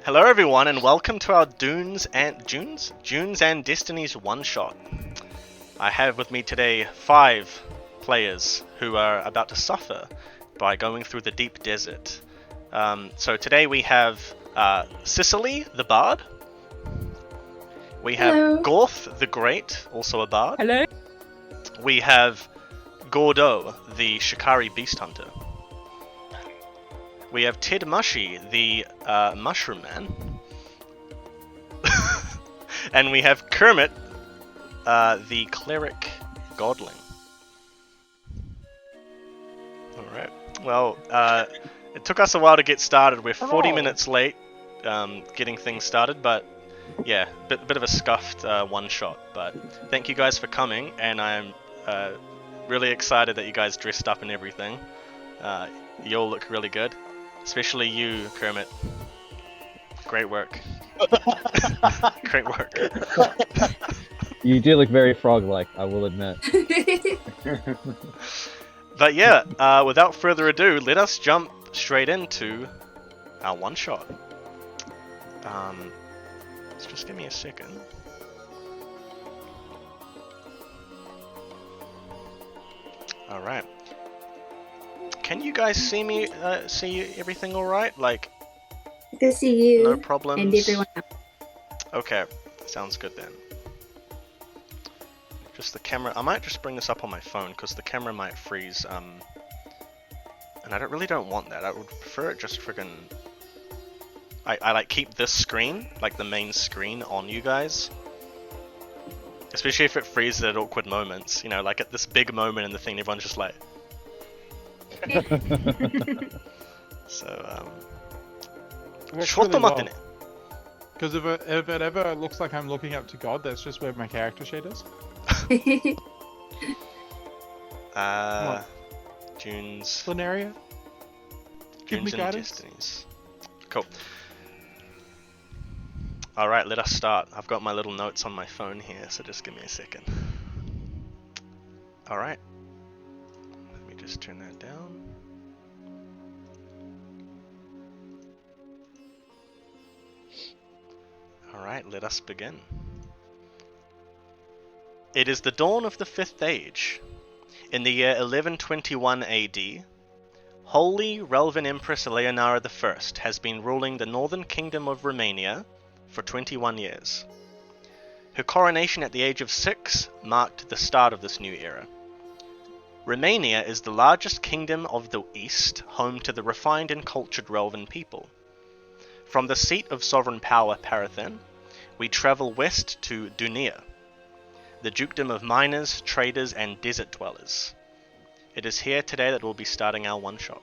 Hello everyone and welcome to our Junes and Destinies one-shot. I have with me today 5 players who are about to suffer by going through the deep desert. So today we have Cicely, the Bard. We have Hello. Gorth, the Great, also a Bard. Hello. We have Gordo, the Shikari Beast Hunter. We have Ted Mushy, the Mushroom Man. And we have Kermit, the Cleric Godling. Alright, well, it took us a while to get started. We're 40 minutes late getting things started, but yeah, bit of a scuffed one-shot. But thank you guys for coming, and I'm really excited that you guys dressed up and everything. You all look really good. Especially you, Kermit. Great work. Great work. You do look very frog-like, I will admit. But yeah, without further ado, let us jump straight into our one-shot. Just give me a second. Alright. Can you guys see me, see everything alright? Like, I can see you no problems? and everyone else. Okay, sounds good then. Just the camera, I might just bring this up on my phone, because the camera might freeze, and I really don't want that. I would prefer it just friggin... I like keep this screen, like the main screen, on you guys. Especially if it freezes at awkward moments, you know, like at this big moment in the thing, everyone's just like... So, Because if it ever looks like I'm looking up to God, that's just where my character sheet is. Junes... Lunaria? Give me Junes and guidance. Destinies. Cool. Alright, let us start. I've got my little notes on my phone here, so just give me a second. Alright. Let me just turn that down. Alright, let us begin. It is the dawn of the 5th Age. In the year 1121 AD, Holy Relvan Empress Eleonora I has been ruling the northern kingdom of Romania for 21 years. Her coronation at the age of 6 marked the start of this new era. Romania is the largest kingdom of the East, home to the refined and cultured Relvan people. From the seat of sovereign power, Parathen, we travel west to Dunia, the dukedom of miners, traders, and desert dwellers. It is here today that we'll be starting our one-shot.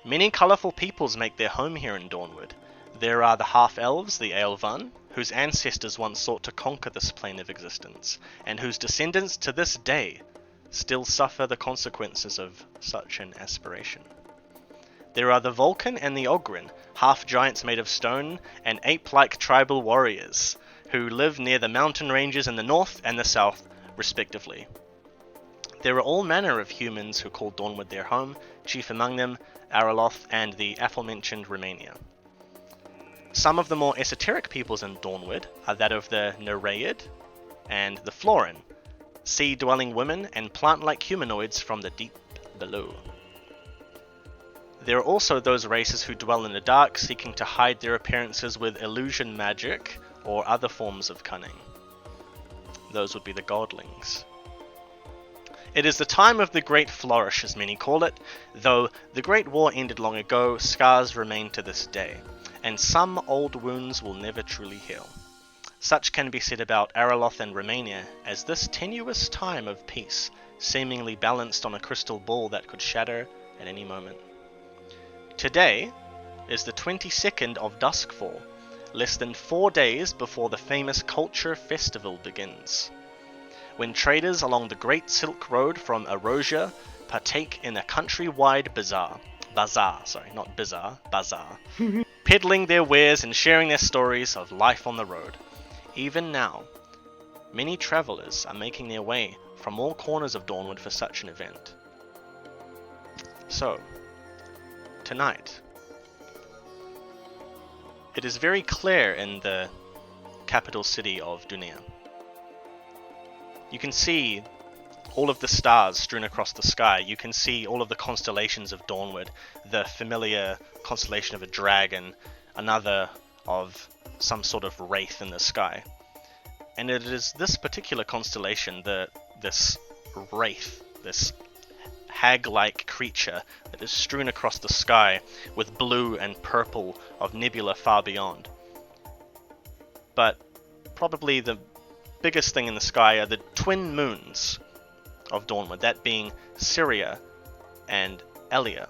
Many colourful peoples make their home here in Dawnward. There are the half-elves, the Aelvan, whose ancestors once sought to conquer this plane of existence, and whose descendants to this day still suffer the consequences of such an aspiration. There are the Vulcan and the Ogryn, half-giants made of stone, and ape-like tribal warriors, who live near the mountain ranges in the north and the south, respectively. There are all manner of humans who call Dawnward their home, chief among them, Araloth and the aforementioned Romania. Some of the more esoteric peoples in Dawnward are that of the Nereid and the Florin, sea-dwelling women and plant-like humanoids from the deep below. There are also those races who dwell in the dark, seeking to hide their appearances with illusion magic or other forms of cunning. Those would be the Godlings. It is the time of the Great Flourish, as many call it, though the Great War ended long ago, scars remain to this day, and some old wounds will never truly heal. Such can be said about Araloth and Romania, as this tenuous time of peace seemingly balanced on a crystal ball that could shatter at any moment. Today is the 22nd of Duskfall, less than 4 days before the famous Culture Festival begins, when traders along the Great Silk Road from Erosia partake in a country-wide bazaar, peddling their wares and sharing their stories of life on the road. Even now, many travelers are making their way from all corners of Dawnward for such an event. So, tonight, it is very clear in the capital city of Dunia. You can see all of the stars strewn across the sky. You can see all of the constellations of Dawnward, the familiar constellation of a dragon, another of some sort of wraith in the sky. And it is this particular constellation, this wraith, this hag-like creature that is strewn across the sky with blue and purple of nebula far beyond. But probably the biggest thing in the sky are the twin moons of Dawnward, that being Syria and Elia.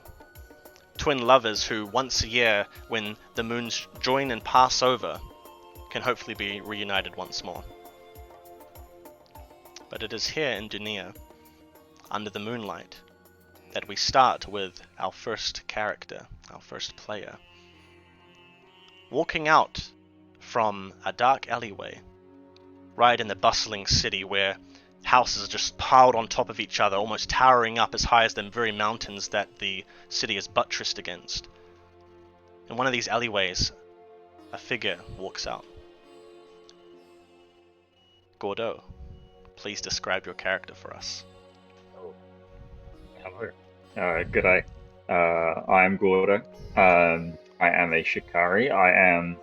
Twin lovers who once a year, when the moons join and pass over, can hopefully be reunited once more. But it is here in Dunia, under the moonlight, that we start with our first character, our first player. Walking out from a dark alleyway, right in the bustling city where houses are just piled on top of each other, almost towering up as high as the very mountains that the city is buttressed against. In one of these alleyways, a figure walks out. Gordo, please describe your character for us. Oh, hello. Good day. I am Gordo. I am a Shikari. I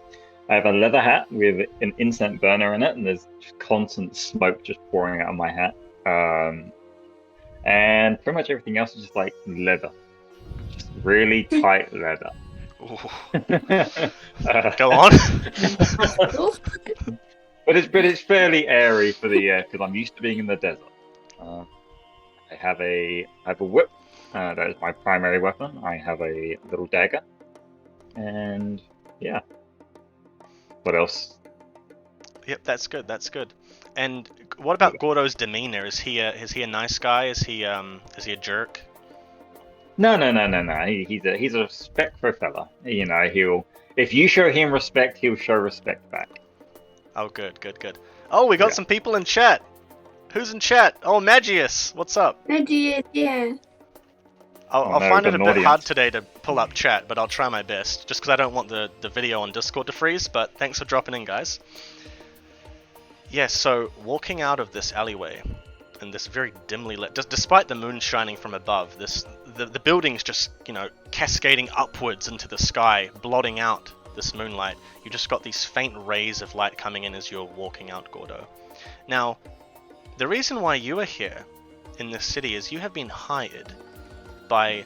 have a leather hat with an incense burner in it, and there's just constant smoke just pouring out of my hat. And pretty much everything else is just like leather, just really tight leather. Go on. But it's fairly airy for the because I'm used to being in the desert. I have a whip. That is my primary weapon. I have a little dagger, and yeah. What else? Yep, that's good. That's good. And what about Gordo's demeanor? Is he a nice guy? Is he a jerk? No. He's a respectful fella. You know, if you show him respect, he'll show respect back. Oh, good. Oh, we got some people in chat. Who's in chat? Oh, Magius, what's up? Magius, yeah. I'll find it a bit hard today to pull up chat, but I'll try my best, just because I don't want the video on Discord to freeze, but thanks for dropping in, guys. Yes, so walking out of this alleyway, in this very dimly lit, despite the moon shining from above, the building's just, cascading upwards into the sky, blotting out this moonlight. You just got these faint rays of light coming in as you're walking out, Gordo. Now, the reason why you are here in this city is you have been hired by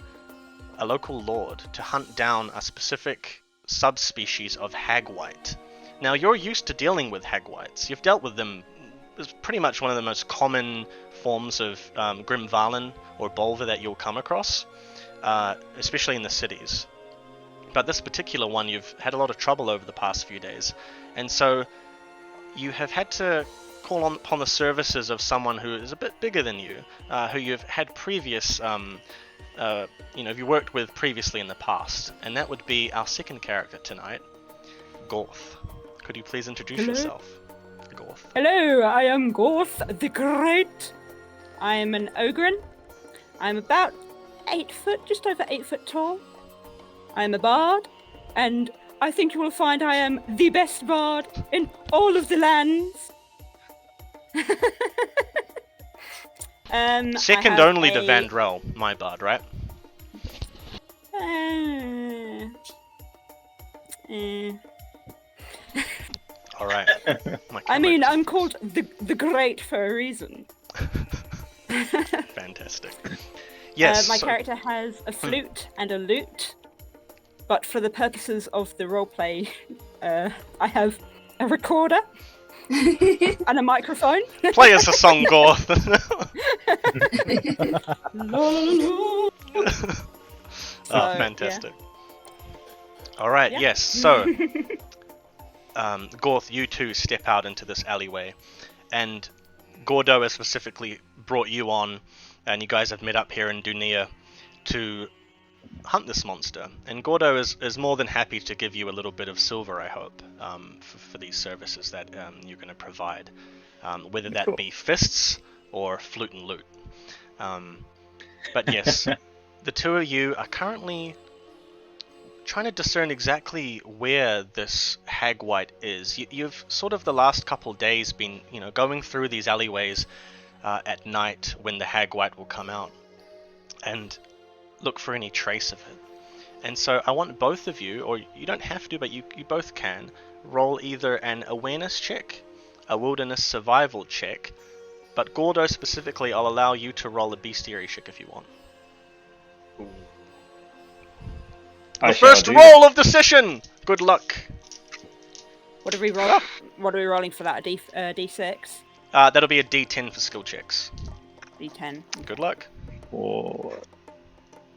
a local lord to hunt down a specific subspecies of hagwite. Now, you're used to dealing with hagwites. You've dealt with them. It's pretty much one of the most common forms of Grim Valen or Bolver that you'll come across, especially in the cities. But this particular one, you've had a lot of trouble over the past few days. And so you have had to call upon the services of someone who is a bit bigger than you, who you've had previous you worked with previously in the past, and that would be our second character tonight, Gorth. Could you please introduce yourself, Gorth? Hello, I am Gorth the Great. I am an Ogren. I'm about 8 foot, just over 8 foot tall. I am a bard, and I think you will find I am the best bard in all of the lands. Second only to Vandrel, my bard, right? All right. I mean, I'm called the Great for a reason. Fantastic. Yes. My character has a flute and a lute, but for the purposes of the roleplay, I have a recorder and a microphone. Play us a song, Gorth. Fantastic. Yeah. All right. Yeah. Yes. So, Gorth, you two step out into this alleyway, and Gordo has specifically brought you on, and you guys have met up here in Dunia to hunt this monster. And Gordo is more than happy to give you a little bit of silver, I hope, for these services that you're going to provide, whether that be fists or flute and lute. But yes, the two of you are currently trying to discern exactly where this hagwight is. You've sort of the last couple days been, going through these alleyways at night when the hagwight will come out and look for any trace of it. And so I want both of you, or you don't have to, but you both can, roll either an awareness check, a wilderness survival check, but Gordo specifically, I'll allow you to roll a bestiary check if you want. The first roll of the session! Good luck! What are we rolling? What are we rolling for that? A D6? That'll be a D10 for skill checks. D10. Good luck.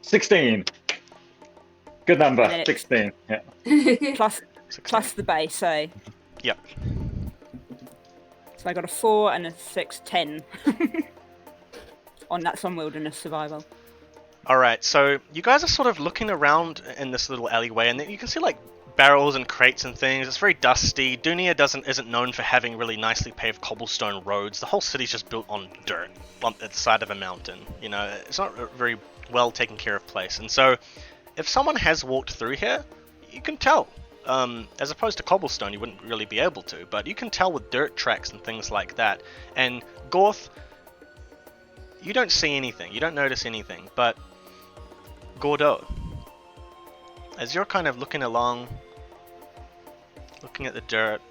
16. Good number. And then 16. Yeah. Plus 16. the base, so. Yep. So I got a 4 and a 6, 10. That's on wilderness survival. Alright, so you guys are sort of looking around in this little alleyway, and you can see like barrels and crates and things. It's very dusty. Dunia isn't known for having really nicely paved cobblestone roads. The whole city's just built on dirt at the side of a mountain. It's not a very well taken care of place. And so if someone has walked through here, you can tell. As opposed to cobblestone, you wouldn't really be able to, but you can tell with dirt tracks and things like that. And Gorth, you don't see anything. You don't notice anything, but Gordo, as you're kind of looking along, looking at the dirt,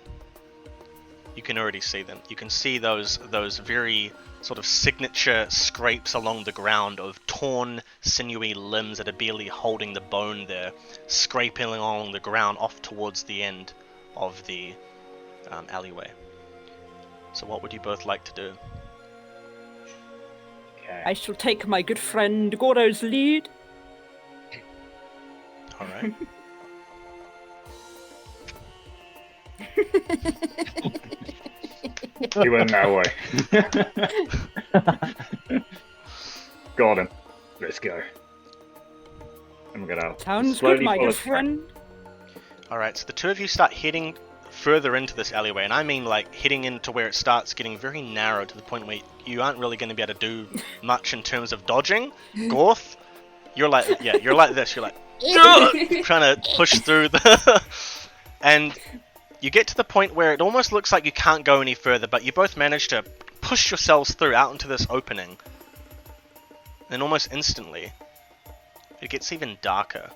you can already see them. You can see those very sort of signature scrapes along the ground of torn, sinewy limbs that are barely holding the bone there, scraping along the ground off towards the end of the alleyway. So what would you both like to do? Okay. I shall take my good friend Gordo's lead. Alright. He went that way. Got him. Let's go. I'm gonna Sounds slowly good, my follow good the track. friend. Alright, so the two of you start heading further into this alleyway, and I mean like heading into where it starts getting very narrow to the point where you aren't really going to be able to do much in terms of dodging. Gorth, you're like this, you're like trying to push through the and you get to the point where it almost looks like you can't go any further, but you both manage to push yourselves through out into this opening. And almost instantly, it gets even darker.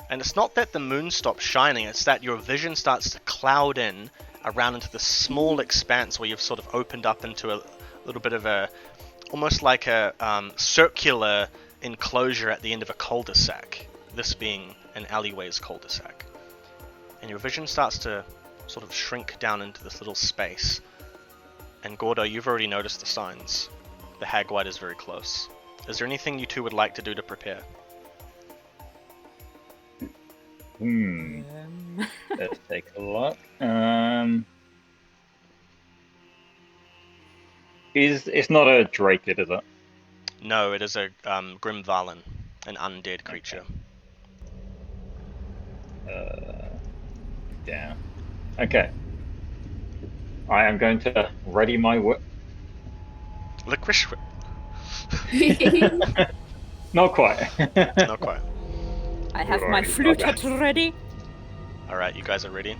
And it's not that the moon stops shining, it's that your vision starts to cloud in around into the small expanse where you've sort of opened up into a little bit of a, almost like a circular enclosure at the end of a cul-de-sac. This being an alleyway's cul-de-sac. And your vision starts to sort of shrink down into this little space. And Gordo, you've already noticed the signs. The hagwight is very close. Is there anything you two would like to do to prepare? Let's take a look. It's not a Drakid, is it? No, it is a Grim Valen, an undead creature. Yeah. Okay. I am going to ready my whip. Licorice whip. Not quite. Not quite. I have Right, my flute okay. at ready. Alright, you guys are ready?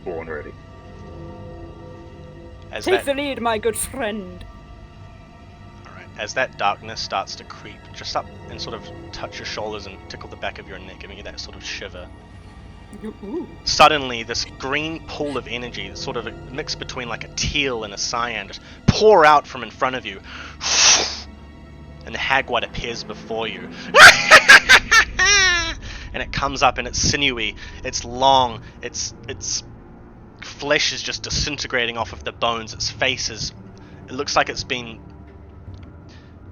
Born ready. As Take that, the lead, my good friend. alright, as that darkness starts to creep just up and sort of touch your shoulders and tickle the back of your neck, giving you that sort of shiver. Ooh. Suddenly, this green pool of energy, sort of a mix between like a teal and a cyan, just pour out from in front of you. And the hagwight appears before you. And it comes up and it's sinewy, it's long, its flesh is just disintegrating off of the bones, its face is, it looks like it's been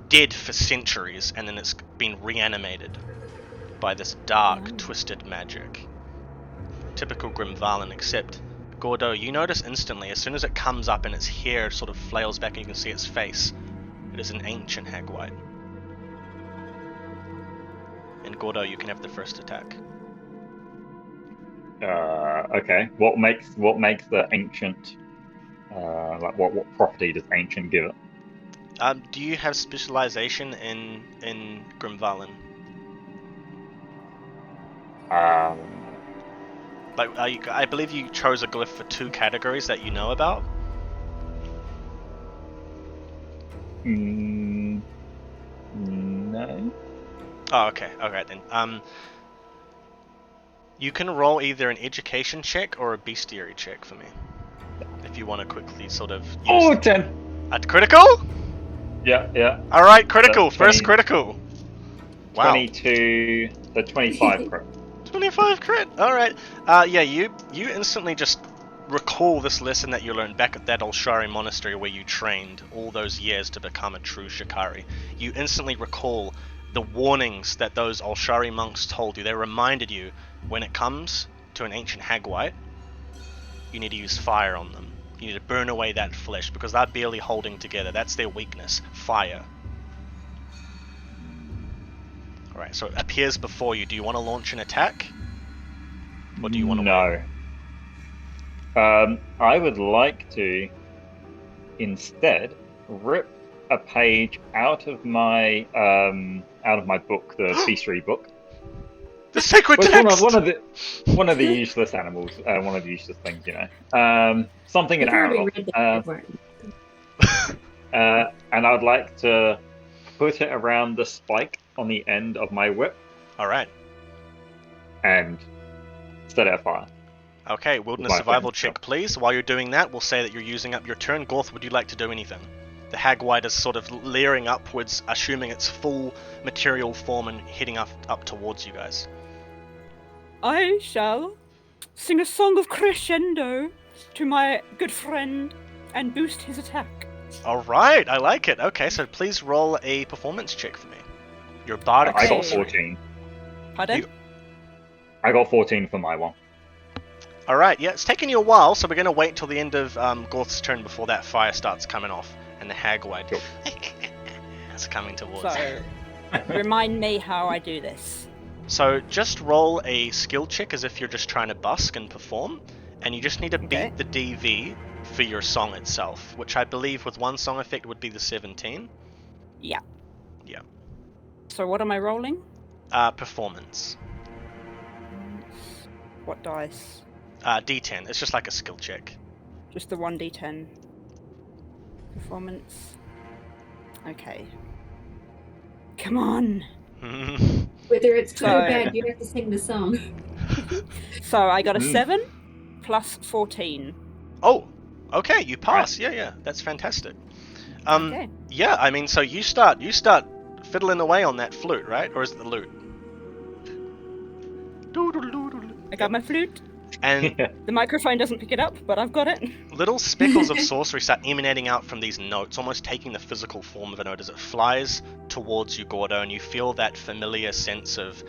dead for centuries and then it's been reanimated by this dark, twisted magic. Typical Grim Valen, except Gordo, you notice instantly, as soon as it comes up and its hair sort of flails back and you can see its face, it is an ancient hagwight. And Gordo, you can have the first attack. Okay. What makes the ancient? Like what property does ancient give it? Do you have specialization in Grim Valen? Like, I believe you chose a glyph for 2 categories that you know about. No. Oh, okay. Alright then. You can roll either an education check or a bestiary check for me. If you want to quickly sort of use... Oh, 10! At critical? Yeah. Alright, critical. 20. First critical. Wow. 22, so 25 crit. 25 crit. Alright. Yeah, you instantly just recall this lesson that you learned back at that Olshari monastery where you trained all those years to become a true Shikari. You instantly recall the warnings that those Olshari monks told you. They reminded you, when it comes to an ancient hagwite, you need to use fire on them. You need to burn away that flesh, because they're barely holding together. That's their weakness. Fire. Alright, so it appears before you. Do you want to launch an attack? Or do you want to wait? No. I would like to instead rip a page out of my book, the bestiary book. The sacred Well, text! one of the useless animals, one of the useless things, you know. Something in I've already arrow. read that before. And I'd like to put it around the spike on the end of my whip Alright. and set it afire. Okay, wilderness My survival friend, check, please. While you're doing that, we'll say that you're using up your turn. Gorth, would you like to do anything? The hagwite is sort of leering upwards, assuming its full material form and heading up towards you guys. I shall sing a song of crescendo to my good friend and boost his attack. Alright, I like it. Okay, so please roll a performance check for me. Your bardic I got sorcery. 14. Pardon? I got 14 for my one. Alright, yeah, it's taken you a while, so we're going to wait till the end of Gorth's turn before that fire starts coming off, and the hagwite Sure. is coming towards So, you. remind me how I do this. So just roll a skill check as if you're just trying to busk and perform, and you just need to Okay. beat the DV for your song itself, which I believe with one song effect would be the 17. Yeah. Yeah. So what am I rolling? Performance. What dice? D10. It's just like a skill check. Just the 1d10. Performance. Okay. Come on! Whether it's good or So- bad, you have to sing the song. So I got a 7 plus 14. Oh, okay, you pass. Yeah, that's fantastic. Okay. Yeah, I mean, so you start fiddling away on that flute, right? Or is it the lute? I got my flute. And The microphone doesn't pick it up, but I've got it. little speckles of sorcery start emanating out from these notes, almost taking the physical form of a note as it flies towards you, Gordo, and you feel that familiar sense of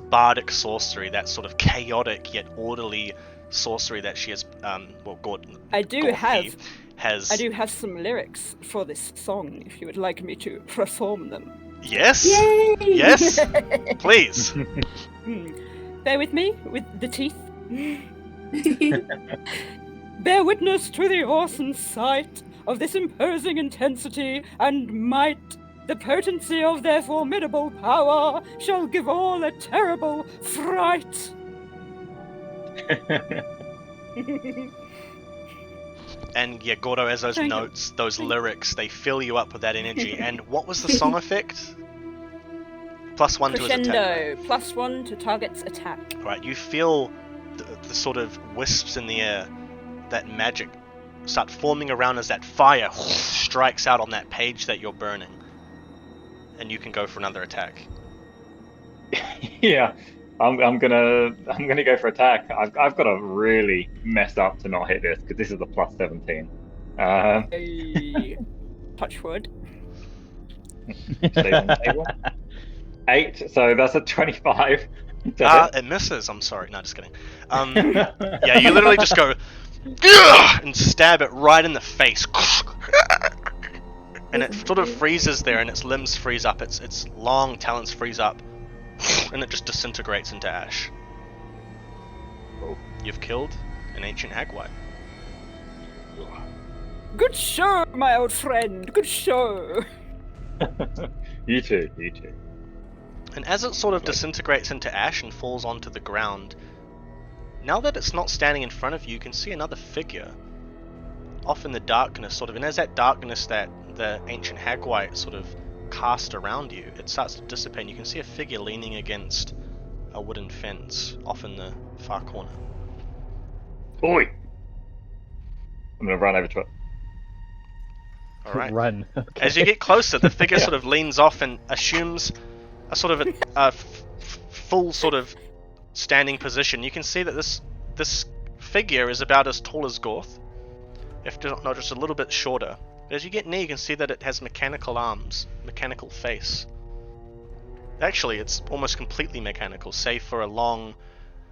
bardic sorcery, that sort of chaotic yet orderly sorcery that she has. I do have has. some lyrics for this song, if you would like me to perform them. Yes. Yay! Yes. Please. Bear with me with the teeth. Bear witness to the awesome sight of this imposing intensity and might. The potency of their formidable power shall give all a terrible fright. And yeah, Gordo, as those Thank you. notes, those lyrics, they fill you up with that energy. And what was the song effect? +1 to his attack. Crescendo, +1 to target's attack. Right, you feel the sort of wisps in the air, that magic start forming around as that fire strikes out on that page that you're burning. And you can go for another attack. Yeah, I'm gonna go for attack. I've got to really mess up to not hit this because this is a +17. Hey. Touch wood. Stay on the table. 8, so that's a 25. to hit. It misses. I'm sorry. No, just kidding. Yeah, you literally just go "Ugh!" and stab it right in the face. And it sort of freezes there, and its limbs freeze up, its long talons freeze up, and it just disintegrates into ash. Cool. You've killed an ancient hagwite. Good show, my old friend. Good show. You too. And as it sort of disintegrates into ash and falls onto the ground, now that it's not standing in front of you, you can see another figure off in the darkness, sort of. And as that darkness that the ancient hagwite sort of cast around you, it starts to dissipate, and you can see a figure leaning against a wooden fence off in the far corner. Oi! I'm gonna run over to it. Alright. Run. As you get closer, the figure sort of leans off and assumes a sort of a full sort of standing position. You can see that this figure is about as tall as Gorth, if not just a little bit shorter. But as you get near, you can see that it has mechanical arms, mechanical face. Actually, it's almost completely mechanical, save for a long,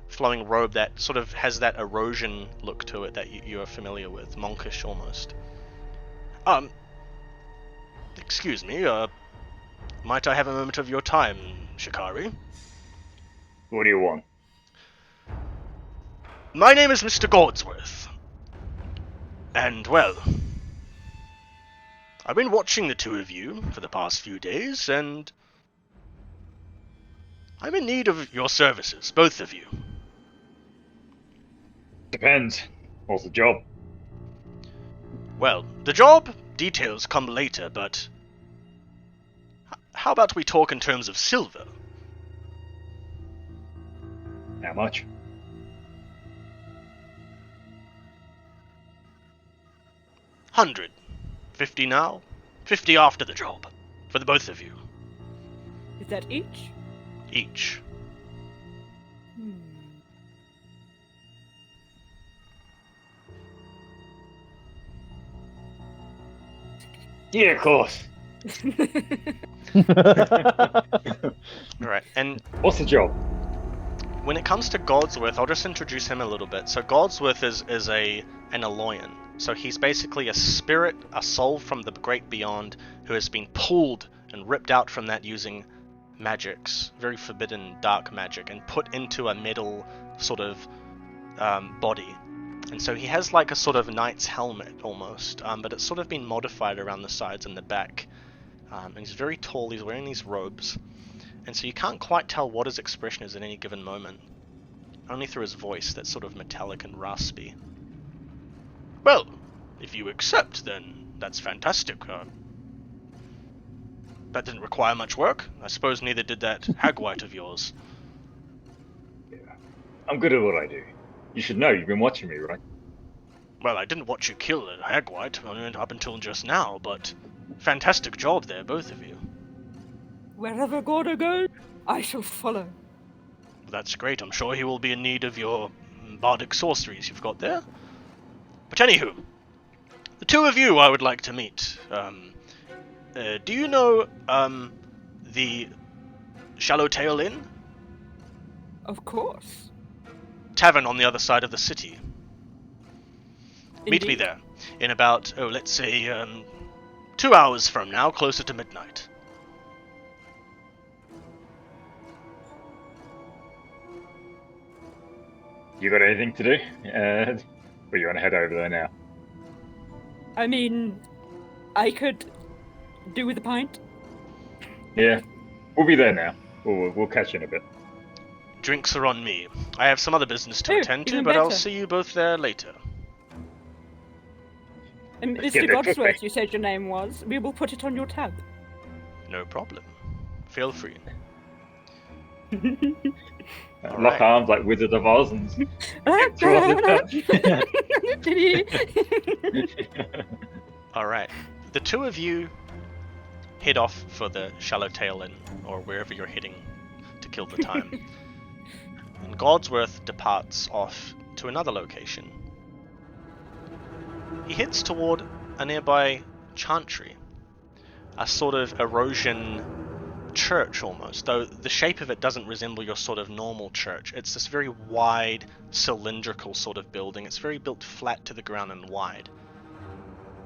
flowing robe that sort of has that erosion look to it that you are familiar with, monkish almost. Excuse me, might I have a moment of your time, Shikari? What do you want? My name is Mr. Godsworth. And, well, I've been watching the two of you for the past few days, and I'm in need of your services, both of you. Depends. What's the job? Well, the job details come later, but how about we talk in terms of silver? How much? $150 now, 50 after the job, for the both of you, Is that each? each. Yeah, of course. Alright, and What's the job? when it comes to Godsworth, I'll just introduce him a little bit. So Godsworth is an Aloyan. So he's basically a spirit, a soul from the great beyond, who has been pulled and ripped out from that using magics, very forbidden dark magic, and put into a metal sort of body. And so he has like a sort of knight's helmet almost, but it's sort of been modified around the sides and the back. And he's very tall, he's wearing these robes. And so you can't quite tell what his expression is at any given moment. Only through his voice that's sort of metallic and raspy. Well, if you accept, then that's fantastic. That didn't require much work. I suppose neither did that hagwite of yours. Yeah. I'm good at what I do. You should know, you've been watching me, right? Well, I didn't watch you kill a hagwite up until just now, but fantastic job there, both of you. Wherever Gordo goes, I shall follow. That's great. I'm sure he will be in need of your bardic sorceries you've got there. But anywho, the two of you I would like to meet. Do you know the Shallowtail Inn? Of course. Tavern on the other side of the city. Meet me Indeed. there in about, let's say, 2 hours from now, closer to midnight. You got anything to do? Or you want to head over there now? I mean, I could do with a pint. Yeah, we'll be there now. We'll catch you in a bit. Drinks are on me. I have some other business to Oh, attend to, even but I'll better. see you both there later. And Let's get Mr. there Godsworth, quickly. you said your name was. We will put it on your tab. No problem. Feel free. Lock Alright. arms like Wizard of Oz and throw us Alright. The two of you head off for the Shallowtail Inn, or wherever you're heading to kill the time. And Godsworth departs off to another location. He heads toward a nearby chantry, a sort of erosion church almost, though the shape of it doesn't resemble your sort of normal church. It's this very wide, cylindrical sort of building. It's very built flat to the ground and wide.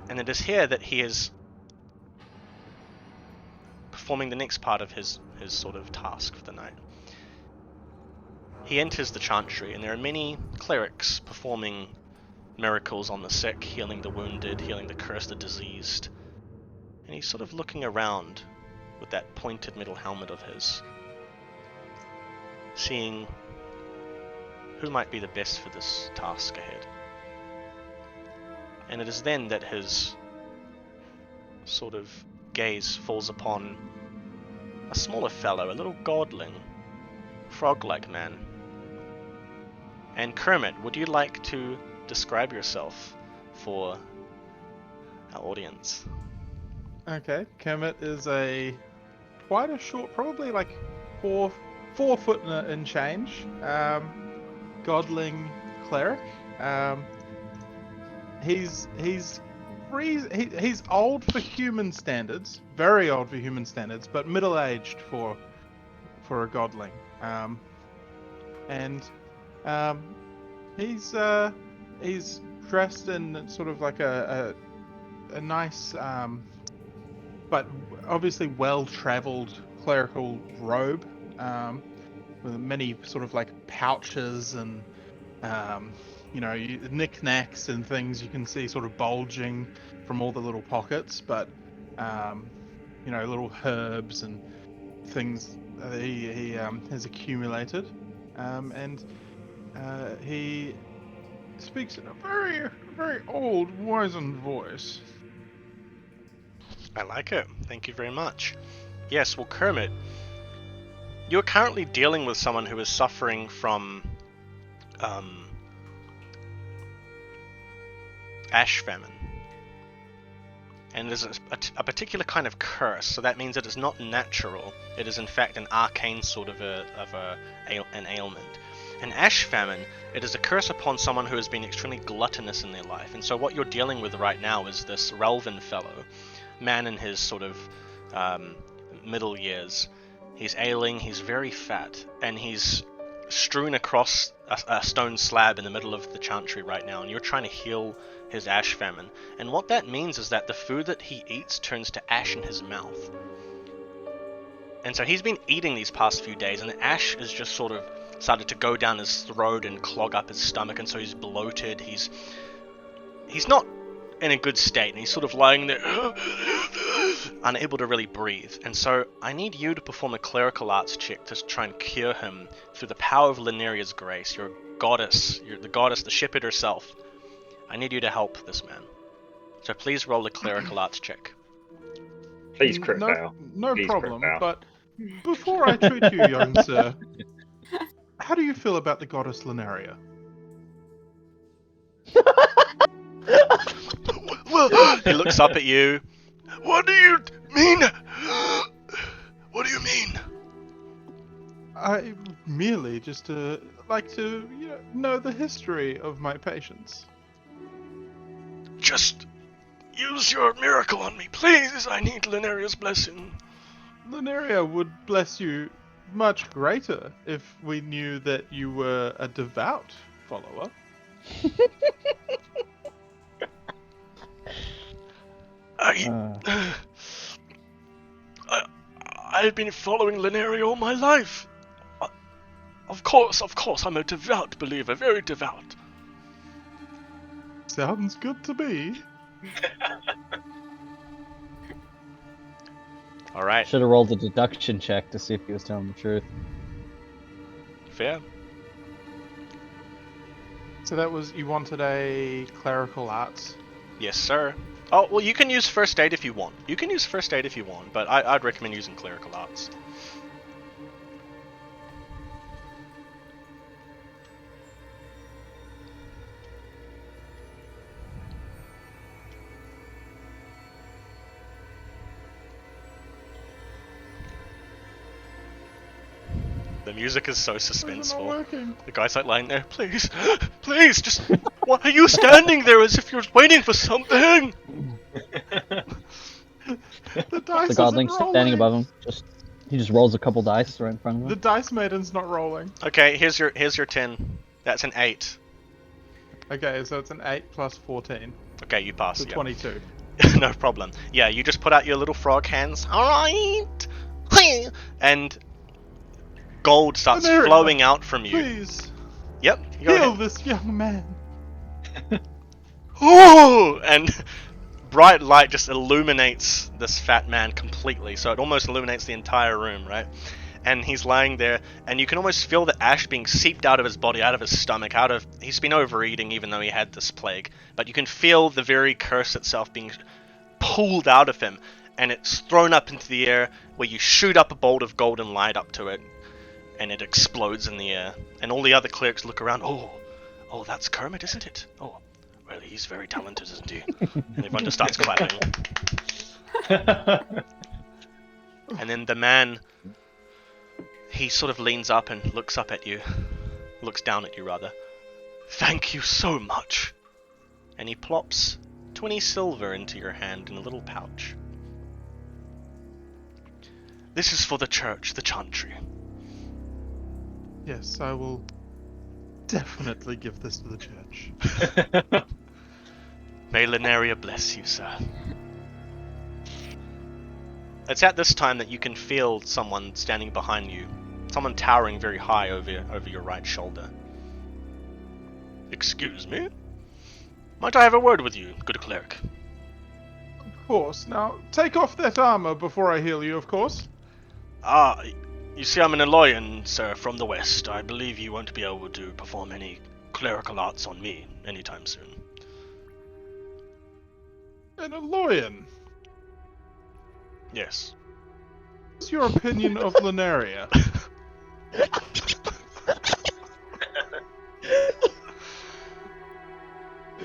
And it is here that he is performing the next part of his sort of task for the night. He enters the chantry, and there are many clerics performing miracles on the sick, healing the wounded, healing the cursed, the diseased. And he's sort of looking around with that pointed metal helmet of his. seeing who might be the best for this task ahead. And it is then that his sort of gaze falls upon a smaller fellow, a little godling, frog-like man. And Kermit, would you like to describe yourself for our audience? Okay, Kermit is quite a short, probably like 4 foot and change, godling cleric. He's old for human standards, very old for human standards, but middle-aged for a godling. He's dressed in sort of like a nice, but obviously well-traveled clerical robe, with many sort of like pouches and knickknacks and things you can see sort of bulging from all the little pockets, but little herbs and things he has accumulated, and he speaks in a very, very old, wizened voice. I like it. Thank you very much. Yes, well, Kermit, you're currently dealing with someone who is suffering from ash famine. And there's a particular kind of curse, so that means it is not natural. It is in fact an arcane sort of an ailment. An ash famine, it is a curse upon someone who has been extremely gluttonous in their life. And so what you're dealing with right now is this Relvan fellow, man in his sort of middle years. He's ailing, he's very fat, and he's strewn across a stone slab in the middle of the chantry right now, and you're trying to heal his ash famine. And what that means is that the food that he eats turns to ash in his mouth. And so he's been eating these past few days, and the ash is just sort of started to go down his throat and clog up his stomach, and so he's bloated. He's not in a good state, and he's sort of lying there unable to really breathe. And so I need you to perform a clerical arts check to try and cure him through the power of Linneria's grace. You're a goddess, you're the goddess, the shepherd herself. I need you to help this man. So please roll a clerical arts check. Please crit fail. No Please problem, crit fail. but before I treat you, young sir, how do you feel about the goddess Linnaria? Well, he looks up at you. What do you mean? What do you mean? I merely just like to know the history of my patients. Just use your miracle on me, please. I need Linneria's blessing. Linnaria would bless you much greater if we knew that you were a devout follower. I've been following Linnaria all my life. Of course, I'm a devout believer, very devout. Sounds good to me. Alright, Should have rolled a deduction check to see if he was telling the truth. fair. So that was, you wanted a clerical arts. Yes, sir. Oh, well, you can use first aid if you want. But I'd recommend using clerical arts. The music is so Why is it not suspenseful. working? The guy's like lying there, please, please, just, why are you standing there as if you're waiting for something? The dice The godling isn't rolling. standing above him, he just rolls a couple dice right in front of The him. dice maiden's not rolling. Okay, here's your 10. That's an 8. Okay, so it's an 8 plus 14. Okay, you pass. So Yeah. 22. No problem. Yeah, you just put out your little frog hands. Alright! And gold starts Lineria, flowing out from you. Please, Yep, you go heal ahead. this young man. Ooh! And bright light just illuminates this fat man completely, so it almost illuminates the entire room, right? and he's lying there, and you can almost feel the ash being seeped out of his body, out of his stomach, he's been overeating even though he had this plague, but you can feel the very curse itself being pulled out of him, and it's thrown up into the air, where you shoot up a bolt of golden light up to it, and it explodes in the air, and all the other clerics look around. Oh, that's Kermit, isn't it? Oh, well, he's very talented, isn't he? And everyone just starts clapping. And then the man, he sort of leans up and looks up at you. Looks down at you, rather. Thank you so much. And he plops 20 silver into your hand in a little pouch. This is for the church, the chantry. Yes, I will definitely give this to the church. May Lineria bless you, sir. It's at this time that you can feel someone standing behind you. Someone towering very high over your right shoulder. Excuse me? Might I have a word with you, good cleric? Of course. Now, take off that armor before I heal you, of course. Ah, you see, I'm an Eloyan, sir, from the west. I believe you won't be able to perform any clerical arts on me anytime soon. An Eloyan. Yes. What's your opinion of Lineria?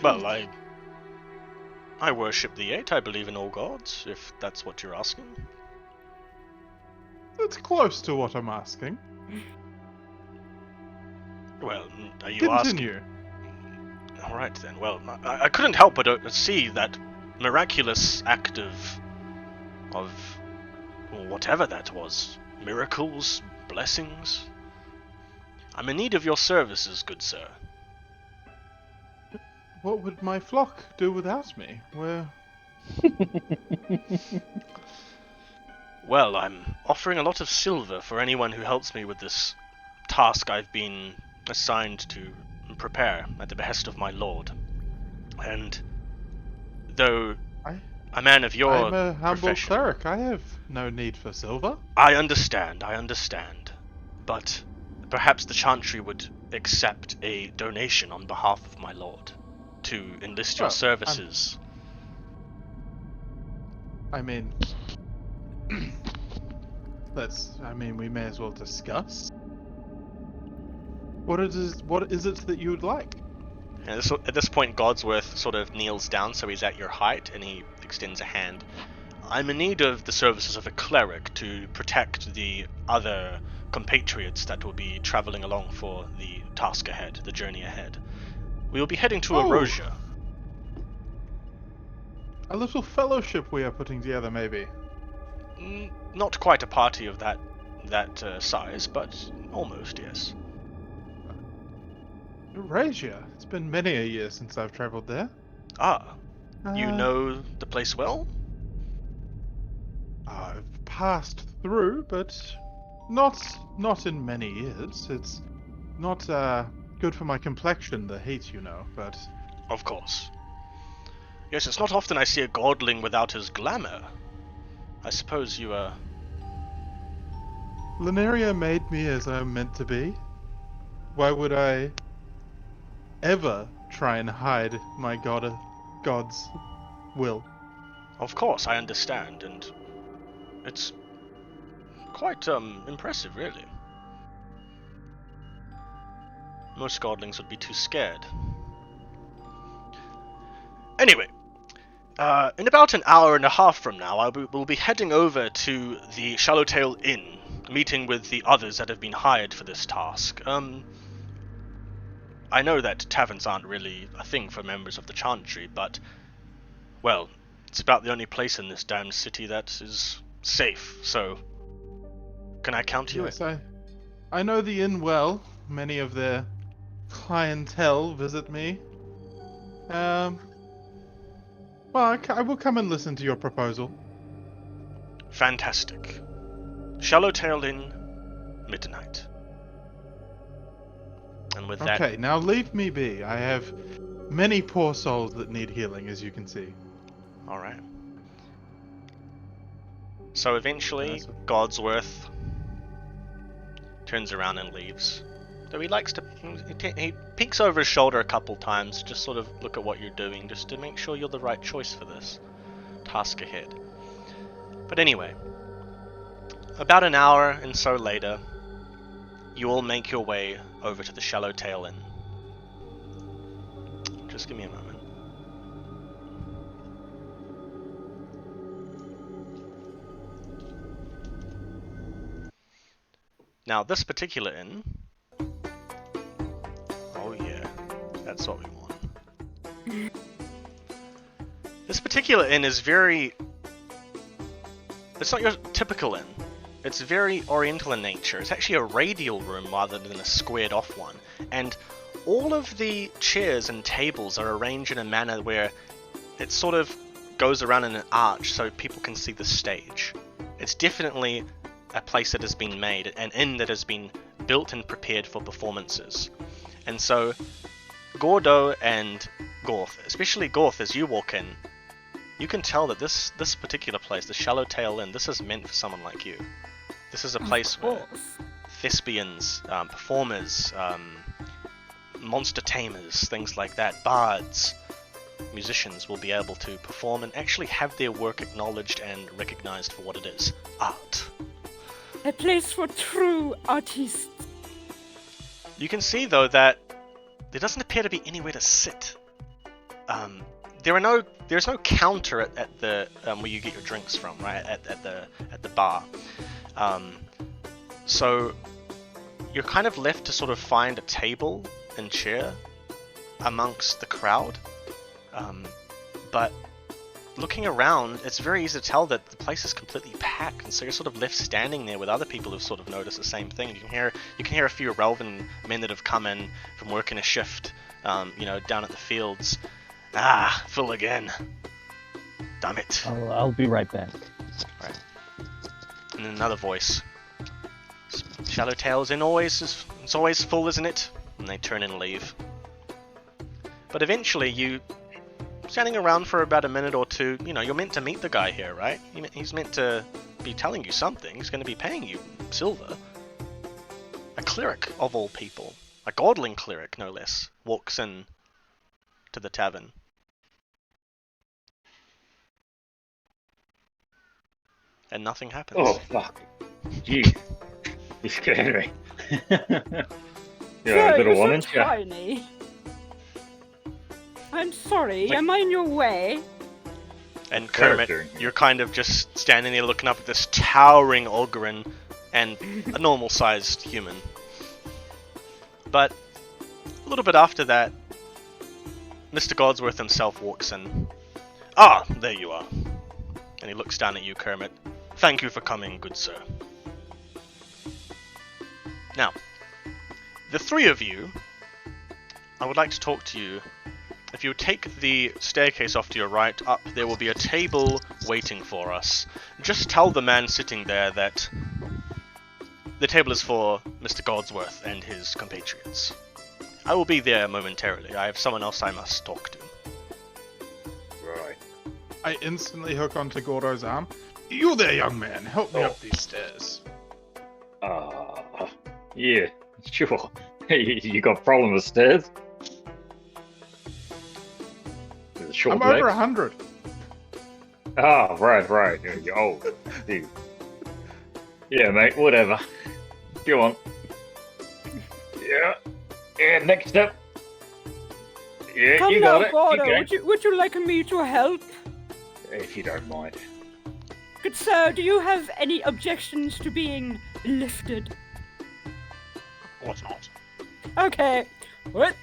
Well, I worship the Eight. I believe in all gods, if that's what you're asking. That's close to what I'm asking. Well, are you asking? Continue. Alright then, well, I couldn't help but see that miraculous act of whatever that was. Miracles, blessings. I'm in need of your services, good sir. What would my flock do without me? Well, I'm offering a lot of silver for anyone who helps me with this task I've been assigned to prepare at the behest of my lord. And though a man of your I'm a humble profession, cleric. I have no need for silver. I understand. But perhaps the chantry would accept a donation on behalf of my lord to enlist your Well, services. I mean, we may as well discuss. What is it that you would like? And at this point, Godsworth sort of kneels down, so he's at your height, and he extends a hand. I'm in need of the services of a cleric to protect the other compatriots that will be traveling along for the task ahead, the journey ahead. We will be heading to Erosia. A little fellowship we are putting together, maybe. Not quite a party of that size, but almost, yes. Eurasia. It's been many a year since I've traveled there. Ah, you know the place well? I've passed through, but not in many years. It's not good for my complexion, the heat, you know, but... Of course. Yes, it's not often I see a godling without his glamour. I suppose you are... Lineria made me as I'm meant to be. Why would I ever try and hide my god's will? Of course, I understand, and it's quite impressive, really. Most godlings would be too scared. Anyway, in about an hour and a half from now, we'll be heading over to the Shallowtail Inn, meeting with the others that have been hired for this task. I know that taverns aren't really a thing for members of the Chantry, but, well, it's about the only place in this damned city that is safe, so can I count you Yes, in? I know the inn well. Many of their clientele visit me. Well, I will come and listen to your proposal. Fantastic. Shallowtail Inn, midnight. And with that... Okay, now leave me be. I have many poor souls that need healing, as you can see. Alright. So eventually, Yes. Godsworth turns around and leaves. Though he likes to, he peeks over his shoulder a couple times, just sort of look at what you're doing, just to make sure you're the right choice for this task ahead. But anyway, about an hour and so later, you all make your way over to the Shallowtail Inn. Just give me a moment. Now, this particular inn... Oh yeah, that's what we want. This particular inn is very... It's not your typical inn. It's very oriental in nature. It's actually a radial room rather than a squared off one. And all of the chairs and tables are arranged in a manner where it sort of goes around in an arch so people can see the stage. It's definitely a place that has been made, an inn that has been built and prepared for performances. And so, Gordo and Gorth, especially Gorth, as you walk in, you can tell that this particular place, the Shallowtail Inn, this is meant for someone like you. This is a place where thespians, performers, monster tamers, things like that, bards, musicians will be able to perform and actually have their work acknowledged and recognized for what it is, art. A place for true artists. You can see though that there doesn't appear to be anywhere to sit. There's no counter at the where you get your drinks from, right? At the bar. So you're kind of left to sort of find a table and chair amongst the crowd. But looking around, it's very easy to tell that the place is completely packed, and so you're sort of left standing there with other people who've sort of noticed the same thing. You can hear a few Relvan men that have come in from working a shift, down at the fields. Ah, full again. Damn it. I'll be right back. Right. And then another voice. Shallowtail's Inn it's always full, isn't it? And they turn and leave. But eventually you, standing around for about a minute or two, you're meant to meet the guy here, right? He's meant to be telling you something. He's going to be paying you silver. A cleric, of all people, a godling cleric, no less, walks in to the tavern. And nothing happens. Oh, fuck. Jeez. You scared me. You're a little one, aren't you? Tiny. I'm sorry, Like- am I in your way? And Kermit, you're kind of just standing there looking up at this towering Ogryn and a normal-sized human. But a little bit after that, Mr. Godsworth himself walks in. Ah, there you are. And he looks down at you, Kermit. Thank you for coming, good sir. Now, the three of you, I would like to talk to you. If you take the staircase off to your right, up there will be a table waiting for us. Just tell the man sitting there that the table is for Mr. Godsworth and his compatriots. I will be there momentarily. I have someone else I must talk to. Right. I instantly hook onto Gordo's arm. You there, young man. Help me Oh. up these stairs. Yeah, sure. You got a problem with stairs? With short I'm over legs? 100. Ah, right. You're old. Dude. Yeah, mate, whatever. Go on. Yeah, next step. Yeah, Come you now, got it. Gordo, Okay. would you like me to help? If you don't mind. Good sir, do you have any objections to being lifted? Of course not. Okay. What?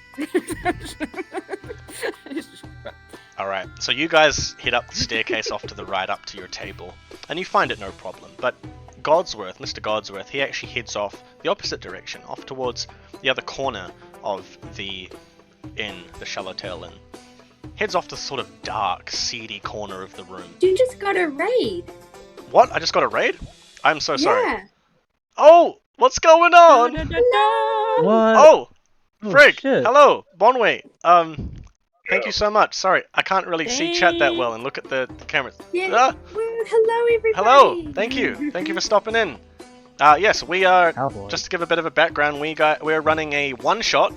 Alright, so you guys head up the staircase off to the right up to your table, and you find it no problem, but Godsworth, Mr. Godsworth, he actually heads off the opposite direction, off towards the other corner of the inn, the Shallowtail Inn. Heads off to the sort of dark, seedy corner of the room. You just got a raid. What? I just got a raid? I'm so sorry. Yeah. Oh! What's going on? No. What? Oh! Oh, Frig! shit. Hello! Bonway! Thank you so much. Sorry, I can't really see chat that well and look at the cameras. Yeah. Ah, Well, hello, everybody. hello! Thank you! Thank you for stopping in. Yes, we are. Cowboy. Just to give a bit of a background, we're running a one-shot,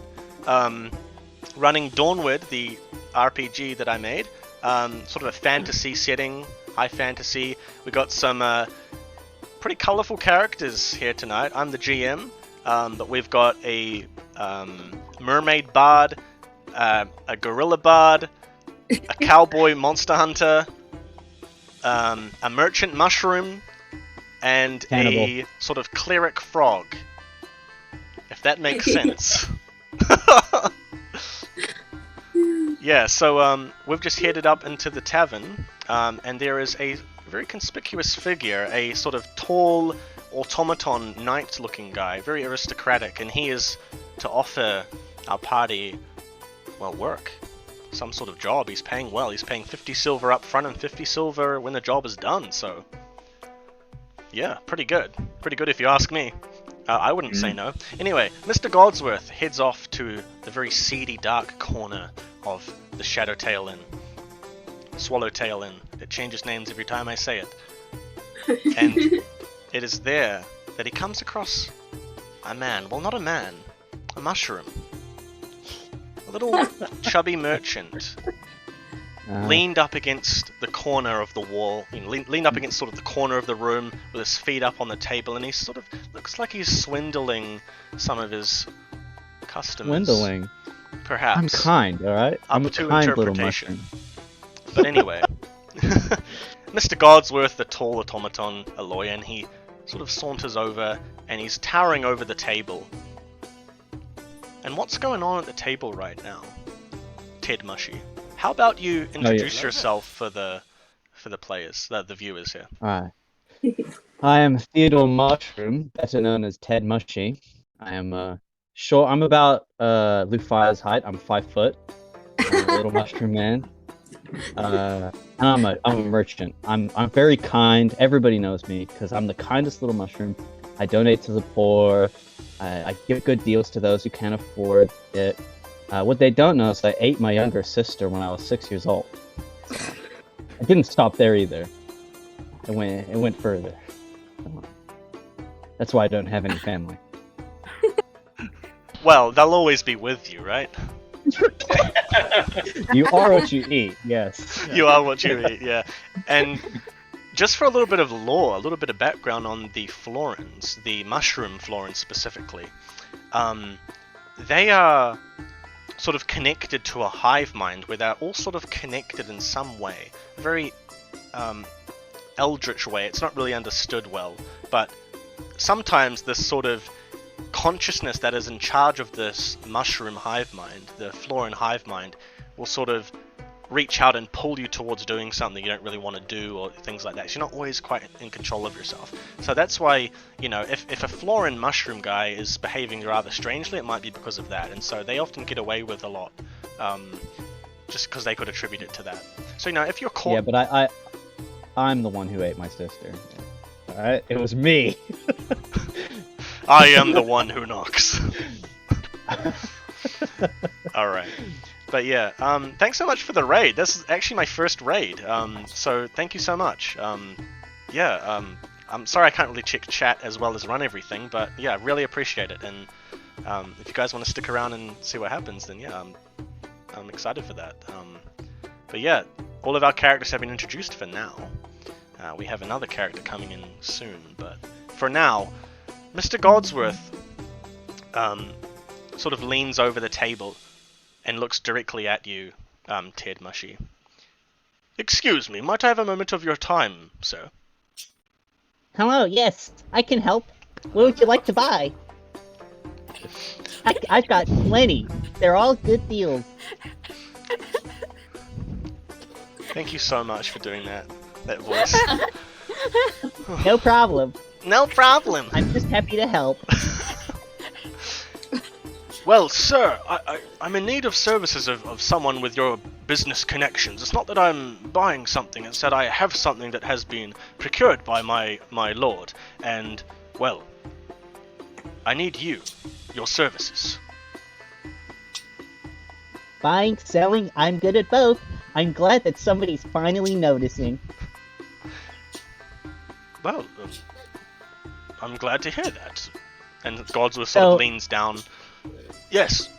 running Dawnward, the RPG that I made. Sort of a fantasy setting, high fantasy. We got some pretty colourful characters here tonight. I'm the GM, but we've got a mermaid bard, a gorilla bard, a cowboy monster hunter, a merchant mushroom, and Cannibal. a sort of cleric frog. If that makes sense. Yeah, so we've just headed up into the tavern, and there is a very conspicuous figure, a sort of tall automaton knight-looking guy, very aristocratic, and he is to offer our party, well, work. Some sort of job. He's paying well. He's paying 50 silver up front and 50 silver when the job is done, so... yeah, pretty good. Pretty good if you ask me. I wouldn't say no. Anyway, Mr. Godsworth heads off to the very seedy, dark corner of the Shadowtail Inn. Swallowtail Inn. It changes names every time I say it. And it is there that he comes across a man. Well, not a man. A mushroom. A little chubby merchant. Leaned up against the corner of the wall, leaned up against sort of the corner of the room with his feet up on the table, and he sort of looks like he's swindling some of his customers. Swindling. Perhaps. I'm kind, alright? I'm a to kind little interpretation. mushroom. But anyway, Mr. Godsworth, the tall automaton, a lawyer, and he sort of saunters over, and he's towering over the table. And what's going on at the table right now, Ted Mushy? How about you introduce yourself for the players, the viewers here? Alright. I am Theodore Mushroom, better known as Ted Mushy. I am short. I'm about Lufia's height. I'm 5 foot. I'm a little mushroom man. And I'm a merchant. I'm very kind. Everybody knows me because I'm the kindest little mushroom. I donate to the poor. I give good deals to those who can't afford it. What they don't know is I ate my younger sister when I was 6 years old. So, I didn't stop there either. It went further. So, that's why I don't have any family. Well, they'll always be with you, right? You are what you eat, yes. You are what you eat, yeah. And just for a little bit of lore, a little bit of background on the Florins, the mushroom Florins specifically, they are sort of connected to a hive mind where they're all sort of connected in some way. A very eldritch way. It's not really understood well, but sometimes this sort of consciousness that is in charge of this mushroom hive mind, the Florin hive mind, will sort of reach out and pull you towards doing something you don't really want to do or things like that. So you're not always quite in control of yourself. So that's why, you know, if a Florin mushroom guy is behaving rather strangely, it might be because of that. And so they often get away with a lot, just because they could attribute it to that. So, you know, if you're caught... Yeah, but I'm the one who ate my sister. Alright? It was me! I am the one who knocks. Alright. But yeah, thanks so much for the raid. This is actually my first raid, so thank you so much. I'm sorry I can't really check chat as well as run everything, but yeah, I really appreciate it. And if you guys want to stick around and see what happens, then yeah, I'm excited for that. But yeah, all of our characters have been introduced for now. We have another character coming in soon, but for now, Mr. Godsworth sort of leans over the table and looks directly at you, Ted Mushy. Excuse me, might I have a moment of your time, sir? Hello, yes, I can help. What would you like to buy? I've got plenty. They're all good deals. Thank you so much for doing that voice. No problem. No problem! I'm just happy to help. Well, sir, I'm in need of services of someone with your business connections. It's not that I'm buying something, it's that I have something that has been procured by my lord. And, well, I need your services. Buying, selling, I'm good at both. I'm glad that somebody's finally noticing. Well, I'm glad to hear that. And Godsworth sort of So- leans down. Yes.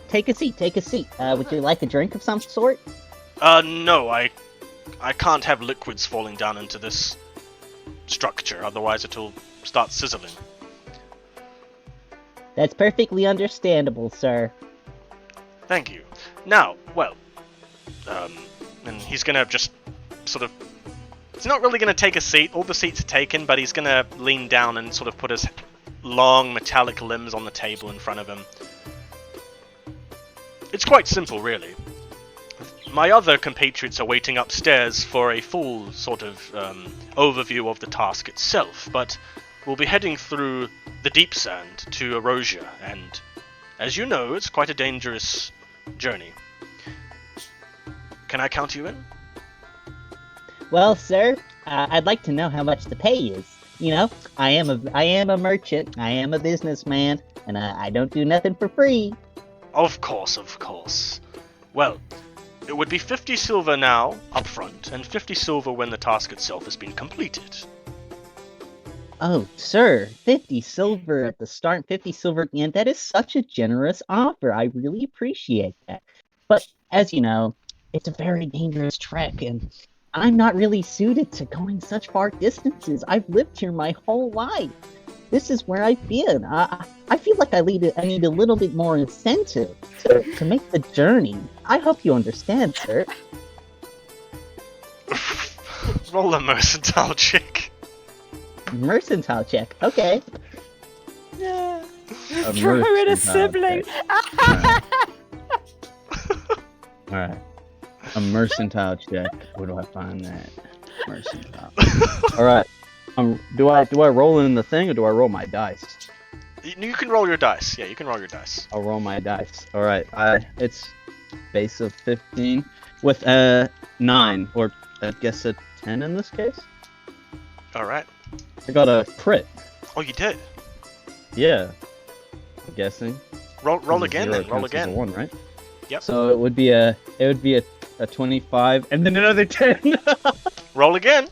Take a seat. Take a seat. Would you like a drink of some sort? No, I can't have liquids falling down into this structure, otherwise it'll start sizzling. That's perfectly understandable, sir. Thank you. Now, well, and he's gonna just sort of... He's not really gonna take a seat, all the seats are taken, but he's gonna lean down and sort of put his long metallic limbs on the table in front of him. It's quite simple, really. My other compatriots are waiting upstairs for a full sort of overview of the task itself, but we'll be heading through the deep sand to Erosia, and as you know, it's quite a dangerous journey. Can I count you in? Well, sir, I'd like to know how much the pay is. You know, I am a merchant. I am a businessman, and I don't do nothing for free. Of course, of course. Well, it would be 50 silver now, up front, and 50 silver when the task itself has been completed. Oh, sir, 50 silver at the start, 50 silver at the end. That is such a generous offer. I really appreciate that. But as you know, it's a very dangerous trek, and I'm not really suited to going such far distances. I've lived here my whole life. This is where I've been. I feel like I need a little bit more incentive to make the journey. I hope you understand, sir. Roll a mercantile check. Mercantile check. Okay. Yeah. A Throw in a mercantile sibling. Alright. A mercantile check. Where do I find that? Mercantile. Alright. Do I roll in the thing or do I roll my dice? You can roll your dice. Yeah, you can roll your dice. I'll roll my dice. Alright. It's base of 15 with 9, or I guess a 10 in this case. Alright. I got a crit. Oh, you did? Yeah. I'm guessing. Roll again Zero then. Roll counts as a again. 1, right? Yep. So it would be a 25 and then another 10 Roll again.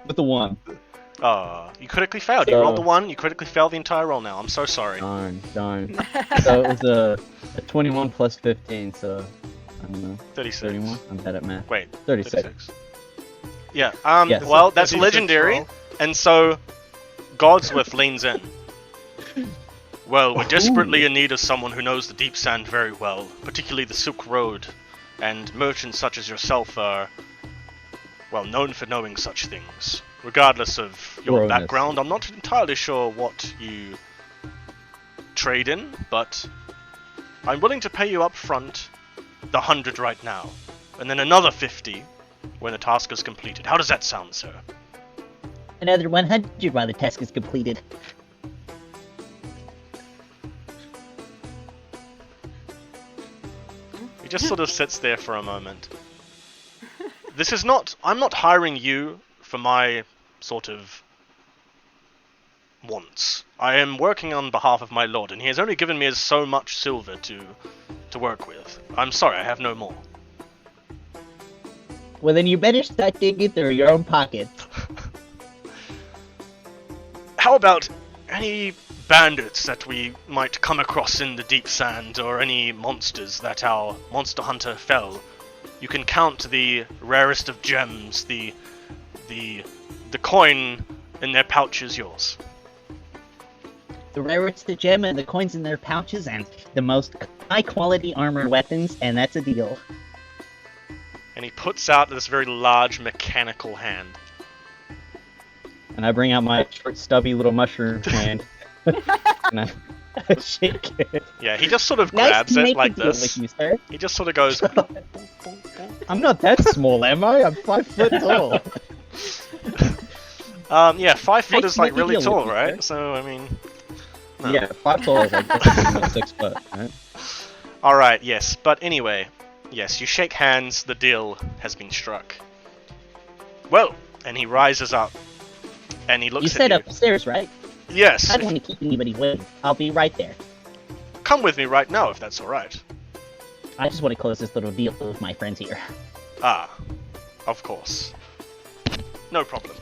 with a 1. You critically failed. You So- rolled the 1, you critically failed the entire roll now. I'm so sorry. Darn. So it was a 21 plus 15, so I don't know. 36. 31? I'm bad at math. Wait, 36. 36? Yeah, Yes. well, that's 36 legendary, roll. and so Godsworth leans in. Well, we're desperately in need of someone who knows the deep sand very well, particularly the Silk Road, and merchants such as yourself are, well, known for knowing such things. Regardless of your Thoroughness. background, I'm not entirely sure what you trade in, but I'm willing to pay you up front the 100 right now, and then another 50 when the task is completed. How does that sound, sir? Another 100 while the task is completed. He just sort of sits there for a moment. This is not... I'm not hiring you for my sort of wants. I am working on behalf of my lord, and he has only given me so much silver to work with. I'm sorry, I have no more. Well, then you better start digging through your own pockets. How about any bandits that we might come across in the deep sand, or any monsters that our monster hunter fell? You can count the rarest of gems, the coin in their pouch is yours. The rarest the gem and the coins in their pouches and the most high-quality armored weapons, and that's a deal. And he puts out this very large mechanical hand. And I bring out my short, stubby little mushroom hand. And I shake it. Yeah, he just sort of Nice grabs to it make like a deal this. with you, sir. He just sort of goes, I'm not that small, am I? I'm 5 foot tall. yeah, 5 foot Nice is to like make a really deal tall, with you, right? sir. So, I mean... no. Yeah, 5 tall is like 6 foot, right? Alright, yes, but anyway, yes, you shake hands, the deal has been struck. Well, and he rises up, and he looks You at said you. upstairs, right? Yes, I don't want to keep anybody waiting. I'll be right there. come with me right now if that's alright. I just want to close this little deal with my friends here. Ah, of course. No problem.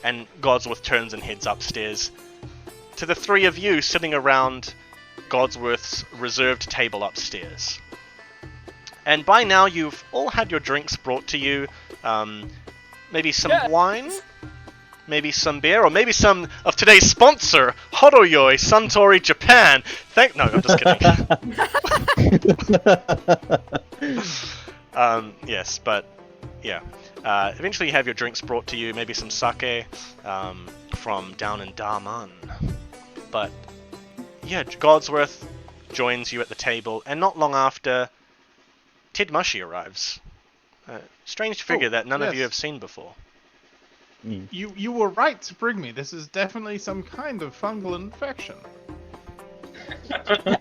And Godsworth turns and heads upstairs to the three of you sitting around Godsworth's reserved table upstairs. And by now you've all had your drinks brought to you. Maybe some wine, maybe some beer, or maybe some of today's sponsor, Horoyoi Suntory Japan. No, I'm just kidding. Yes, but yeah. Eventually you have your drinks brought to you, maybe some sake from down in Daman. But yeah, Godsworth joins you at the table, and not long after, Tidmushi arrives. Strange figure that none of you have seen before. You were right to bring me. This is definitely some kind of fungal infection.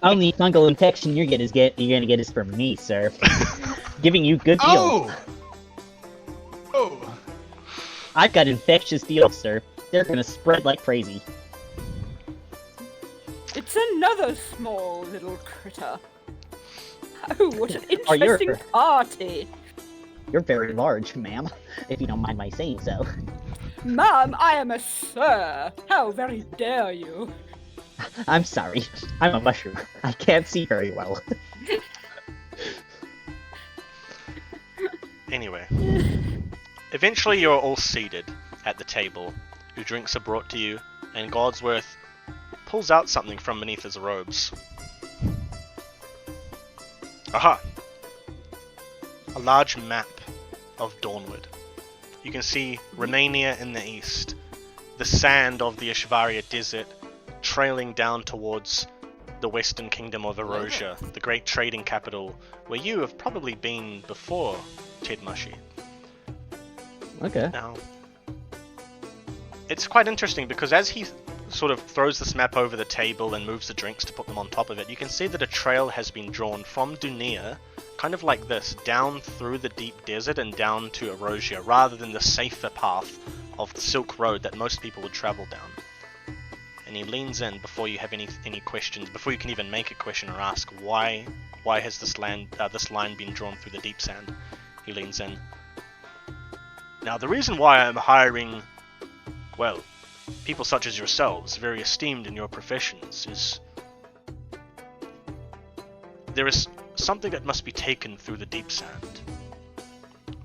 Only fungal infection you're gonna get is from me, sir. Giving you good deals. Oh! I've got infectious deals, sir. They're gonna spread like crazy. It's another small little critter. Oh, what an Oh, interesting party! You're very large, ma'am, if you don't mind my saying so. Ma'am, I am a sir. How very dare you? I'm sorry. I'm a mushroom. I can't see very well. Anyway. Eventually you're all seated at the table. Your drinks are brought to you, and Godsworth pulls out something from beneath his robes. Aha! A large map of Dawnward. You can see Romania in the east, the sand of the Ishvaria desert trailing down towards the western kingdom of Erosia, the great trading capital where you have probably been before, Tidmushi. Okay. Now, it's quite interesting because as he sort of throws this map over the table and moves the drinks to put them on top of it, you can see that a trail has been drawn from Dunia, kind of like this, down through the deep desert and down to Erosia, rather than the safer path of the Silk Road that most people would travel down. And he leans in before you have any questions, before you can even make a question or ask why has this line been drawn through the deep sand. He leans in. Now, the reason why I'm hiring, well, people such as yourselves, very esteemed in your professions, is there is something that must be taken through the deep sand.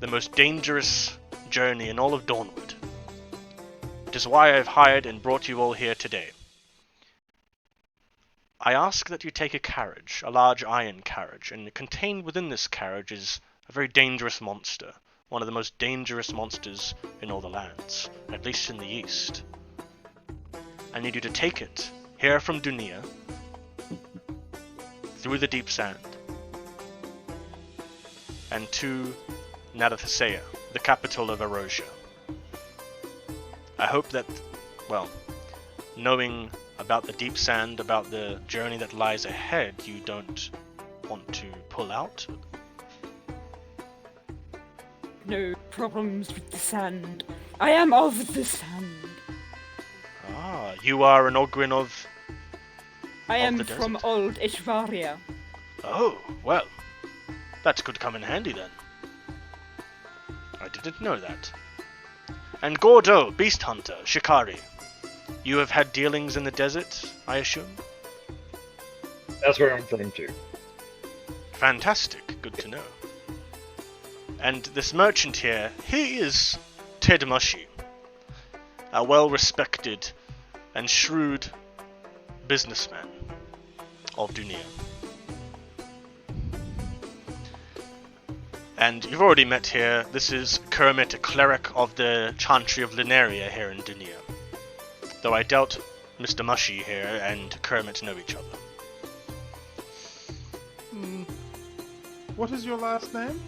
The most dangerous journey in all of Dawnward. It is why I've hired and brought you all here today. I ask that you take a carriage, a large iron carriage, and contained within this carriage is a very dangerous monster. One of the most dangerous monsters in all the lands, at least in the east. I need you to take it, here from Dunia, through the deep sand, and to Nadathaseya, the capital of Erosia. I hope that, well, knowing about the deep sand, about the journey that lies ahead, you don't want to pull out. No problems with the sand. I am of the sand. Ah, you are an Ogrin of... I am the from desert. old Ishvaria. Oh, well, that could come in handy then. I didn't know that. And Gordo, Beast Hunter, Shikari. You have had dealings in the desert, I assume? That's where I'm from too. Fantastic, good to know. And this merchant here, he is Tidmushi, a well-respected and shrewd businessman of Dunia. And you've already met here, this is Kermit, a cleric of the Chantry of Lineria here in Dunia. Though I doubt Mr. Mushy here and Kermit know each other. What is your last name?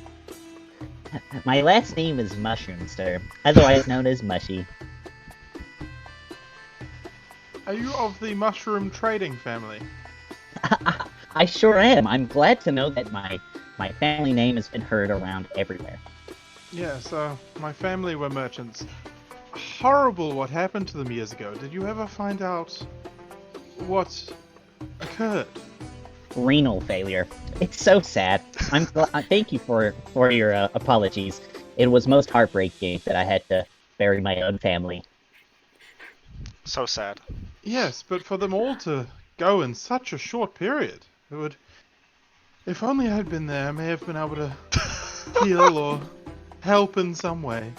My last name is Mushroom, sir, otherwise known as Mushy. Are you of the mushroom trading family? I sure am. I'm glad to know that my family name has been heard around everywhere. Yes, my family were merchants. Horrible what happened to them years ago. Did you ever find out what occurred? Renal failure. It's so sad. Thank you for your apologies. It was most heartbreaking that I had to bury my own family. So sad. Yes, but for them all to go in such a short period, it would. If only I'd been there, I may have been able to heal or help in some way.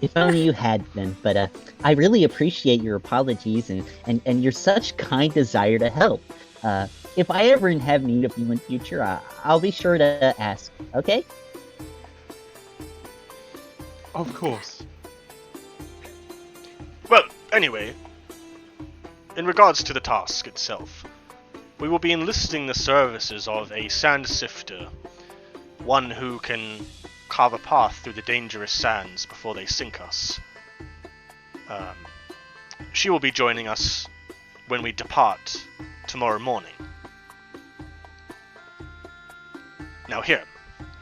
If only you had been, but I really appreciate your apologies and your such kind desire to help. If I ever have need of you in future, I'll be sure to ask, okay? Of course. Well, anyway, in regards to the task itself, we will be enlisting the services of a sand sifter, one who can carve a path through the dangerous sands before they sink us. She will be joining us when we depart tomorrow morning. Now here,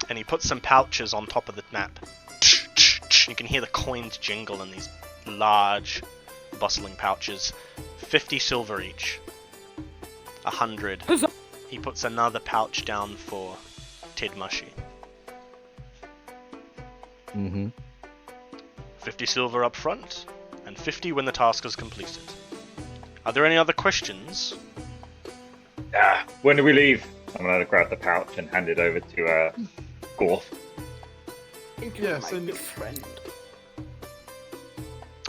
and he puts some pouches on top of the map. You can hear the coins jingle in these large, bustling pouches. 50 silver each. 100. He puts another pouch down for Ted Mushy. Mm-hmm. 50 silver up front, and 50 when the task is completed. Are there any other questions? When do we leave? I'm gonna grab the pouch and hand it over to Gorth. Thank you, Yes, my and- good friend.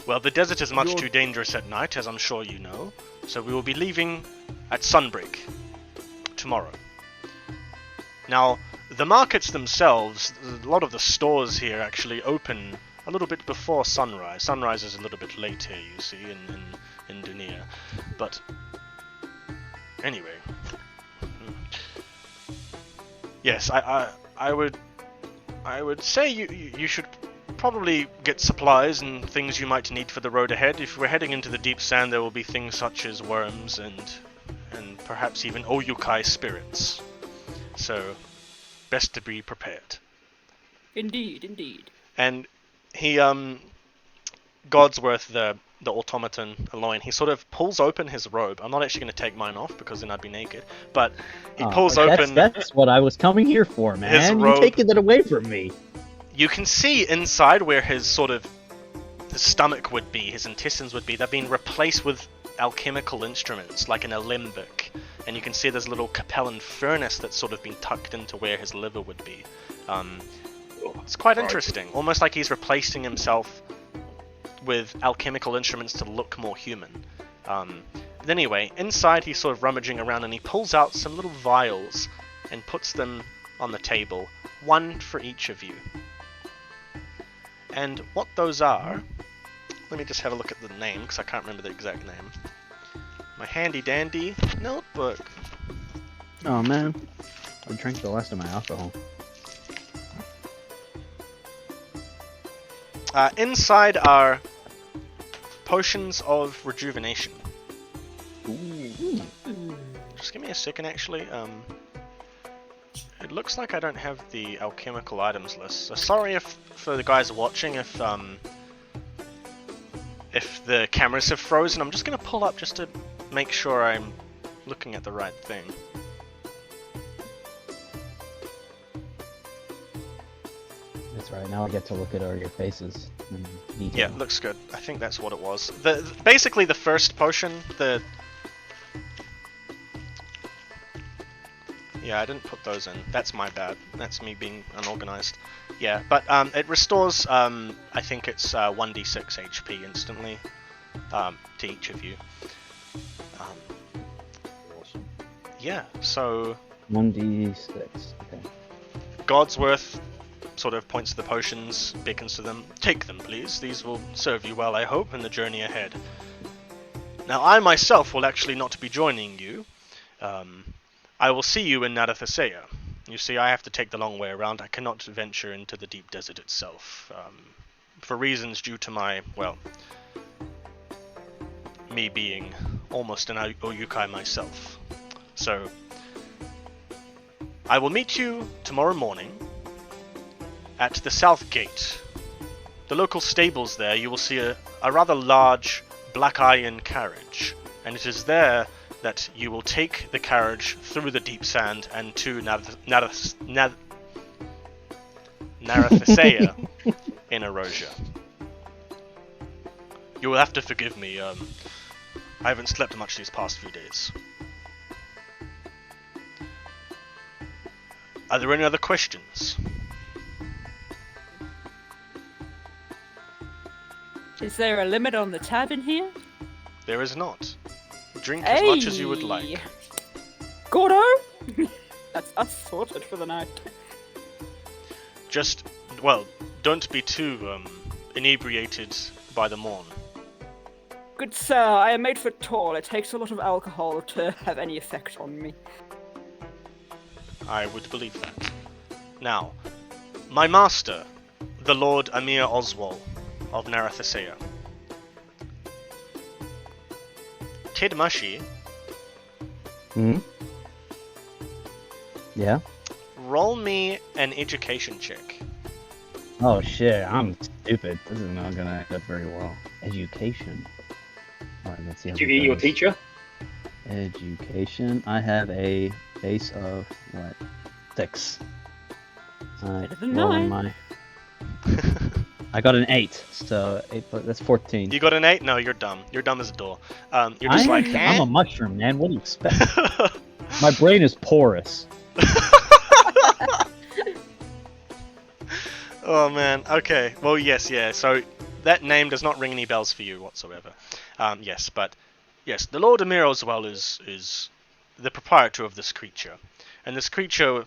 Well, the desert is much You're- too dangerous at night, as I'm sure you know, so we will be leaving at sunbreak tomorrow. Now, the markets themselves, a lot of the stores here actually open a little bit before sunrise. Sunrise is a little bit late here, you see, in Dunia. But anyway, yes, I would say you should probably get supplies and things you might need for the road ahead. If we're heading into the deep sand, there will be things such as worms and perhaps even Oyukai spirits. So, best to be prepared. Indeed, indeed. And he, Godsworth, the automaton, Aloin, he sort of pulls open his robe. I'm not actually going to take mine off because then I'd be naked. But he pulls open. That's what I was coming here for, man. robe. You're taking that away from me. You can see inside where his stomach would be, his intestines would be. They're being replaced with alchemical instruments, like an alembic. And you can see there's a little capellan furnace that's sort of been tucked into where his liver would be. It's quite interesting. Almost like he's replacing himself with alchemical instruments to look more human. But anyway, inside he's sort of rummaging around and he pulls out some little vials and puts them on the table, one for each of you. And what those are, let me just have a look at the name because I can't remember the exact name. My handy dandy notebook. Oh man, I drank the last of my alcohol. Inside are potions of rejuvenation. Just give me a second, actually. It looks like I don't have the alchemical items list. So sorry for the guys watching if the cameras have frozen. I'm just gonna pull up just to make sure I'm looking at the right thing. That's right. Now I get to look at all your faces. in detail. Yeah, looks good. I think that's what it was. Basically the first potion, Yeah, I didn't put those in. That's my bad. That's me being unorganized. Yeah, but it restores, I think it's 1d6 HP instantly to each of you. Awesome. Yeah, so 1d6. Okay. Godsworth sort of points to the potions, beckons to them. Take them, please. These will serve you well, I hope, in the journey ahead. Now, I myself will actually not be joining you. I will see you in Narathasea. You see, I have to take the long way around. I cannot venture into the deep desert itself. For reasons due to my, well, me being almost an Oyukai myself. So, I will meet you tomorrow morning at the south gate. The local stables there, you will see a rather large black iron carriage, and it is there that you will take the carriage through the deep sand and to Narathasea in Erosia. You will have to forgive me. I haven't slept much these past few days. Are there any other questions? Is there a limit on the tab in here? There is not. Drink as much as you would like. Gordo? That's us sorted for the night. Just, well, don't be too inebriated by the morn. Good sir, I am made for tall. It takes a lot of alcohol to have any effect on me. I would believe that. Now, my master, the Lord Amir Oswald of Narathasea. Tidmushi, Hmm? Yeah? roll me an education check. Oh shit, I'm stupid. This is not gonna end up very well. Education. Alright, let's see how Did you this eat your goes. teacher? Education. I have a base of what? 6. Better than rolling 9. I got an 8, so 8, that's 14. You got an 8? No, you're dumb. You're dumb as a door. You're just like, I'm a mushroom, man. What do you expect? My brain is porous. Oh man, okay. Well, yes, yeah. So that name does not ring any bells for you whatsoever. Yes, but yes, the Lord Amir Oswell is the proprietor of this creature, and this creature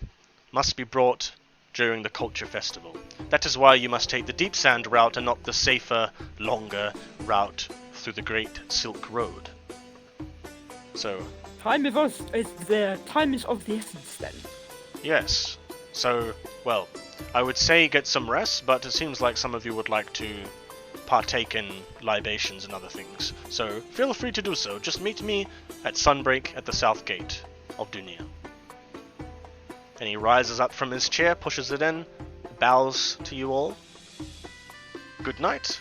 must be brought during the culture festival. That is why you must take the deep sand route and not the safer, longer route through the Great Silk Road. So, Time is of the essence then. yes. So, well, I would say get some rest, but it seems like some of you would like to partake in libations and other things. So, feel free to do so. Just meet me at sunbreak at the south gate of Dunia. And he rises up from his chair, pushes it in, bows to you all. Good night.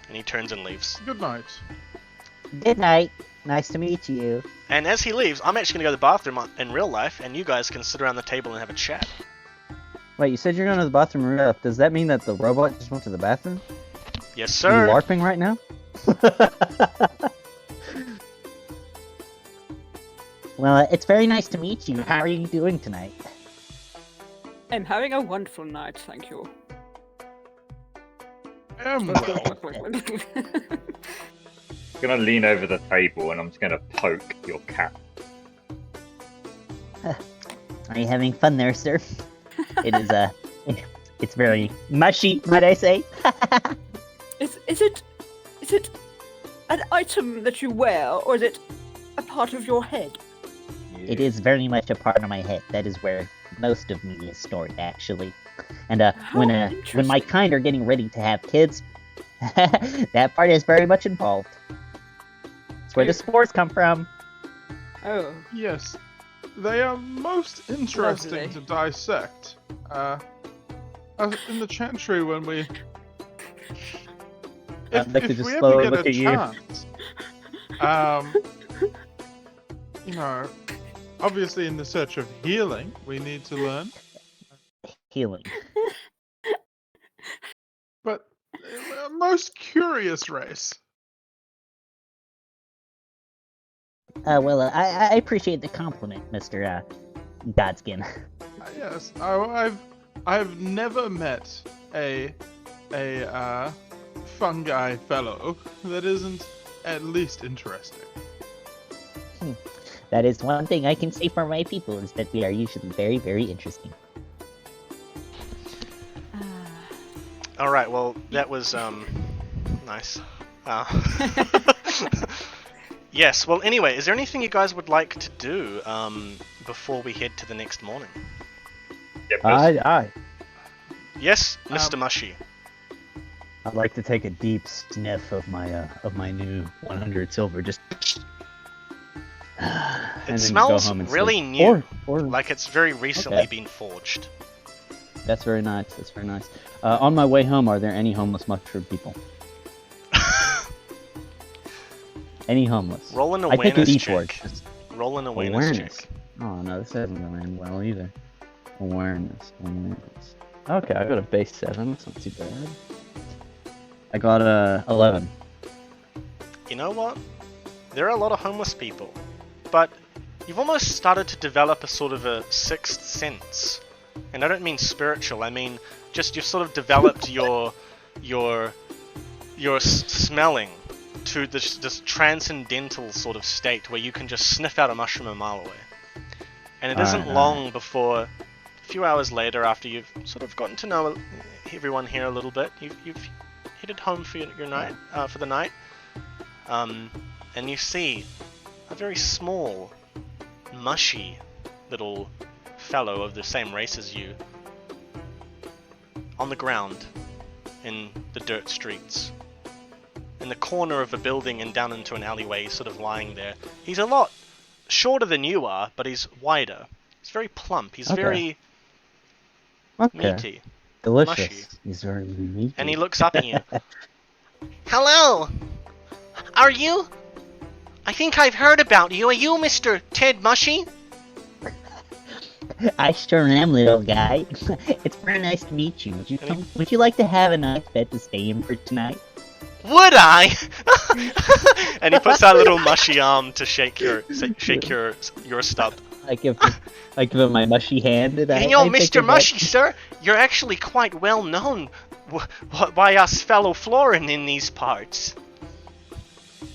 And he turns and leaves. Good night. Good night. Nice to meet you. And as he leaves, I'm actually going to go to the bathroom in real life, and you guys can sit around the table and have a chat. Wait, you said you're going to the bathroom in real life. Does that mean that the robot just went to the bathroom? Yes, Are sir. you LARPing right now? Well, it's very nice to meet you. How are you doing tonight? I'm having a wonderful night, thank you. Well. I'm gonna lean over the table and I'm just gonna poke your cat. Are you having fun there, sir? It is it's very mushy, might I say? Is it an item that you wear, or is it a part of your head? It is very much a part of my head. That is where most of me is stored, actually. And when my interesting. kind are getting ready to have kids, that part is very much involved. It's where the spores come from. Oh, Yes, they are most interesting Lovely. to dissect. In the chantry when we... I'd like to if just we ever slowly get look a at you. chance, you know, obviously in the search of healing, we need to learn. Healing. But a most curious race. Well, I appreciate the compliment, Mr. Godskin. Yes, I've never met a fungi fellow that isn't at least interesting. That is one thing I can say for my people, is that we are usually very, very interesting. All right. Well, that was nice. Yes. Well, anyway, is there anything you guys would like to do before we head to the next morning? Yep, Aye. Yes, Mr. Mushy. I'd like to take a deep sniff of my new 100 silver. Just. It and then smells go home and really sleep. new. Or Like it's very recently Okay. been forged. That's very nice. That's very nice. On my way home, are there any homeless mushroom people? Any homeless? Roll an I take a awareness D4. check. Just Roll an awareness check. Oh no, this hasn't gonna end well either. Awareness. Okay, I got a base 7. That's not too bad. I got a 11. You know what? There are a lot of homeless people, but you've almost started to develop a sort of a sixth sense. And I don't mean spiritual, I mean just you've sort of developed your smelling to this transcendental sort of state where you can just sniff out a mushroom a mile away. And it isn't long before, a few hours later, after you've sort of gotten to know everyone here a little bit, you've headed home for your night, for the night, and you see a very small, mushy little fellow of the same race as you on the ground in the dirt streets. In the corner of a building and down into an alleyway, sort of lying there. He's a lot shorter than you are, but he's wider. He's very plump. He's very meaty. Delicious. Mushy. He's very meaty. And he looks up at you. Hello! Are you? I think I've heard about you. Are you Mr. Ted Mushy? I sure am, little guy. It's very nice to meet you. Would you like to have a nice bed to stay in for tonight? Would I? And he puts out a little mushy arm to shake your stub. I give him my mushy hand. And And you're Mr. Mushy, sir. You're actually quite well known by us fellow Florin in these parts.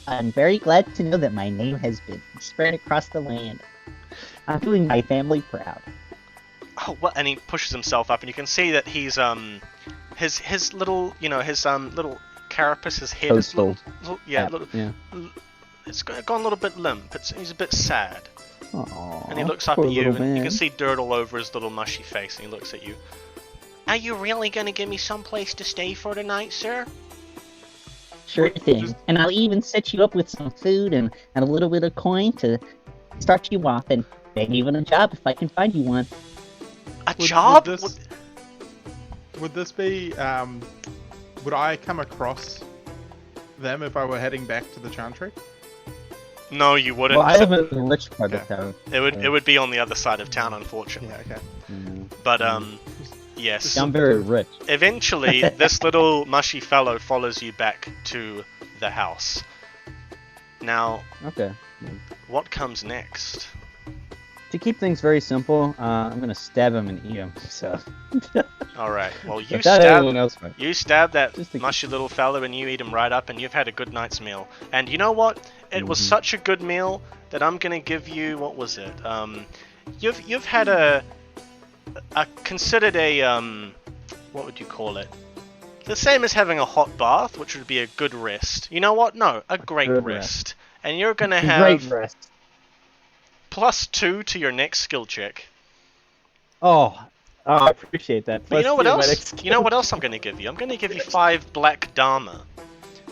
I'm very glad to know that my name has been spread across the land. I'm doing my family proud. Oh, what? And he pushes himself up, and you can see that he's his little little carapace, his head is little, it's gone a little bit limp. He's a bit sad. Aww, and he looks up poor at you, little and you man. can see dirt all over his little mushy face, and he looks at you. Are you really gonna give me some place to stay for tonight, sir? Sure thing. And I'll even set you up with some food and a little bit of coin to start you off, and maybe even a job if I can find you one. A job? Would this be, would I come across them if I were heading back to the Chantry? No, you wouldn't. Well, I live in the rich part of Okay. town. It would be on the other side of town, unfortunately. Yeah, okay. But yes. I'm very rich. Eventually, this little mushy fellow follows you back to the house. Now, Okay. what comes next? To keep things very simple, I'm gonna stab him and eat him. So. All right. Well, you Without everyone else, right? stab that Just to mushy little fella, and you eat him right up, and you've had a good night's meal. And you know what? It was such a good meal that I'm gonna give you. What was it? You've had considered a what would you call it? The same as having a hot bath, which would be a good rest. You know what? No, a great good rest. And you're gonna have Great rest. +2 to your next skill check. Oh, I appreciate that. But you know what Plus, else? You know what else I'm going to give you? I'm going to give you 5 Black Dharma.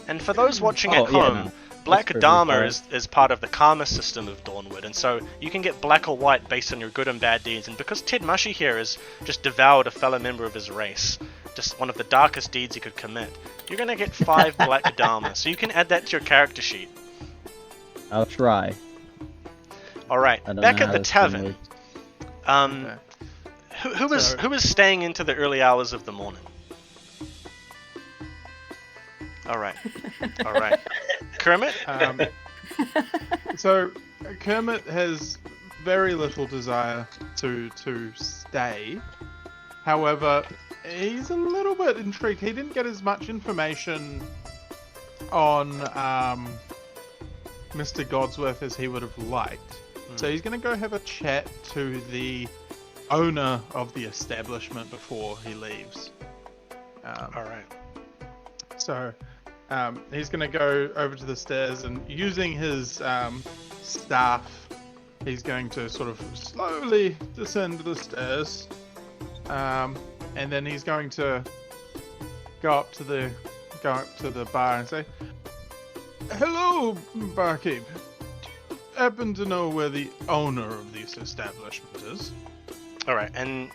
And for those watching at yeah, home, no. Black perfectly Dharma fine. is part of the karma system of Dawnward, and so you can get black or white based on your good and bad deeds. And because Ted Mushy here has just devoured a fellow member of his race, just one of the darkest deeds he could commit, you're going to get 5 Black Dharma. So you can add that to your character sheet. I'll try. Alright, I don't back know at how the this thing tavern. Okay. Who is staying into the early hours of the morning? Alright. Kermit? So Kermit has very little desire to stay. However, he's a little bit intrigued. He didn't get as much information on Mr. Godsworth as he would have liked. So he's going to go have a chat to the owner of the establishment before he leaves. Alright. So he's going to go over to the stairs, and using his staff, he's going to sort of slowly descend the stairs. And then he's going to go up to the bar and say, "Hello, barkeep. Happen to know where the owner of this establishment is?" Alright, and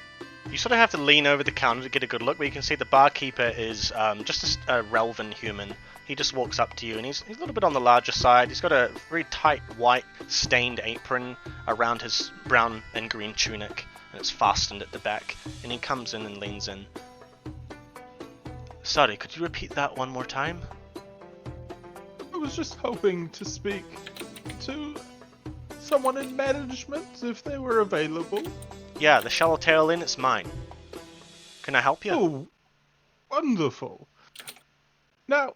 you sort of have to lean over the counter to get a good look, but you can see the barkeeper is just a Relvan human. He just walks up to you, and he's a little bit on the larger side. He's got a very tight, white, stained apron around his brown and green tunic, and it's fastened at the back. And he comes in and leans in. Sorry, could you repeat that one more time? I was just hoping to speak to someone in management if they were available. Yeah, the Swallowtail Inn, it's mine. Can I help you? Oh, wonderful. Now,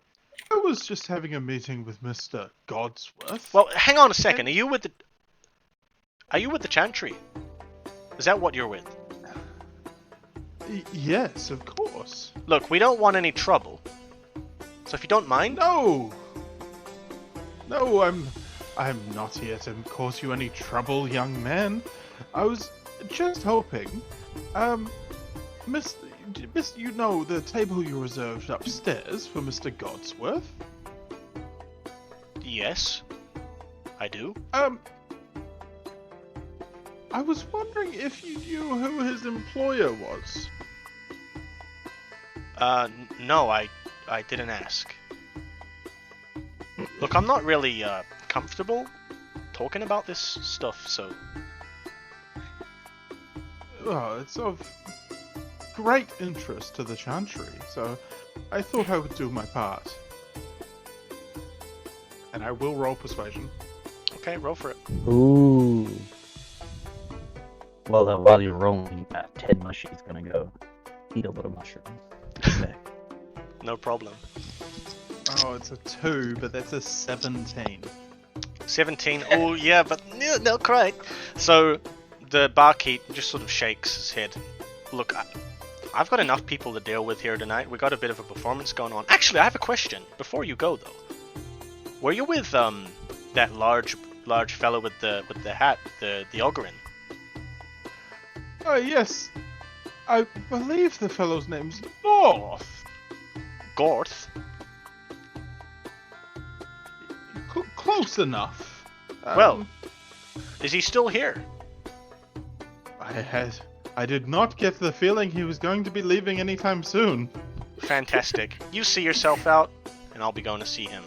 I was just having a meeting with Mr. Godsworth. Well, hang on a second. Are you with the Chantry? Is that what you're with? Yes, of course. Look, we don't want any trouble. So if you don't mind... No! No, I'm not here to cause you any trouble, young man. I was just hoping, Miss, you know the table you reserved upstairs for Mr. Godsworth? Yes, I do. I was wondering if you knew who his employer was. No, I didn't ask. Look, I'm not really, comfortable talking about this stuff, so... Well, it's of great interest to the Chantry, so I thought I would do my part. And I will roll persuasion. Okay, roll for it. Ooh. Well, while you're rolling, Ted Mushy's gonna go eat a little mushroom. Okay. No problem. Oh, it's a 2, but that's a 17. 17. Oh, yeah, but not quite. So, the barkeep just sort of shakes his head. Look, I've got enough people to deal with here tonight. We got a bit of a performance going on. Actually, I have a question before you go, though. Were you with that large fellow with the hat, the Ogren? Oh, yes. I believe the fellow's name's North. Gorth? Close enough. Well, is he still here? I did not get the feeling he was going to be leaving anytime soon. Fantastic. You see yourself out, and I'll be going to see him.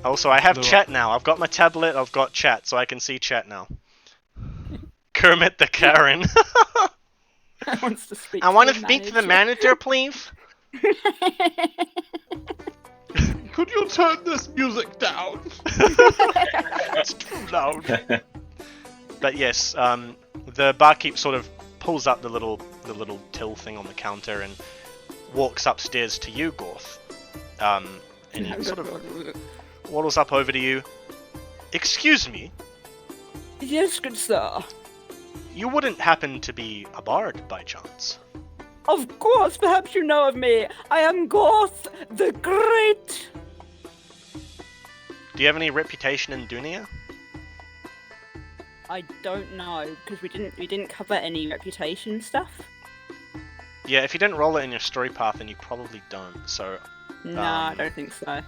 Also, I have chat now. I've got my tablet, I've got chat, so I can see chat now. Kermit the Karen. Wants to speak I want to speak to the manager, please. Could you turn this music down? It's too loud. But yes, the barkeep sort of pulls up the little till thing on the counter and walks upstairs to you, Gorth. And he sort of waddles up over to you. Excuse me, Yes, good sir. you wouldn't happen to be a bard by chance? Of course, perhaps you know of me. I am Gorth the Great. Do you have any reputation in Dunia? I don't know because we didn't cover any reputation stuff. Yeah, if you didn't roll it in your story path, then you probably don't. So, No, I don't think so.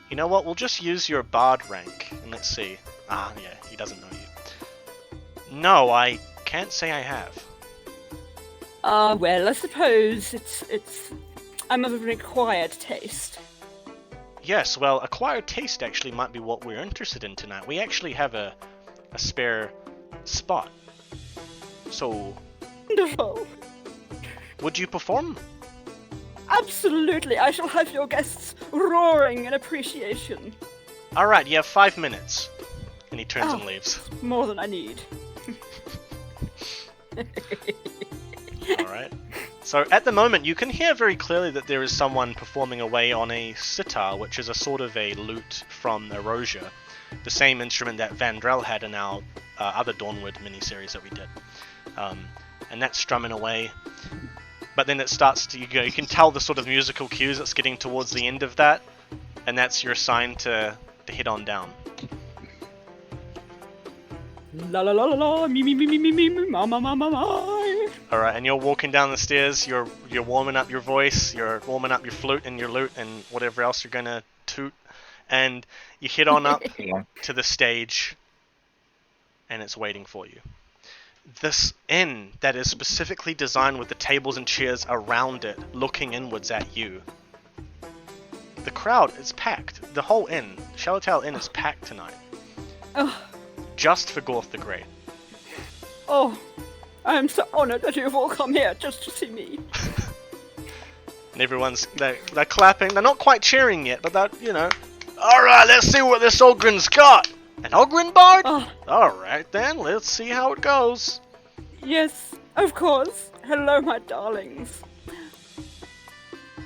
you know what? We'll just use your bard rank, and let's see. Ah, yeah, he doesn't know you. No, I can't say I have. Well, I suppose I'm of an acquired taste. Yes, well, acquired taste actually might be what we're interested in tonight. We actually have a spare spot. So, Wonderful. would you perform? Absolutely, I shall have your guests roaring in appreciation. Alright, you have 5 minutes. And he turns and leaves. More than I need. Alright. So at the moment, you can hear very clearly that there is someone performing away on a sitar, which is a sort of a lute from Erosia. The same instrument that Vandrel had in our other Dawnward miniseries that we did. And that's strumming away. But then it starts to, you can tell the sort of musical cues that's getting towards the end of that. And that's your sign to head on down. La la la la la, me me me me me me me ma ma ma ma ma. Alright, and you're walking down the stairs, you're warming up your voice, you're warming up your flute and your lute and whatever else you're gonna toot, and you head on up to the stage, and it's waiting for you. This inn that is specifically designed with the tables and chairs around it, looking inwards at you. The crowd is packed. The whole inn, Swallowtail Inn, is packed tonight. Oh, Just for Gorth the Great. oh, I am so honored that you've all come here just to see me. And everyone's they're clapping. They're not quite cheering yet, but that All right, let's see what this Ogren's got. An Ogren bard? Oh, All right then, let's see how it goes. yes, of course. Hello, my darlings.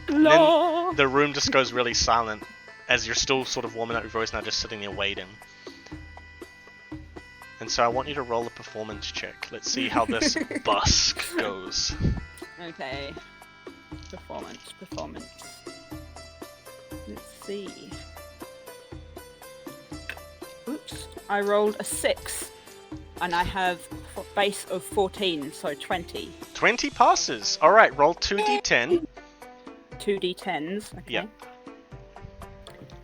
And La. then the room just goes really silent as you're still sort of warming up your voice now, just sitting there waiting. And so I want you to roll a performance check. Let's see how this busk goes. Okay. Performance. Let's see. Oops. I rolled a 6. And I have a base of 14, so 20. 20 passes. All right, roll 2d10. 2d10s. Okay. Yep.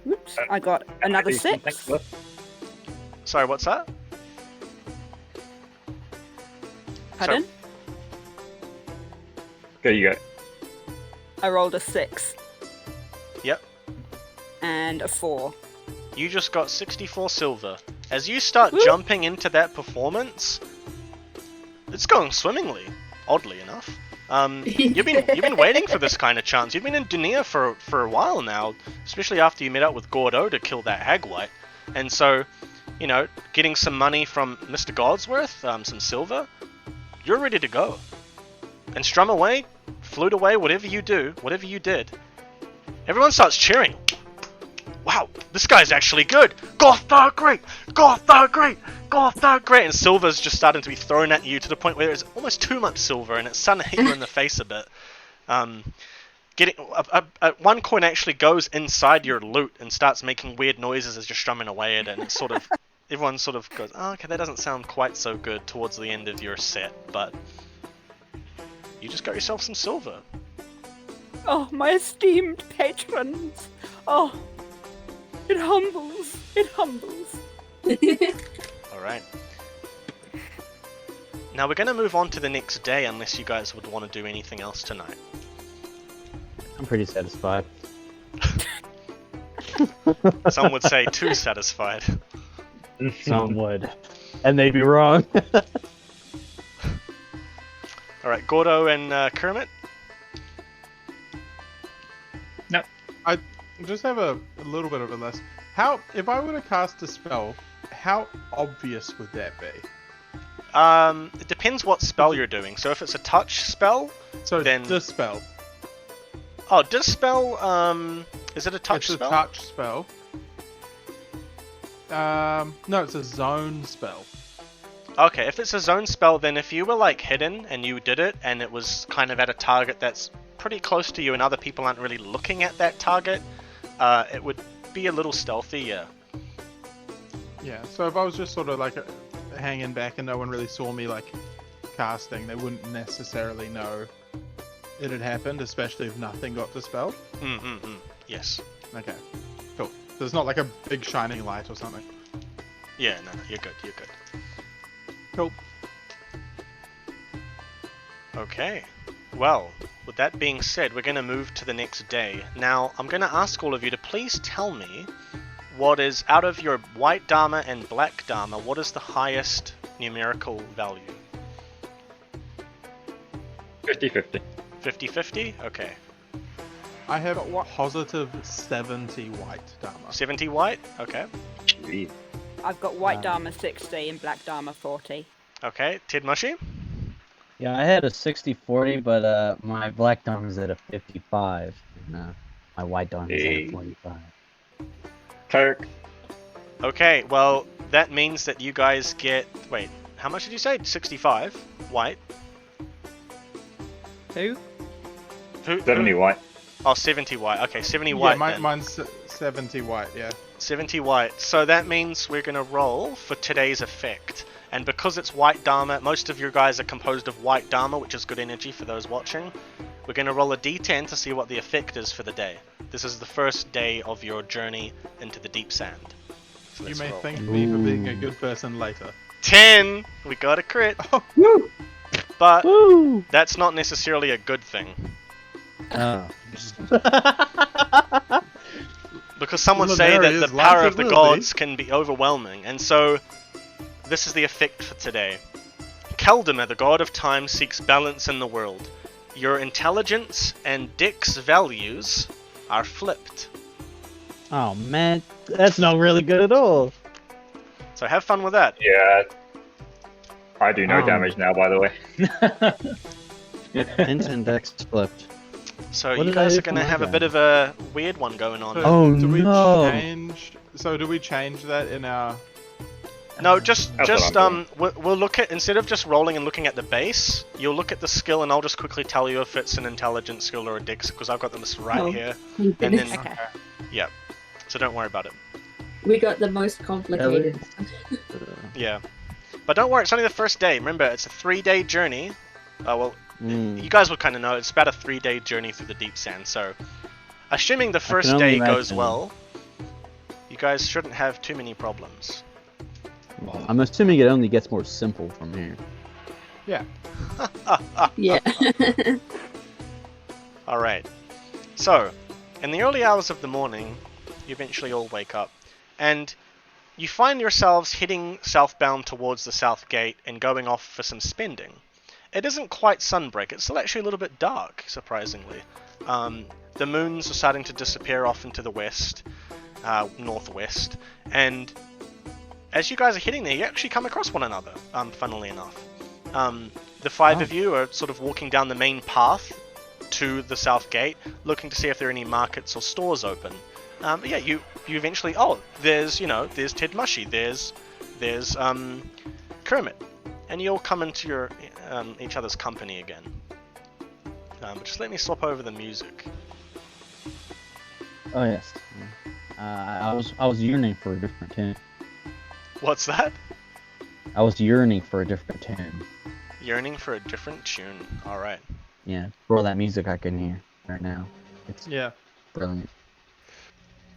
Oops. I got another 6. Sorry, what's that? Pardon? There you go. I rolled a 6. Yep. And a 4. You just got 64 silver. As you start Woo! jumping into that performance, it's going swimmingly, oddly enough. You've been waiting for this kind of chance. You've been in Dunia for a while now, especially after you met up with Gordo to kill that Hagwhite. And so, getting some money from Mr. Godsworth, some silver, you're ready to go. And strum away, flute away, whatever you did. Everyone starts cheering. Wow, this guy's actually good. Goth are great. And silver's just starting to be thrown at you to the point where there's almost too much silver, and it's starting to hit you in the face a bit. One coin actually goes inside your loot and starts making weird noises as you're strumming away at it, and it's sort of everyone sort of goes, oh, okay, that doesn't sound quite so good towards the end of your set, but you just got yourself some silver. Oh, my esteemed patrons. Oh, it humbles. Alright. Now we're going to move on to the next day unless you guys would want to do anything else tonight. I'm pretty satisfied. Some would say too satisfied. Some would. And they'd be wrong. Alright, Gordo and Kermit? I just have a little bit of a list. If I were to cast a spell, how obvious would that be? It depends what spell you're doing. So if it's a touch spell, So then... dispel. Oh, dispel, is it a touch It's spell? a touch spell. No, it's a zone spell. Okay, if it's a zone spell, then if you were like hidden and you did it and it was kind of at a target that's pretty close to you and other people aren't really looking at that target, it would be a little stealthy, yeah. Yeah, so if I was just sort of like hanging back and no one really saw me like casting, they wouldn't necessarily know it had happened, especially if nothing got dispelled. Yes. Okay, cool. So it's not like a big shining light or something. Yeah, no, you're good. Cool. Okay. Well, with that being said, we're going to move to the next day. Now, I'm going to ask all of you to please tell me what is, out of your white Dharma and black Dharma, what is the highest numerical value? 50-50. 50-50? Okay. I have a positive 70 white Dharma. 70 white? Okay. Jeez. I've got white Dharma 60 and black Dharma 40. Okay. Ted Mushy? Yeah, I had a 60-40, but my black dom is at a 55. And, my white dom is at a 45. Cleric. Okay, well, that means that you guys get... Wait, how much did you say? 65 white. Who? 70 white. Oh, 70 white. Okay, 70 white Yeah, then. mine's 70 white, yeah. 70 white. So that means we're going to roll for today's effect. And because it's white Dharma, most of your guys are composed of white Dharma, which is good energy for those watching. We're going to roll a d10 to see what the effect is for the day. This is the first day of your journey into the deep sand. So You let's may roll. thank me for being a good person later. 10! We got a crit. Oh, But Woo! that's not necessarily a good thing. Oh. Because some would Well, say there that it the is, power like of it the will gods can be overwhelming, and so this is the effect for today. Keldamir, the god of time, seeks balance in the world. Your intelligence and dex values are flipped. Oh man, that's not really good at all. So have fun with that. Yeah. I do no Oh. damage now, by the way. Int and dex flipped. So What you did I guys do are for going to my have a guy? bit of a weird one going on. So Oh, do we no. change? So do we change that in our? No, just That's what I'm we'll look at, instead of just rolling and looking at the base, you'll look at the skill, and I'll just quickly tell you if it's an intelligence skill or a dex, because I've got them right Oh. here. Thank And goodness. then, Okay. yeah, so don't worry about it. We got the most complicated. Yeah, but don't worry, it's only the first day. Remember, it's a 3-day journey. Well, Mm. you guys will kind of know it's about a 3-day journey through the deep sand. So, assuming the first only day goes imagine. well, you guys shouldn't have too many problems. Well, I'm assuming it only gets more simple from here. Yeah. Yeah. Alright. So, in the early hours of the morning, you eventually all wake up, and you find yourselves heading southbound towards the south gate and going off for some spending. It isn't quite sunbreak, it's still actually a little bit dark, surprisingly. The moons are starting to disappear off into the west, northwest, and as you guys are heading there, you actually come across one another, funnily enough. The five of you are sort of walking down the main path to the south gate, looking to see if there are any markets or stores open. But yeah, you eventually, there's Ted Mushy, there's Kermit, and you all come into your each other's company again. But just let me swap over the music. Oh yes. I was yearning for a different tune. What's that? I was yearning for a different tune. Yearning for a different tune. Alright. Yeah, for all that music I can hear right now. It's Yeah. brilliant.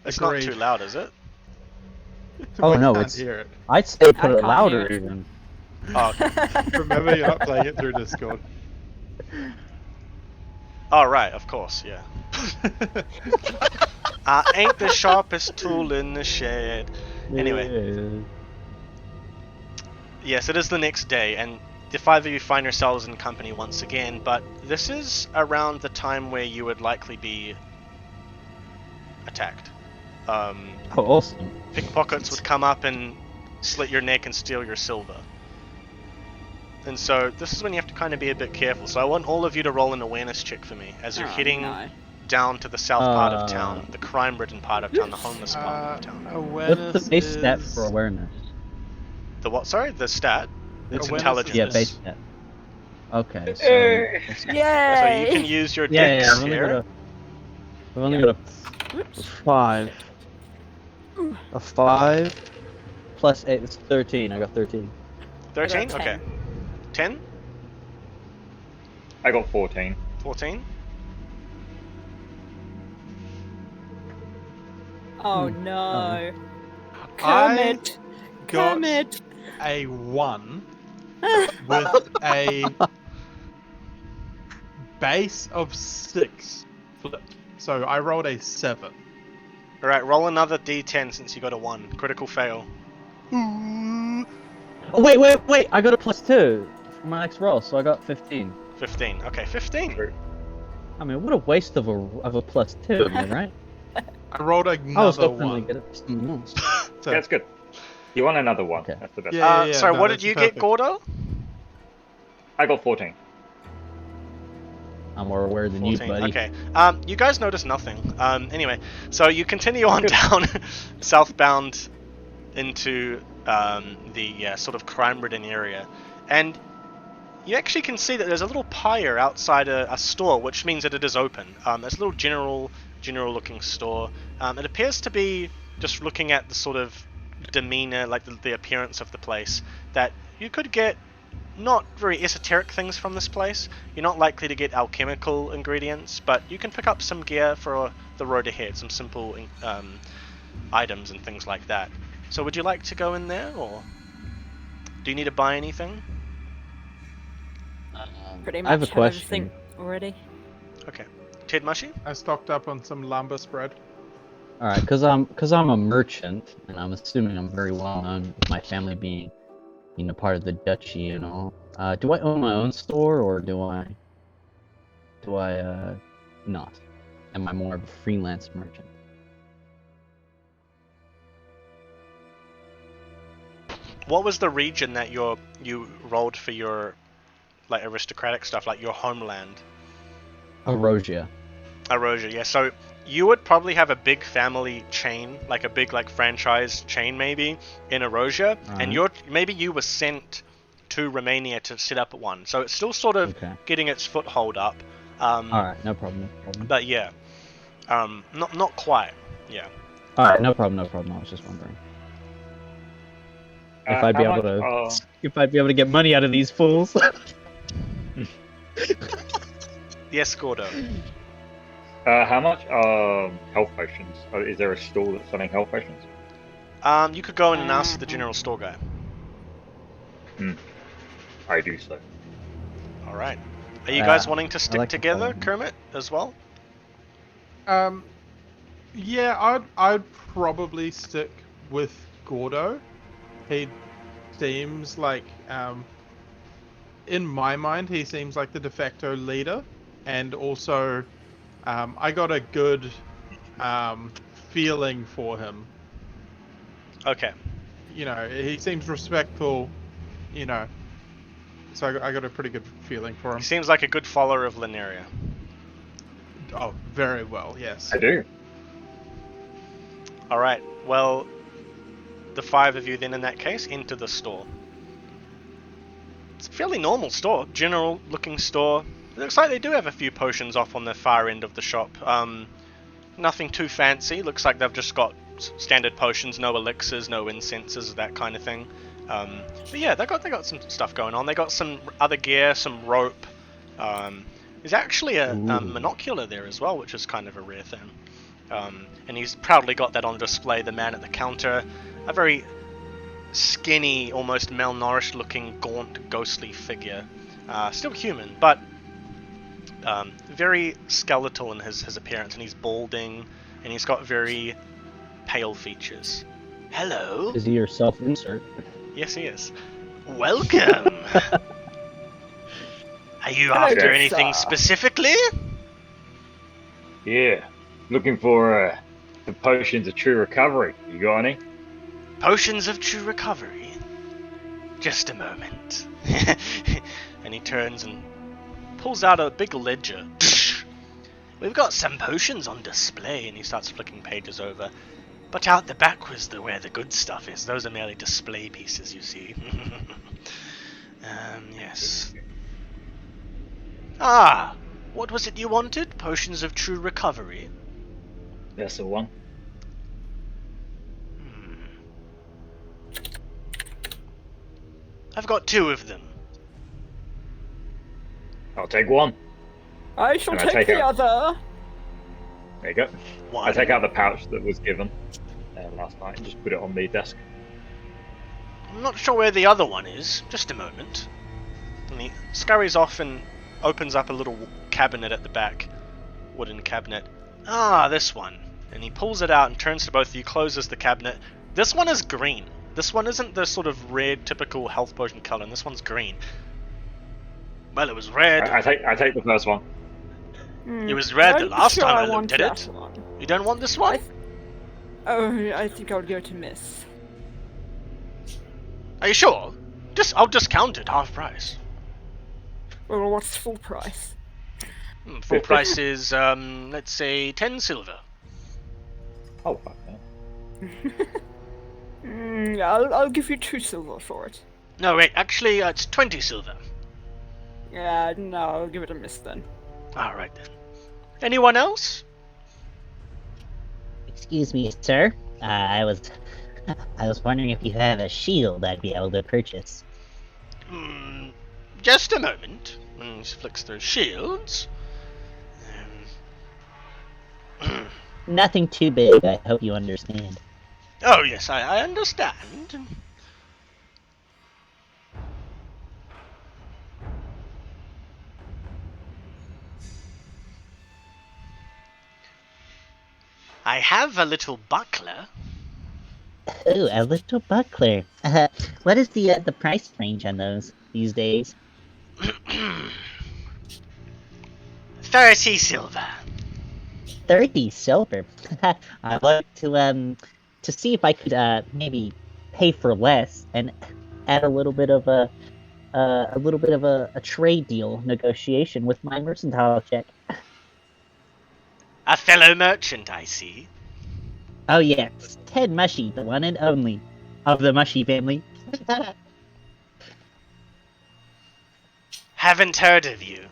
It's not Agreed. too loud, is it? Oh, We no, can't it's- hear it. I'd say put I it can't louder hear it. even. Oh, okay. Remember, you're not playing it through Discord. Oh, right, of course, yeah. I ain't the sharpest tool in the shed. Anyway. Yes, it is the next day, and the five of you find yourselves in company once again, but this is around the time where you would likely be attacked. Oh, awesome. Pickpockets would come up and slit your neck and steal your silver. And so this is when you have to kind of be a bit careful. So I want all of you to roll an awareness check for me as you're heading No. down to the south part of town, the crime-ridden part of town, the homeless part of town. Awareness What's the base stat is- for awareness? The what? Sorry, the stat. It's Awareness intelligence. is- Yeah, base stat. Okay, so Yay! So you can use your yeah, dex I've here. only got a Whoops. 5. A 5 plus 8 is 13. I got 13. 13? I got Okay. 10? I got 14. 14? Oh no. I Kermit! got Kermit! a 1 with a base of 6 flipped. So I rolled a 7. Alright, roll another d10 since you got a 1. Critical fail. Oh, wait! I got a plus 2 for my next roll, so I got 15. 15. Okay, 15. I mean, what a waste of a plus 2, am I right? I rolled I was another hoping to 1. get it for something else. So, Yeah, that's good. You want another one. Okay. That's the best. Yeah. Sorry, no, what did that's you perfect. get, Gordo? I got 14. I'm more aware than you, 14. buddy. Okay. You guys notice nothing. Anyway, so you continue on down southbound into the sort of crime-ridden area, and you actually can see that there's a little pyre outside a store, which means that it is open. It's a little general-looking store. It appears to be, just looking at the sort of demeanor, like the appearance of the place, that you could get not very esoteric things from this place. You're not likely to get alchemical ingredients, but you can pick up some gear for the road ahead, some simple items and things like that. So would you like to go in there, or do you need to buy anything? Pretty much I have a question. everything already. Okay. Ted Mushy? I stocked up on some lumber spread. All right, because I'm a merchant, and I'm assuming I'm very well known with my family being, part of the duchy and all. Do I own my own store, or do I not? Am I more of a freelance merchant? What was the region that you rolled for your like aristocratic stuff, like your homeland? Erosia. Erosia, yeah. So you would probably have a big family chain, like a big like franchise chain maybe in Erosia, and maybe you were sent to Romania to set up one. So it's still sort of getting its foothold up. Alright, no problem. But yeah, not quite. Yeah. Alright, no problem. I was just wondering if I'd be able to get money out of these fools. Yes, Gordo. How much health potions? Is there a store that's selling health potions? You could go in and ask the general store guy. I do so. All right. Are you guys wanting to stick like together, Kermit, as well? Yeah, I'd probably stick with Gordo. He seems like, in my mind, he seems like the de facto leader, and also, I got a good feeling for him. Okay. You know, he seems respectful, you know, so I got a pretty good feeling for him. He seems like a good follower of Lineria. Oh, very well, yes. I do. All right. Well, the 5 of you then in that case enter the store. It's a fairly normal store, general looking store. It looks like they do have a few potions off on the far end of the shop. Nothing too fancy. Looks like they've just got standard potions, no elixirs, no incenses, that kind of thing. But yeah, they got some stuff going on. They got some other gear, some rope. There's actually a monocular there as well, which is kind of a rare thing. And he's proudly got that on display. The man at the counter, a very skinny, almost malnourished looking, gaunt, ghostly figure. Still human, but very skeletal in his appearance, and he's balding, and he's got very pale features. Hello? Is he your self-insert? Yes, he is. Welcome! Are you after anything specifically? Yeah. Looking for the potions of true recovery. You got any? Potions of true recovery? Just a moment. And he turns and pulls out a big ledger. We've got some potions on display, and he starts flicking pages over. But out the back was where the good stuff is. Those are merely display pieces, you see. Yes. Ah, what was it you wanted? Potions of true recovery? That's the one. I've got 2 of them. I'll take one. I shall And I take take the it. other. There you go. One. I take out the pouch that was given last night and just put it on the desk. I'm not sure where the other one is. Just a moment. And he scurries off and opens up a little cabinet at the back. Wooden cabinet. Ah, this one. And he pulls it out and turns to both of you, closes the cabinet. This one is green. This one isn't the sort of red, typical health potion color, and this one's green. Well, it was red. I take the first one. It was red the last time I want looked at it. that one. You don't want this one? I think I'll go to Miss. Are you sure? I'll discount it, half price. Well, what's full price? Full price is, let's say, 10 silver. Oh, fuck that. I'll give you 2 silver for it. No, wait, actually, it's 20 silver. Yeah, no, I'll give it a miss then. Alright then. Anyone else? Excuse me, sir. I was wondering if you have a shield I'd be able to purchase. Just a moment. He flicks through shields. Nothing too big, I hope you understand. Oh yes, I understand. I have a little buckler. Oh, a little buckler. What is the price range on those these days? $30 silver. 30 silver. I'd like to see if I could maybe pay for less and add a little bit of a trade deal negotiation with my mercantile check. A fellow merchant, I see. Oh yes, Ted Mushy, the one and only of the Mushy family. Haven't heard of you.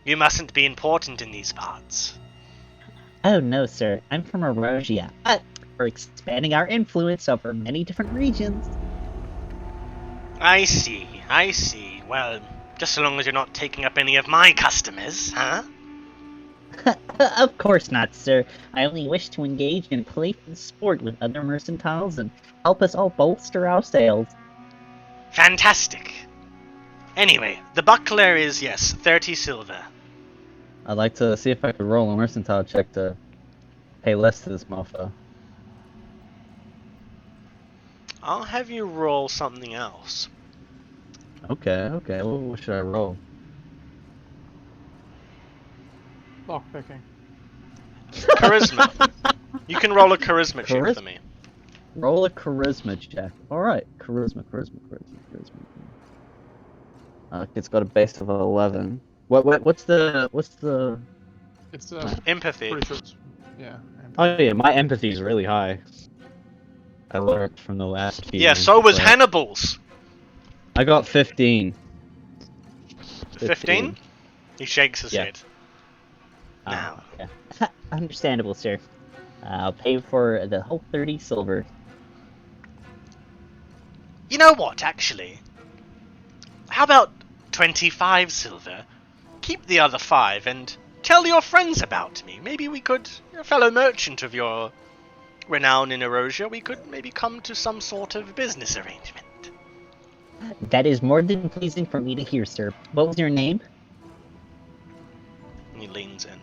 You mustn't be important in these parts. Oh no, sir. I'm from Erosia, but we're expanding our influence over many different regions. I see. Well, just so long as you're not taking up any of my customers, huh? Of course not, sir. I only wish to engage in playful sport with other mercantiles and help us all bolster our sales. Fantastic. Anyway, the buckler is, yes, 30 silver. I'd like to see if I could roll a mercantile check to pay less to this mofo. I'll have you roll something else. Okay. What should I roll? Lockpicking. Charisma. You can roll a charisma check for me. Roll a charisma check. Alright, charisma. It's got a base of 11. What's the... It's Empathy. pretty sure it's, yeah. Oh yeah, my empathy is really high. I learned from the last few. Yeah, so was Hannibal's. I got 15. 15? He shakes his Yeah. head. Oh, Now. okay. Understandable, sir. I'll pay for the whole 30 silver. You know what, actually? How about 25 silver? Keep the other 5 and tell your friends about me. Maybe we could, a fellow merchant of your renown in Erosia, we could maybe come to some sort of business arrangement. That is more than pleasing for me to hear, sir. What was your name? And he leans in.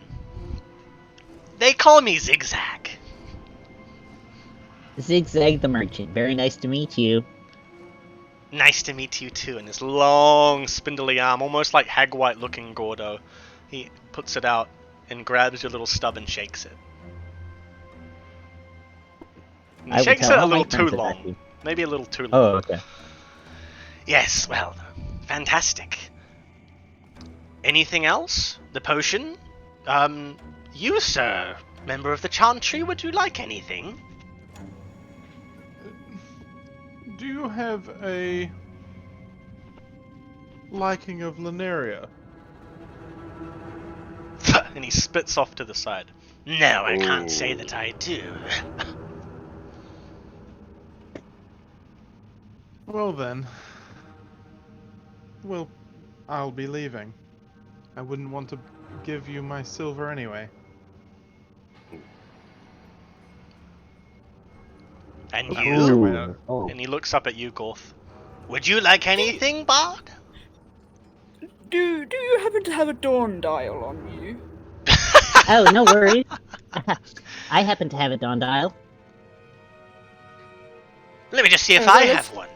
They call me Zigzag. Zigzag the Merchant. Very nice to meet you. Nice to meet you too. And his long, spindly arm, almost like Hagwhite looking Gordo, he puts it out and grabs your little stub and shakes it. And he shakes it a little too long. Maybe a little too long. Oh, okay. Yes, well, fantastic. Anything else? The potion? You, sir, member of the Chantry, would you like anything? Do you have a liking of Lineria? And he spits off to the side. No, I can't say that I do. Well then. Well, I'll be leaving. I wouldn't want to give you my silver anyway. And Oh, you? wait, Oh. And he looks up at you, Gorth. Would you like anything, Bard? Do you happen to have a dawn dial on you? Oh, no worries. I happen to have a dawn dial. Let me just see if Oh, I that have one.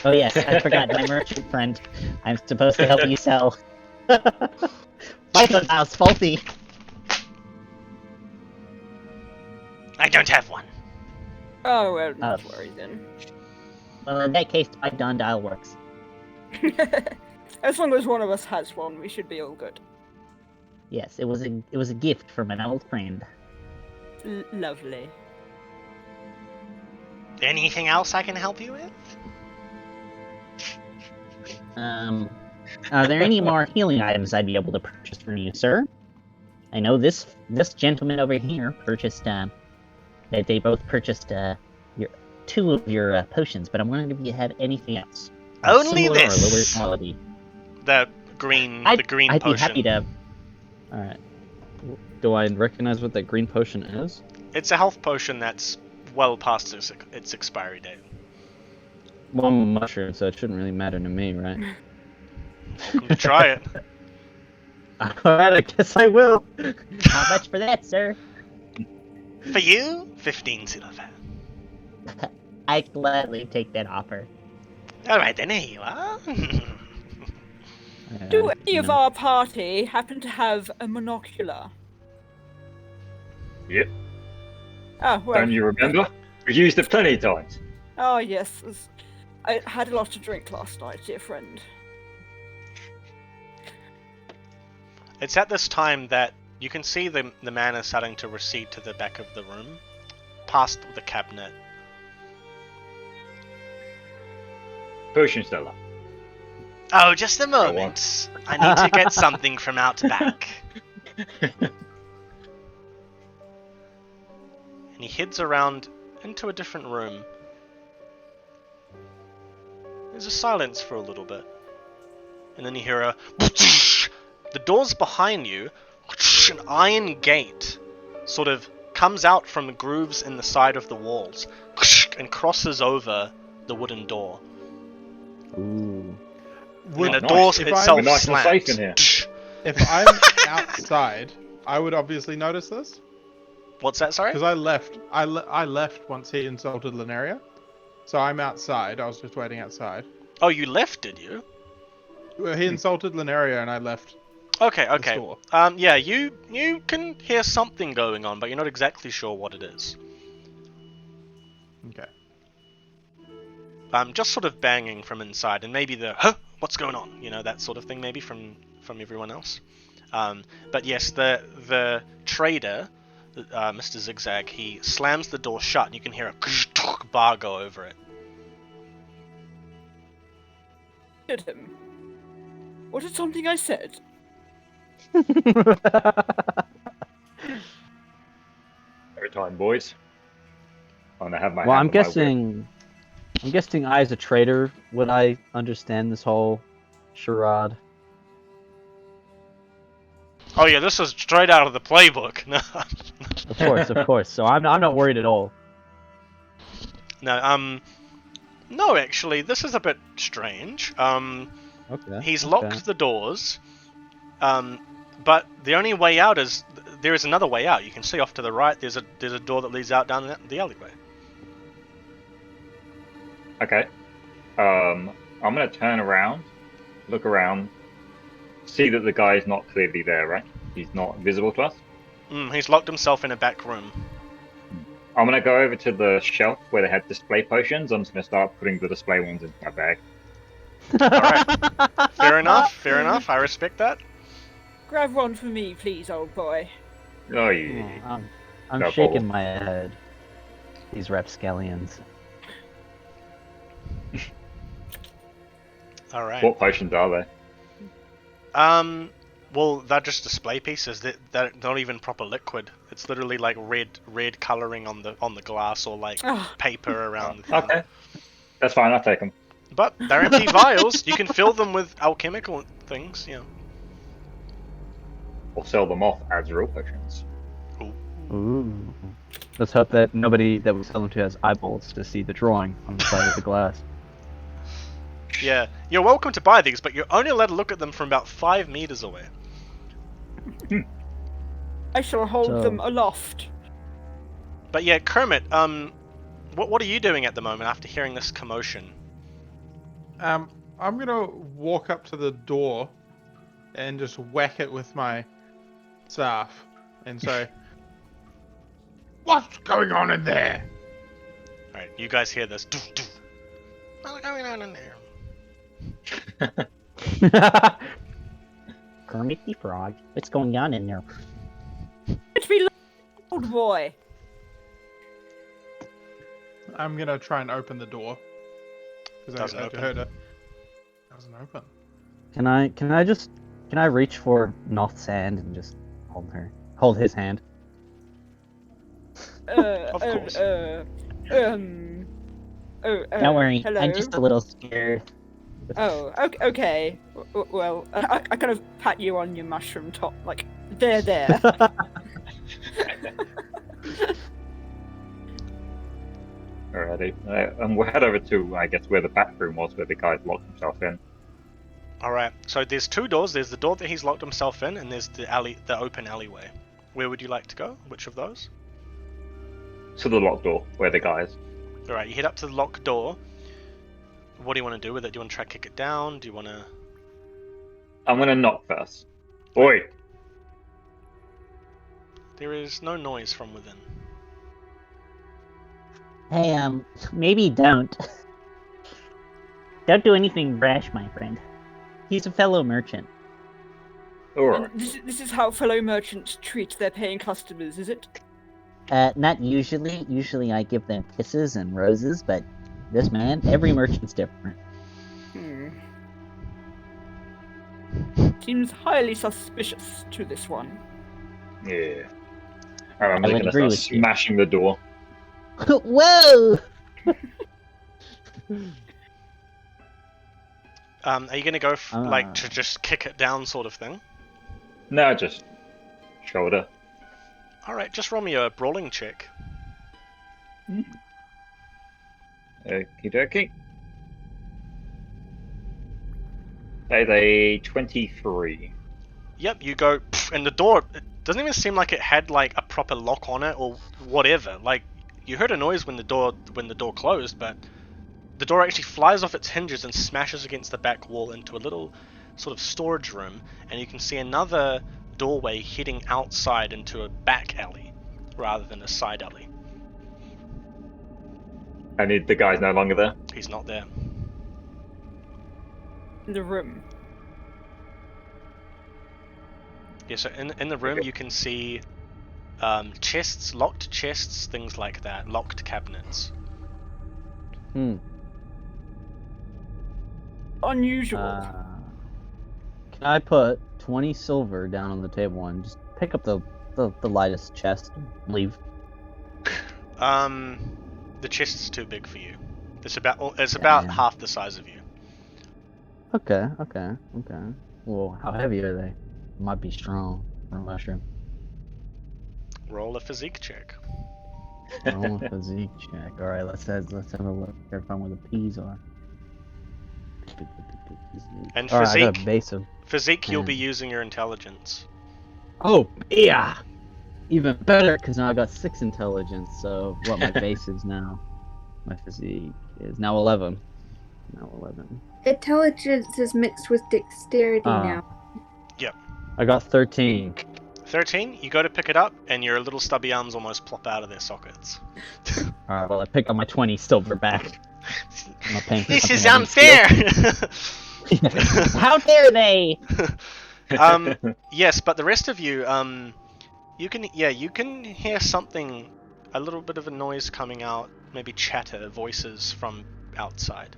Oh yes, I forgot my merchant friend. I'm supposed to help you sell. My dawn dial's faulty. I don't have one. Oh, well, not worry then. Well, in that case, my dawn dial works. As long as one of us has one, we should be all good. Yes, it was a gift from an old friend. Lovely. Anything else I can help you with? Are there any more healing items I'd be able to purchase from you, sir? I know this gentleman over here purchased they both purchased two of your potions, but I'm wondering if you have anything else. Only Similar this. Or lower quality. The green I'd potion. be happy to. Alright. Do I recognize what that green potion is? It's a health potion that's well past its expiry date. Well, I'm a mushroom, so it shouldn't really matter to me, right? You can try it. Alright, I guess I will. How much for that, sir? For you, 15 silver. I'd gladly take that offer. Alright then, here you are. Do any you of know. our party happen to have a monocular? Yep. Oh, well. Don't you remember? We've used it plenty of times. Oh, yes. I had a lot to drink last night, dear friend. It's at this time that you can see the man is starting to recede to the back of the room, past the cabinet. Potion Stella. Oh, just a on. moment. I need to get something from out back. And he heads around into a different room. There's a silence for a little bit. And then you hear a... The doors behind you, an iron gate sort of comes out from the grooves in the side of the walls and crosses over the wooden door. Ooh. And the nice. door If itself We're nice and slams. safe in here. If I'm outside, I would obviously notice this What's that, sorry? because I left. I left once he insulted Lineria, so I'm outside. I was just waiting outside. Oh, you left, did you? Well, he insulted Lineria, and I left. Okay, the okay. store. Yeah, you can hear something going on, but you're not exactly sure what it is. Okay. Just sort of banging from inside, and maybe the huh, what's going on? You know, that sort of thing, maybe from everyone else. But yes, the trader, Mr. Zigzag, he slams the door shut, and you can hear a bar go over it. Did him. What is something I said? Every time, boys. I'm gonna have my Well, hand I'm on my whip. guessing I, as a trader, would I understand this whole charade? Oh yeah, this is straight out of the playbook. Of course. So I'm not worried at all. No, actually, this is a bit strange. Okay. He's locked the doors, but the only way out is there is another way out. You can see off to the right. There's a door that leads out down the alleyway. Okay. I'm gonna turn around, look around, see that the guy is not clearly there, right? He's not visible to us. He's locked himself in a back room. I'm gonna go over to the shelf where they had display potions. I'm just gonna start putting the display ones into my bag. Alright. Fair enough. I respect that. Grab one for me, please, old boy. Oh, yeah. I'm No shaking problem. my head. These rapscallions. Alright. What potions are they? Well, they're just display pieces. They're not even proper liquid. It's literally like red coloring on the glass, or like Ah. paper around the thing. Okay. That's fine, I'll take them. But they're empty vials. You can fill them with alchemical things, you know. Or sell them off as real potions. Ooh. Let's hope that nobody that we sell them to has eyeballs to see the drawing on the side of the glass. Yeah, you're welcome to buy these, but you're only allowed to look at them from about 5 meters away. I shall hold So- them aloft. But yeah, Kermit, what are you doing at the moment after hearing this commotion? I'm gonna walk up to the door and just whack it with my staff and say, "What's going on in there?" Alright, you guys hear this. Doof, doof. What's going on in there? Kermit the Frog, what's going on in there? Let me look, old boy. I'm gonna try and open the door because Doesn't I open. heard it. Doesn't open. Can I reach for Noth's hand and just hold his hand? Of course. Don't worry, Hello. I'm just a little scared. Oh, okay. Well, I kind of pat you on your mushroom top, like, there. Alrighty. And we'll head over to, I guess, where the back room was, where the guy locked himself in. Alright, so there's 2 doors. There's the door that he's locked himself in, and there's the open alleyway. Where would you like to go? Which of those? To the locked door, where the guy is. Alright, you head up to the locked door. What do you want to do with it? Do you want to try kick it down? Do you want to... I'm gonna knock first. Oi! There is no noise from within. Hey, maybe don't. Don't do anything rash, my friend. He's a fellow merchant. Alright. This is how fellow merchants treat their paying customers, is it? Not usually. Usually I give them kisses and roses, but this man, every merchant's different. Seems highly suspicious to this one. Yeah. I'm I would just gonna agree start with you. smashing the door. Whoa! Are you going to go to just kick it down sort of thing? No, just shoulder. Alright, just roll me a brawling check. Okie dokie. That is a 23. Yep, you go, and the door, it doesn't even seem like it had like a proper lock on it or whatever. Like, you heard a noise when the door closed, but the door actually flies off its hinges and smashes against the back wall into a little sort of storage room, and you can see another doorway heading outside into a back alley rather than a side alley. And the guy's no longer there. He's not there. In the room. Yeah, so in the room you can see chests, locked chests, things like that, locked cabinets. Unusual. Can I put 20 silver down on the table and just pick up the lightest chest and leave? The chest's too big for you. It's about half the size of you. Okay. Well, how heavy are they? Might be strong for a mushroom. Roll a physique check. Roll a physique check. All right, let's have a look. Gotta find where the P's are. And All right, I got physique, a base of. you'll be using your intelligence. Oh yeah, even better because now I got 6 intelligence. So what my base is now, my physique is now 11. Intelligence is mixed with dexterity now. Yep. I got 13. 13, you go to pick it up, and your little stubby arms almost plop out of their sockets. All right, well I pick up my 20 silver back. I'm not paying for This is something I didn't unfair! steal. How dare they? Yes, but the rest of you, you can hear something, a little bit of a noise coming out, maybe chatter, voices from outside.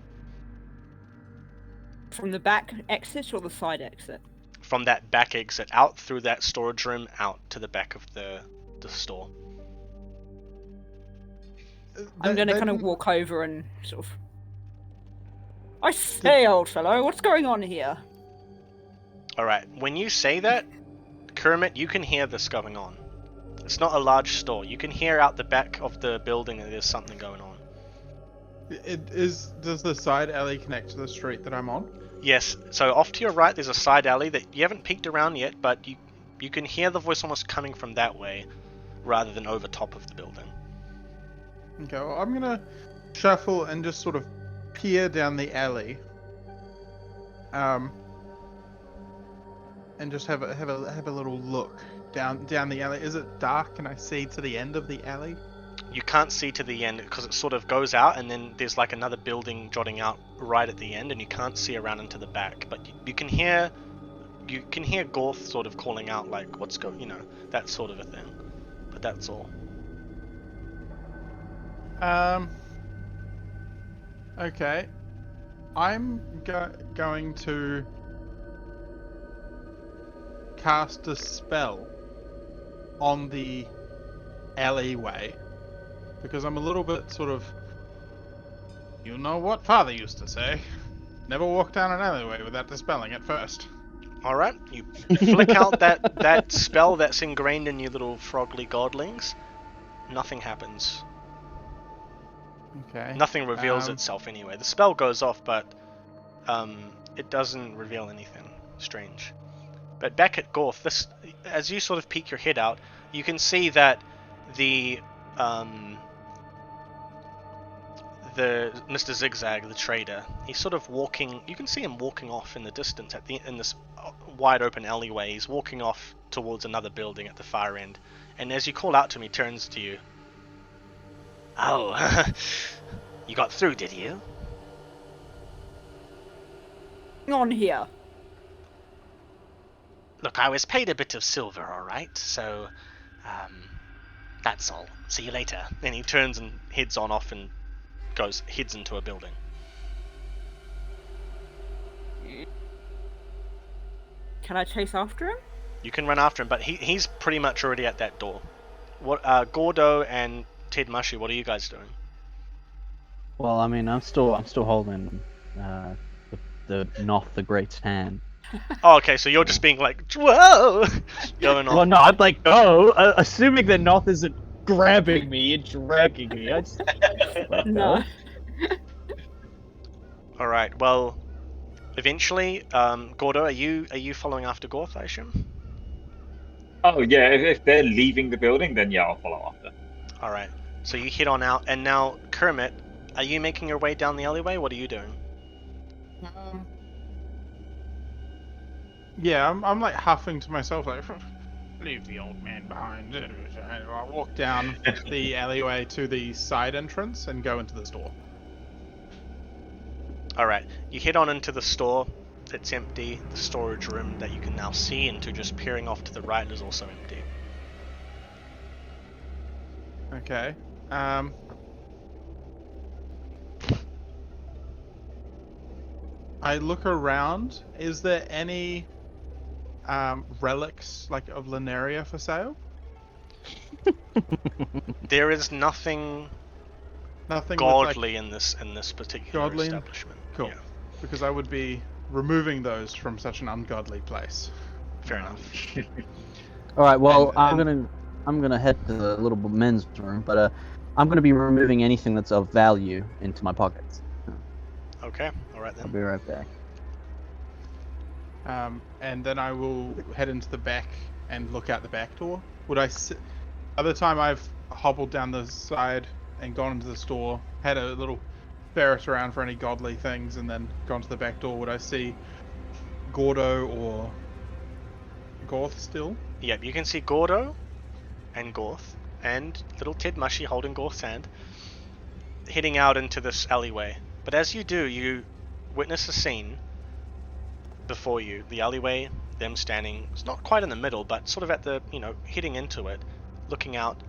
From the back exit or the side exit? From that back exit, out through that storage room, out to the back of the store. I'm going to kind of walk over and sort of... I say, old fellow, what's going on here? Alright, when you say that, Kermit, you can hear this going on. It's not a large store. You can hear out the back of the building that there's something going on. Does the side alley connect to the street that I'm on? Yes, so off to your right there's a side alley that you haven't peeked around yet, but you can hear the voice almost coming from that way, rather than over top of the building. Okay, well, I'm gonna shuffle and just sort of peer down the alley, and just have a little look down the alley. Is it dark? Can I see to the end of the alley? You can't see to the end because it sort of goes out, and then there's like another building jotting out right at the end, and you can't see around into the back. But you can hear Gorth sort of calling out like, "What's that sort of a thing." But that's all. Okay. I'm going to cast a spell on the alleyway because I'm a little bit sort of, you know what Father used to say, never walk down an alleyway without dispelling it first. Alright, you flick out that spell that's ingrained in your little frogly godlings. Nothing happens. Okay. Nothing reveals itself anyway. The spell goes off, but it doesn't reveal anything strange. But back at Gorth, as you sort of peek your head out, you can see that the the Mr. Zigzag, the trader, he's sort of walking. You can see him walking off in the distance in this wide open alleyway. He's walking off towards another building at the far end. And as you call out to him, he turns to you. Oh, you got through, did you? On here. Look, I was paid a bit of silver, all right. So, that's all. See you later. Then he turns and heads on off and heads into a building. Can I chase after him? You can run after him, but he's pretty much already at that door. What? Gordo and Ted Mushy, what are you guys doing? Well, I mean, I'm still holding the Noth the Great's hand. Oh, okay, so you're just being like, whoa! Going on. Well, no, I'd like go, assuming that Noth isn't grabbing me and dragging me. I just No. All right. Well, eventually, Gordo, are you following after Gorth, I assume? Oh yeah, if they're leaving the building, then yeah, I'll follow after. All right. So you head on out, and now Kermit, are you making your way down the alleyway? What are you doing? Yeah, I'm like huffing to myself, like, leave the old man behind. And I walk down the alleyway to the side entrance and go into the store. All right. You head on into the store. It's empty. The storage room that you can now see into, just peering off to the right, is also empty. Okay. I look around. Is there any relics like of Linearia for sale? There is nothing Nothing godly in this particular Godly? establishment. Cool. Yeah, because I would be removing those from such an ungodly place. fair enough. All right. Well, And- I'm gonna head to the little men's room, but I'm gonna be removing anything that's of value into my pockets. Okay. All right I'll then. be right back. And then I will head into the back and look out the back door. Would I sit? Other time I've hobbled down the side and gone into the store, had a little ferret around for any godly things, and then gone to the back door. Would I see Gordo or Gorth still? Yep, you can see Gordo and Gorth and little Ted Mushy holding Gorth's hand, heading out into this alleyway. But as you do, you witness a scene before you. The alleyway, them standing, it's not quite in the middle, but sort of at the, heading into it, looking out.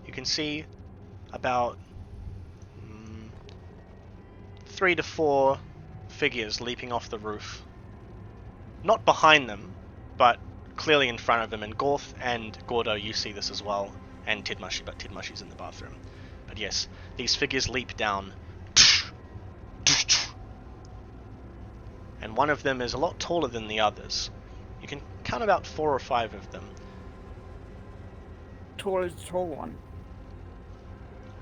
You can see about 3 to 4 figures leaping off the roof. Not behind them, but clearly in front of them. And Gorth and Gordo, you see this as well. And Ted Mushy, but Ted Mushy's in the bathroom. But yes, these figures leap down. And one of them is a lot taller than the others. You can count about 4 or 5 of them. Tall as the tall one.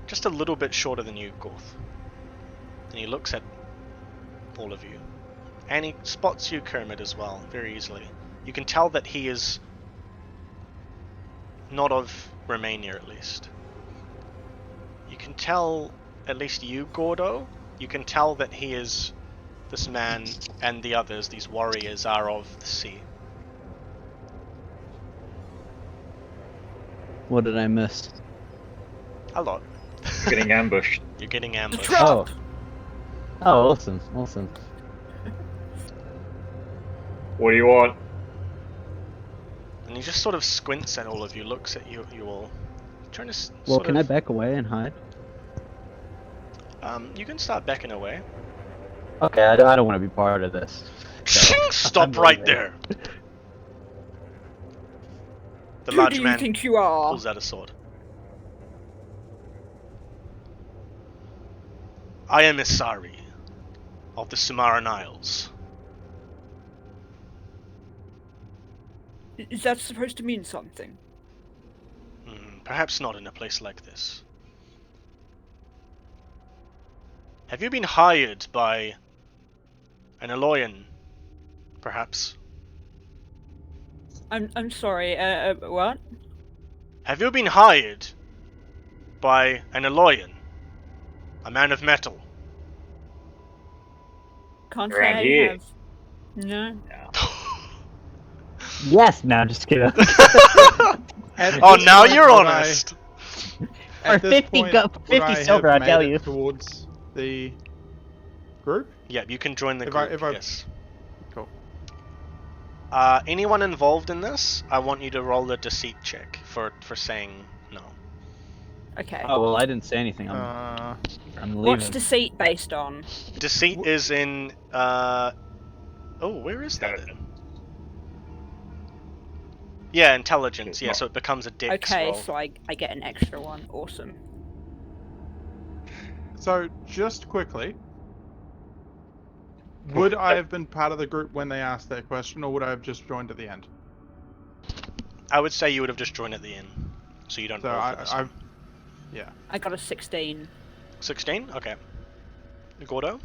Just a little bit shorter than you, Gorth. And he looks at all of you. And he spots you, Kermit, as well, very easily. You can tell that he is not of Romania, at least. You can tell, at least you, Gordo, you can tell that he is, this man and the others, these warriors, are of the sea. What did I miss? A lot. Getting ambushed. You're getting ambushed. Trap! Oh. Oh, awesome. What do you want? And he just sort of squints at all of you, looks at you all. Trying to Well, can I back away and hide? You can start backing away. Okay, I don't want to be part of this. Stop right there. The Who large do you man think you are? pulls out a sword. I am Isari of the Sumara Isles. Is that supposed to mean something? Perhaps not in a place like this. Have you been hired by an Eloyan, perhaps? I'm sorry, what? Have you been hired by an Eloyan? A man of metal. Can't Around say I here. have. No. Yes. No, I'm just kidding. At Oh, this now point, you're would honest. At For this 50 point, go- would 50 I silver, have I tell made it you. towards the group. Yeah, you can join the If group. I- Yes. Cool. Anyone involved in this? I want you to roll a deceit check for saying no. Okay. Oh well, I didn't say anything. I'm leaving. What's deceit based on? Deceit is in. Oh, where is that in? Yeah, intelligence. It's Yeah, not. so it becomes a dex Okay, roll. so I get an extra one. Awesome. So, just quickly, would I have been part of the group when they asked that question, or would I have just joined at the end? I would say you would have just joined at the end, so you don't So roll for this one. yeah. I got a 16. 16? Okay. Gordo?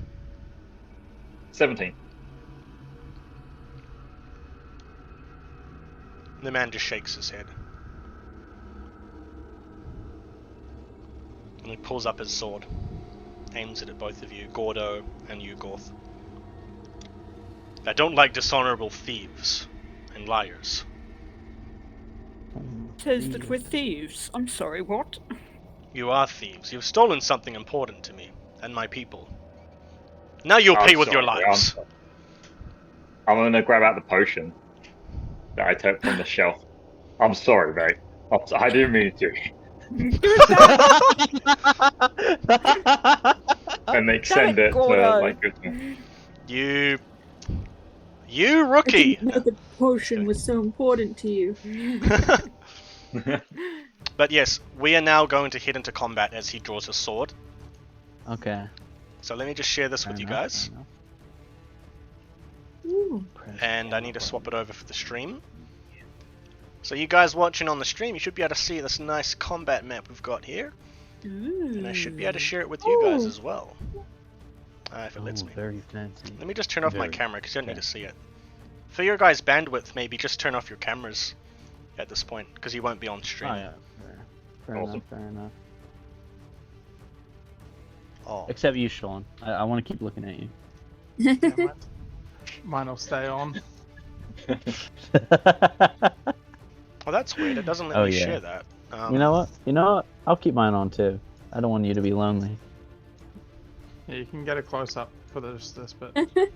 17. The man just shakes his head. And he pulls up his sword. Aims it at both of you, Gordo and you, Gorth. I don't like dishonorable thieves and liars. Says that we're thieves. I'm sorry, what? You are thieves. You've stolen something important to me and my people. Now you'll I'm pay with your sorry, lives. I'm gonna grab out the potion that I took from the shelf. I'm sorry, mate. I didn't mean to. And extend it to Gordo. my goodness. You I rookie! didn't know the potion was so important to you. But yes, we are now going to head into combat as he draws his sword. Okay. So let me just share this with you guys. Ooh. And I need to swap it over for the stream. So you guys watching on the stream, you should be able to see this nice combat map we've got here. And I should be able to share it with you guys Ooh. as well. If it lets me. Very fancy. Let me just turn off my Very- camera because you don't need okay. to see it. For your guys' bandwidth, maybe just turn off your cameras at this point because you won't be on stream. Oh yeah. Fair Awesome. enough. Fair enough. Oh. Except you, Sean. I want to keep looking at you. Yeah, mine will stay on. Well, that's weird. It doesn't let Oh, me yeah. share that. You know what? You know what? I'll keep mine on too. I don't want you to be lonely. Yeah, you can get a close up for this bit.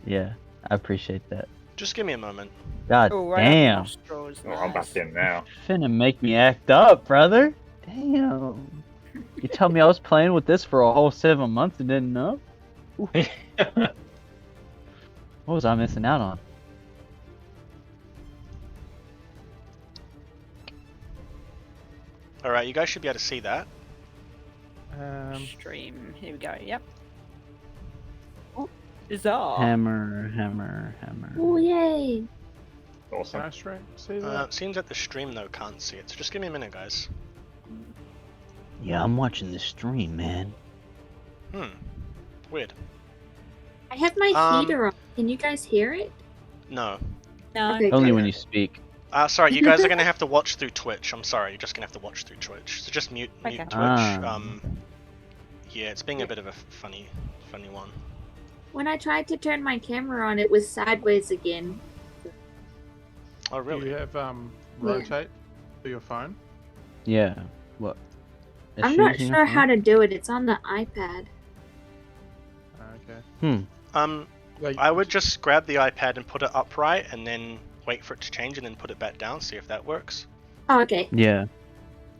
Yeah, I appreciate that. Just give me a moment. God Oh, right damn. up the nostrils, Oh, I'm nice. back in now. Finna make me act up, brother. Damn. You tell me I was playing with this for a whole 7 months and didn't know? What was I missing out on? Alright, you guys should be able to see that. Stream. Here we go. Yep. Bizarre. Hammer, hammer, hammer. Oh, yay. Can Awesome. I see that? It seems that the stream though can't see it, so just give me a minute, guys. Yeah, I'm watching the stream, man. Weird. I have my Um, heater on. Can you guys hear it? No. No. Okay. Only when you speak. Sorry, you guys are gonna have to watch through Twitch. I'm sorry, you're just gonna have to watch through Twitch. So just mute Okay. Twitch. Ah. Yeah, it's being a bit of a funny one. When I tried to turn my camera on, it was sideways again. Oh Do really? you have rotate for your phone? Yeah. What? Is I'm she not using sure her how phone? to do it. It's on the iPad. Okay. Like, I would just grab the iPad and put it upright, and then wait for it to change, and then put it back down. See if that works. Oh, okay. Yeah.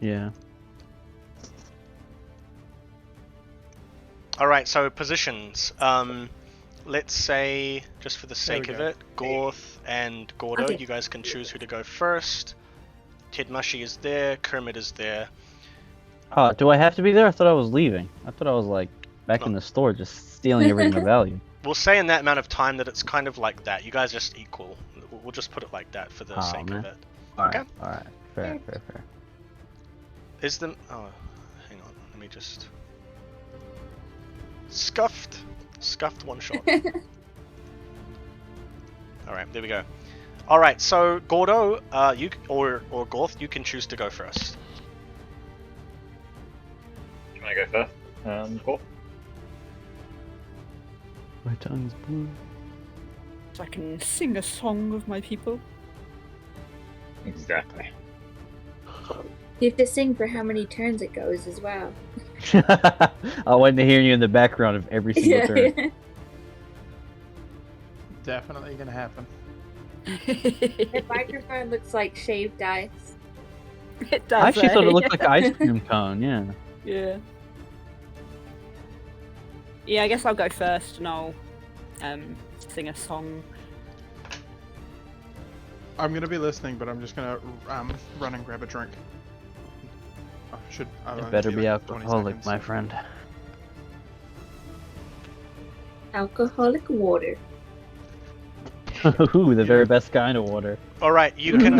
Yeah. All right, so positions. Let's say, just for the sake we of go. it, Gorth and Gordo, Okay. you guys can choose who to go first. Ted Mushy is there. Kermit is there. Oh, do I have to be there? I thought I was leaving. I thought I was like back in the store just stealing everything of value. We'll say in that amount of time that it's kind of like that. You guys just equal. We'll just put it like that for the Aw, sake man. of it. Alright, Okay. alright. Fair, fair, fair. Is the... Oh, hang on. Let me just... Scuffed. Scuffed one shot. Alright, there we go. Alright, so Gordo, you or Gorth, you can choose to go first. You want to go first? Cool. My tongue's blue. So I can sing a song of my people. Exactly. You have to sing for how many turns it goes as well. I want to hear you in the background of every single turn. Definitely gonna happen. The microphone looks like shaved ice. It does. I actually thought it eh? looked like an ice cream cone, yeah. Yeah. Yeah, I guess I'll go first and I'll sing a song. I'm gonna be listening, but I'm just gonna run and grab a drink. I'll It only better be like 20 alcoholic, seconds. my friend. Alcoholic water. Ooh, the very best kind of water. All right, you can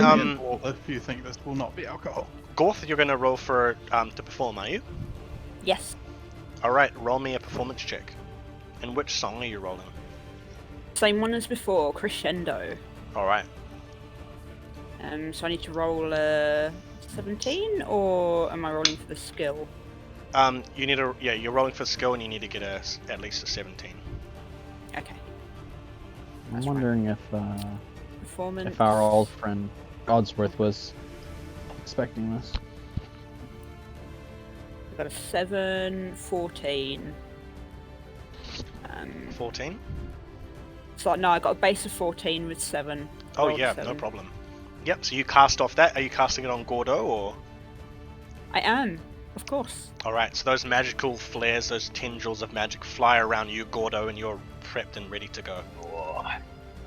If you think this will not be alcohol. Gorth, you're gonna roll for to perform, are you? Yes. All right, roll me a performance check. And which song are you rolling? Same one as before, crescendo. All right. So I need to roll a 17, or am I rolling for the skill? You need a you're rolling for skill, and you need to get at least a 17. Okay. I'm That's wondering Performance. if our old friend Godsworth was expecting this. I've got a 7, 14. 14. So no, I got a base of 14 with 7. Oh Rolled a yeah, 7. no problem. Yep. So you cast off that. Are you casting it on Gordo or? I am, of course. All right. So those magical flares, those tendrils of magic, fly around you, Gordo, and you're prepped and ready to go. Oh,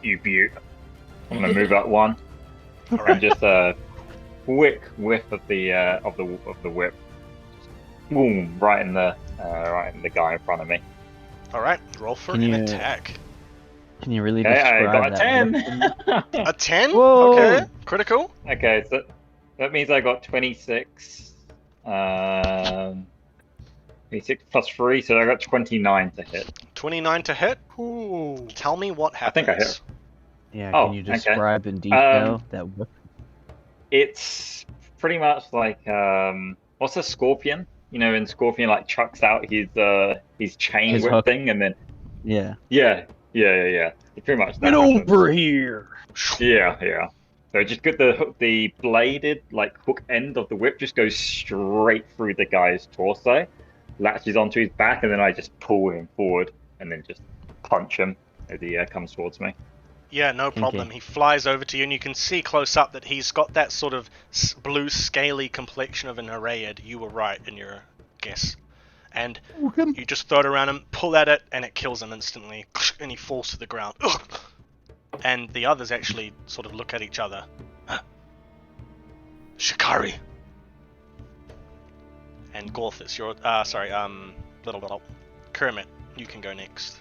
you beaut. I'm gonna move up one. All And right. just a quick whiff of the whip. Boom! Right in the guy in front of me. All right. Roll for Can an you- attack. Can you really Okay, I describe got a that? 10. A 10. Whoa. Okay. Critical. Okay, so that means I got 26. 26 plus 3, so I got 29 to hit. 29 to hit. Ooh. Tell me what I happens. think I hit. Yeah, Oh, can you okay. describe in detail that whip? It's pretty much like what's a scorpion? You know, in Scorpion like chucks out his chain His whip hook. thing, and then Yeah. yeah. It's pretty much that. Get happens. over here! Yeah. So just get the bladed like hook end of the whip just goes straight through the guy's torso, latches onto his back, and then I just pull him forward and then just punch him as he comes towards me. Yeah, no problem. He flies over to you, and you can see close up that he's got that sort of blue, scaly complexion of an Nereid. You were right in your guess. And you just throw it around him, pull at it, and it kills him instantly. And he falls to the ground. And the others actually sort of look at each other. Shikari. And Gorthus, you're little Kermit, you can go next.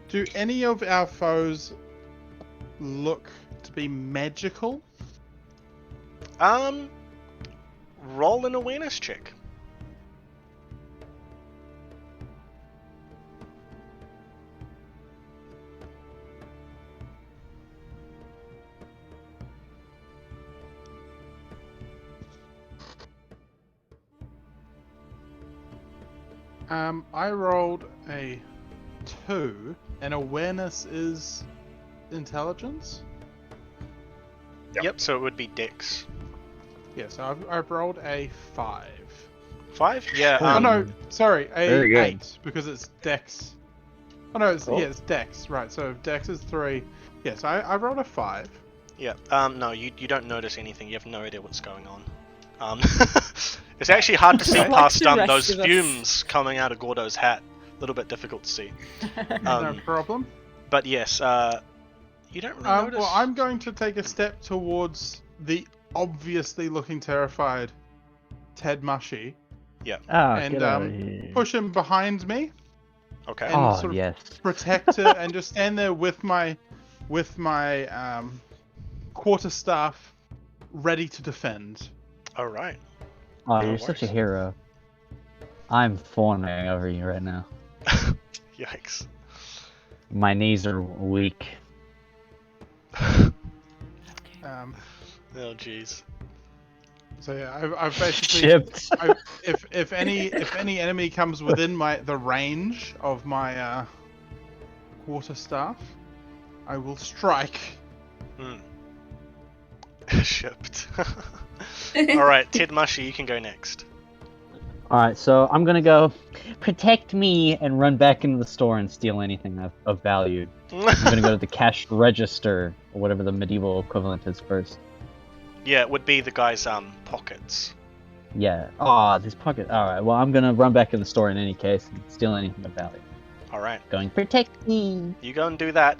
Do any of our foes look to be magical? Roll an awareness check. I rolled a 2, and awareness is intelligence? Yep, so it would be Dex. Yeah, so I've rolled a 5. 5? Yeah, Oh no, sorry, a Very good. 8, because it's Dex. Oh no, it's Dex, right, so Dex is 3. Yes, I rolled a 5. Yeah, no, you don't notice anything. You have no idea what's going on. It's actually hard to see Like past the rest those of us. fumes coming out of Gordo's hat. A little bit difficult to see. No problem. But yes, you don't really notice. Well, I'm going to take a step towards the obviously looking terrified Ted Mushy, Ah, and get out of here. push him behind me, Okay. and Oh, sort of yes. protect it, and just stand there with my quarterstaff ready to defend. All right. Oh, No you're such a worries. hero. I'm fawning over you right now. Yikes. My knees are weak. Um, Oh jeez. So yeah, I've basically Shipped. if any enemy comes within the range of my quarterstaff, I will strike. Shipped. Alright, Ted Mushy, you can go next. Alright, so I'm gonna go protect me and run back into the store and steal anything of value. I'm gonna go to the cash register, or whatever the medieval equivalent is first. Yeah, it would be the guy's pockets. Yeah. Aw, this pocket. Alright, well, I'm gonna run back in the store in any case and steal anything of value. Alright, Going, protect me. you go and do that.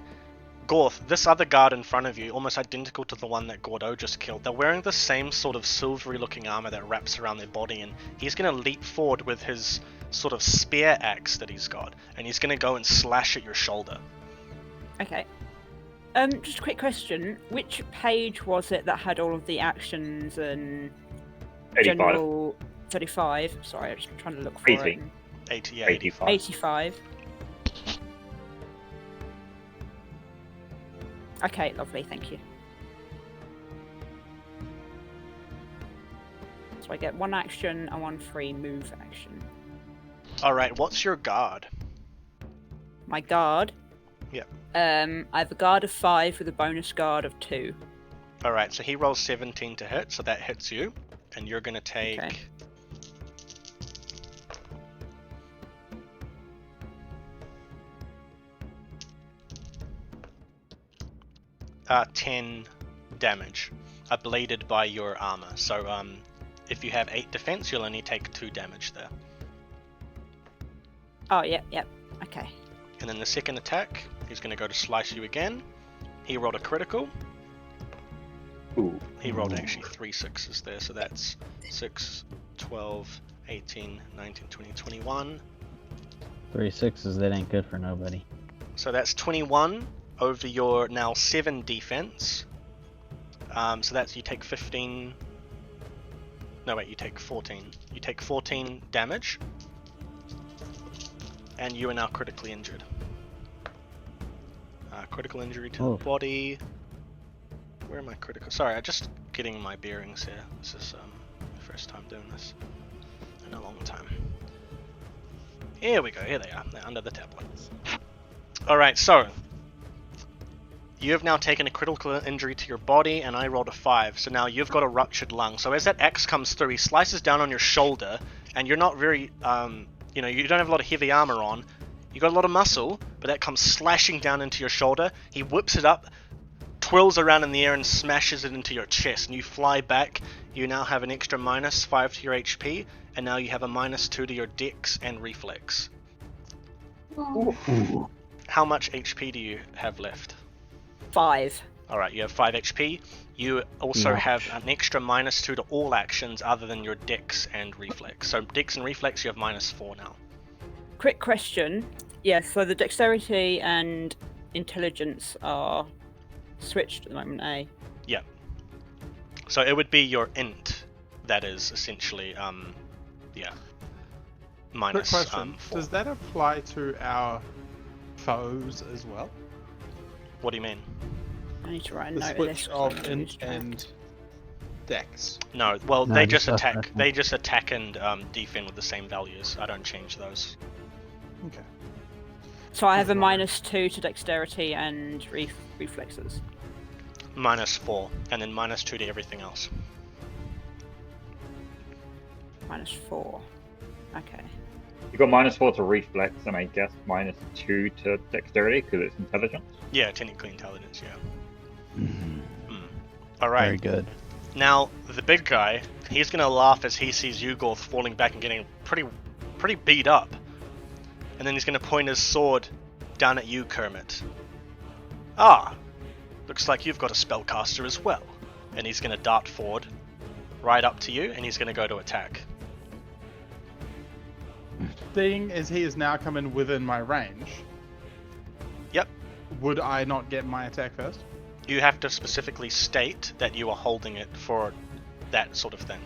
Gorth, this other guard in front of you, almost identical to the one that Gordo just killed, they're wearing the same sort of silvery looking armor that wraps around their body, and he's going to leap forward with his sort of spear axe that he's got, and he's going to go and slash at your shoulder. Okay. Just a quick question. Which page was it that had all of the actions and 85. general 35? Sorry, I'm just trying to look for 80. it. 80, yeah, 85. 85. Okay, lovely, thank you. So I get 1 action and 1 free move action. Alright, what's your guard? My guard? Yep. I have a guard of 5 with a bonus guard of 2. Alright, so he rolls 17 to hit, so that hits you, and you're going to take... Okay. Uh, 10 damage, ablated by your armor. So if you have 8 defense, you'll only take 2 damage there. Oh, yep. Okay. And then the second attack, he's going to go to slice you again. He rolled a critical. Ooh. He rolled actually 3 6s there, so that's 6, 12, 18, 19, 20, 21. 3 6s, that ain't good for nobody. So that's 21 over your now 7 defense. So that's, you take 15... No wait, you take 14. You take 14 damage. And you are now critically injured. Critical injury to the body. Where am I critical? Sorry, I'm just getting my bearings here. This is the first time doing this in a long time. Here we go, here they are. They're under the tablets. Alright, so you have now taken a critical injury to your body, and I rolled a 5, so now you've got a ruptured lung. So as that axe comes through, he slices down on your shoulder, and you're not very, you know, you don't have a lot of heavy armor on. You got a lot of muscle, but that comes slashing down into your shoulder. He whips it up, twirls around in the air, and smashes it into your chest, and you fly back. You now have an extra -5 to your HP, and now you have a -2 to your dex and reflex. Ooh. How much HP do you have left? 5. Alright, you have 5 HP. You also have an extra -2 to all actions other than your dex and reflex. So dex and reflex, you have -4 now. Quick question. Yeah, so the dexterity and intelligence are switched at the moment, eh? Yeah. So it would be your int that is essentially, yeah, Quick question: -4. does that apply to our foes as well? What do you mean? I need to write a The note of switch this. 'cause I'm of gonna lose int track. and dex. No, well, No, they just just attack. offense. They just attack and defend with the same values. I don't change those. Okay. So I have a Right. -2 to dexterity and reflexes. -4, and then -2 to everything else. -4. Okay. You got -4 to reflex, and I guess -2 to dexterity because it's intelligence. Yeah, technically intelligence. Yeah. Mhm. All right. Very good. Now the big guy, he's gonna laugh as he sees Yugorth falling back and getting pretty beat up, and then he's gonna point his sword down at you, Kermit. Ah, looks like you've got a spellcaster as well. And he's gonna dart forward, right up to you, and he's gonna go to attack. Seeing as he is now coming within my range, Yep. would I not get my attack first? You have to specifically state that you are holding it for that sort of thing.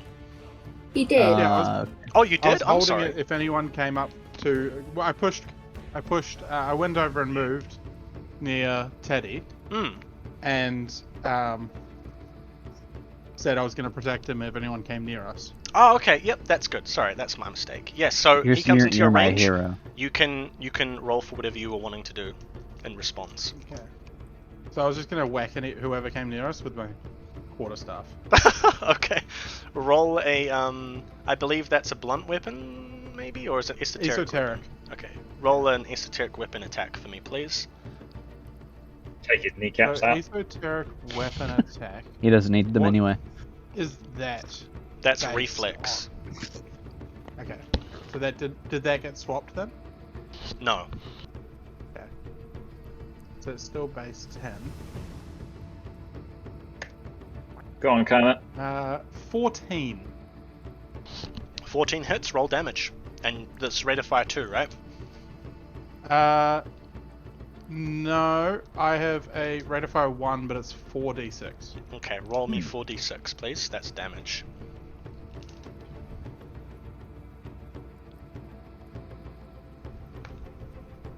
He did. Yeah, Oh, you I was did? I'm holding sorry. it if anyone came up to. Well, I pushed. I went over and moved near Teddy, Hmm. and said I was going to protect him if anyone came near us. Oh, okay. Yep, that's good. Sorry, that's my mistake. Yes, so You're, he comes you're, into you're your my range. hero. You can roll for whatever you were wanting to do in response. Okay. So I was just going to whack whoever came near us with my quarterstaff. Okay. Roll a I believe that's a blunt weapon, maybe, or is it esoteric? Esoteric. Weapon? Okay. Roll an esoteric weapon attack for me, please. Take his kneecaps So out. esoteric weapon attack. He doesn't need them What? anyway. Is that? That's based reflex. on- Okay. So that did that get swapped then? No. Okay. So it's still base 10. Go on, Kermit. 14. 14 hits. Roll damage, and that's rate of fire too, right? No, I have a rate of fire 1, but it's 4d6. Okay. Roll me 4d6, please. That's damage.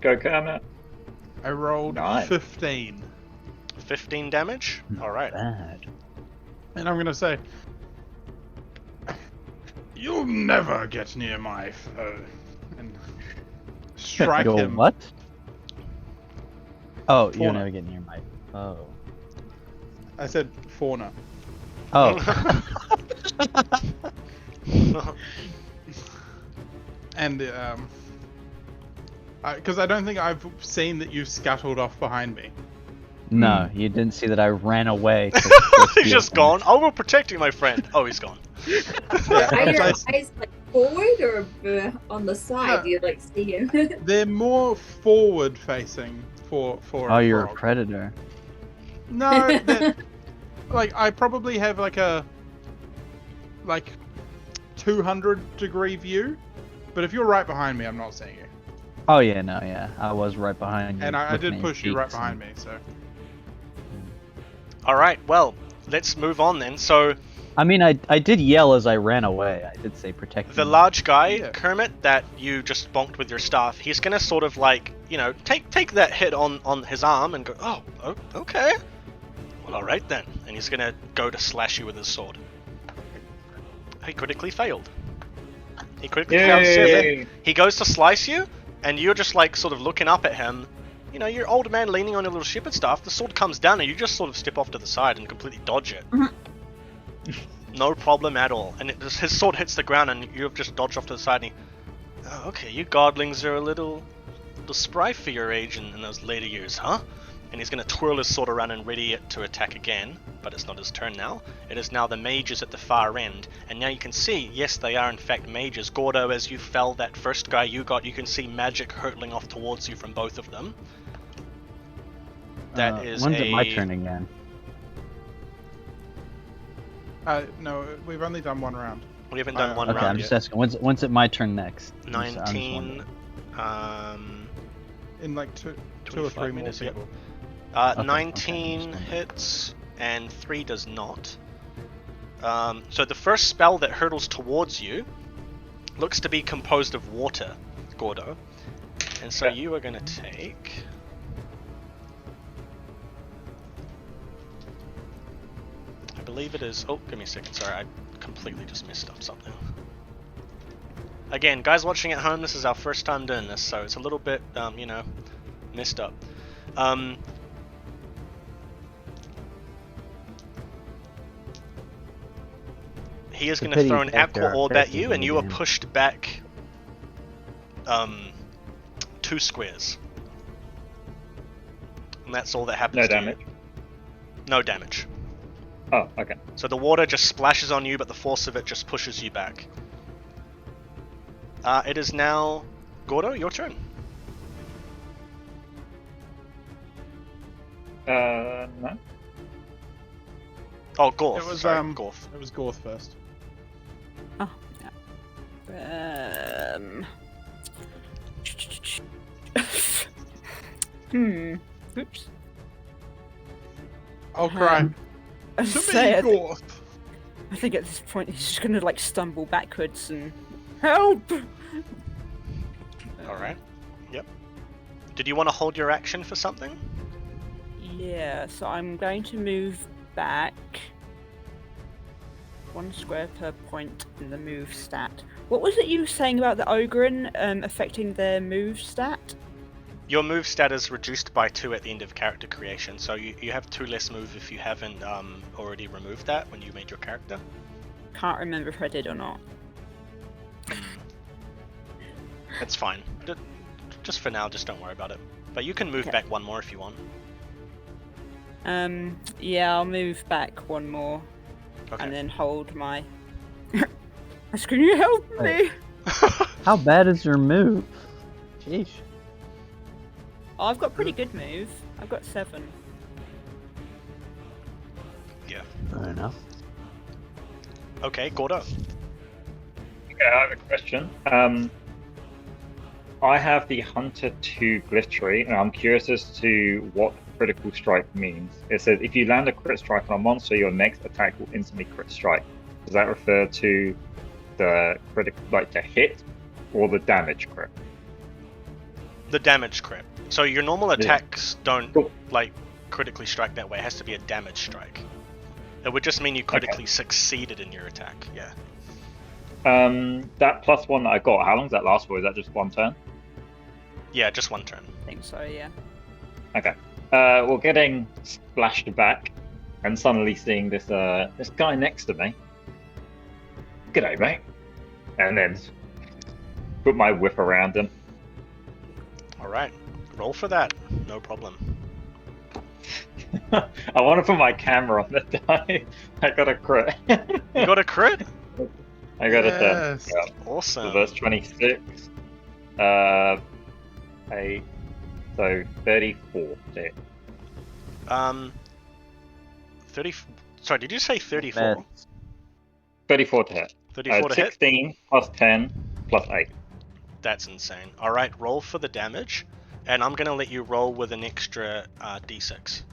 Go, Kermit. I rolled Nice. 15. 15 damage. All right. Bad. And I'm gonna say, you'll never get near my foe. And strike Yo, him. what? Oh, you'll Fauna. never get near my. Oh. I said fauna. Oh. And because I don't think I've seen that you scuttled off behind me. No, you didn't see that I ran away. to He's just gone. I will protect you, my friend. Oh, he's gone. Are your I- eyes like forward or on the side? No. Do you like see him? They're more forward facing for. Oh, you're a frog. predator. No, like I probably have like 200-degree view, but if you're right behind me, I'm not seeing you. Oh yeah, no, yeah, I was right behind you. And I looking did at your push you right cheeks behind and- me, so. All right. Well, let's move on then. So I mean, I did yell as I ran away. I did say protect the me. large guy, Yeah. Kermit, that you just bonked with your staff, he's gonna sort of like, take that hit on his arm and go, oh, okay. Well, all right then. And he's gonna go to slash you with his sword. He critically failed. He critically failed 7. Yay! He goes to slice you, and you're just like sort of looking up at him. You're old man leaning on your little shepherd staff. The sword comes down, and you just sort of step off to the side and completely dodge it. No problem at all. And his sword hits the ground, and you've just dodged off to the side. And oh, okay, you godlings are a little spry for your age in those later years, huh? And he's going to twirl his sword around and ready it to attack again, but it's not his turn now. It is now the mages at the far end, and now you can see, yes, they are in fact mages. Gordo, as you fell that first guy you got, you can see magic hurtling off towards you from both of them. That is When's it my turn again? No, we've only done one round. We haven't done one Okay, round I'm yet. just asking. When's it my turn next? I'm just 19, wondering. In like two or 25 three more minutes, yep. people. Okay, 19 okay, hits and 3 does not. So the first spell that hurtles towards you looks to be composed of water, Gordo. And so you are going to take... I believe it is... Oh, give me a second. Sorry, I completely just messed up something. Again, guys watching at home, this is our first time doing this, so it's a little bit, messed up. He is going to pity throw an that there aqua are orb at curses you, in and the you are game. pushed back 2 squares. And that's all that happens No to damage. you. No damage. Oh, okay. So the water just splashes on you, but the force of it just pushes you back. It is now... Gordo, your turn. No. Oh, Gorth. It was Sorry, Gorth. It was Gorth first. Oh, yeah. Oops. I'll cry. I To say, me, I think, Gorth. I think at this point he's just gonna like stumble backwards and help. Alright. Yep. Did you want to hold your action for something? Yeah, so I'm going to move back 1 square per point in the move stat. What was it you were saying about the Ogren affecting their move stat? Your move stat is reduced by 2 at the end of character creation, so you have 2 less move if you haven't already removed that when you made your character. Can't remember if I did or not. It's fine. Just for now, just don't worry about it. But you can move Okay. back 1 more if you want. Yeah, I'll move back 1 more Okay. and then hold my. Can you help me? How bad is your move? Sheesh. Oh, I've got pretty good move. I've got 7. Yeah. Fair enough. Okay, Gordo. Okay, I have a question. I have the Hunter 2 glyph tree, and I'm curious as to what critical strike means. It says if you land a crit strike on a monster, your next attack will instantly crit strike. Does that refer to the critical, like the hit, or the damage crit? The damage crit. So your normal attacks don't Cool. like critically strike that way. It has to be a damage strike. It would just mean you critically succeeded in your attack. Yeah. That +1 that I got, how long does that last for? Is that just 1 turn? Yeah, just 1 turn. I think so, yeah. Okay. Well, getting splashed back and suddenly seeing this this guy next to me. G'day, mate. And then put my whip around him. Alright. Roll for that. No problem. I want to put my camera on the die. I got a crit. You got a crit? I got a Yes. 10. Yeah. Awesome. So that's 26. 8. So 34 to hit. 30. Sorry, did you say 34? Bad. 34 to hit. 34 to hit? 16 plus 10 plus 8. That's insane. Alright, roll for the damage. And I'm gonna let you roll with an extra d6.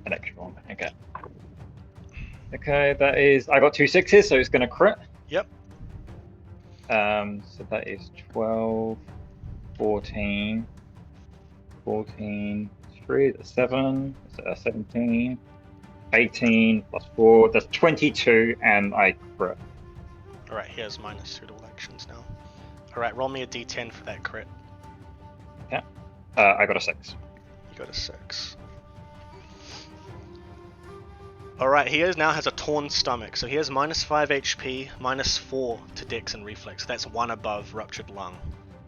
An extra one. Okay. Okay, that is. I got 2 6s, so it's going to crit. Yep. So that is 12, 14, 14, 3, that's 7, 17, 18 plus 4, that's 22, and I crit. Alright, here's minus suitable actions now. Alright, roll me a d10 for that crit. I got a 6. You got a 6. Alright, he now has a torn stomach, so he has minus 5 HP, minus 4 to dex and reflex. That's 1 above ruptured lung.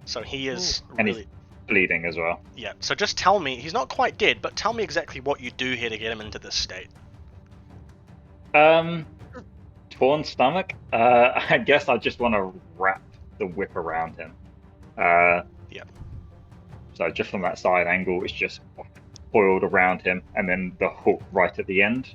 So he is And really... he's bleeding as well. Yeah, so just tell me, he's not quite dead, but tell me exactly what you do here to get him into this state. Torn stomach? I guess I just want to wrap the whip around him. Yep. So just from that side angle, it's just coiled around him, and then the hook right at the end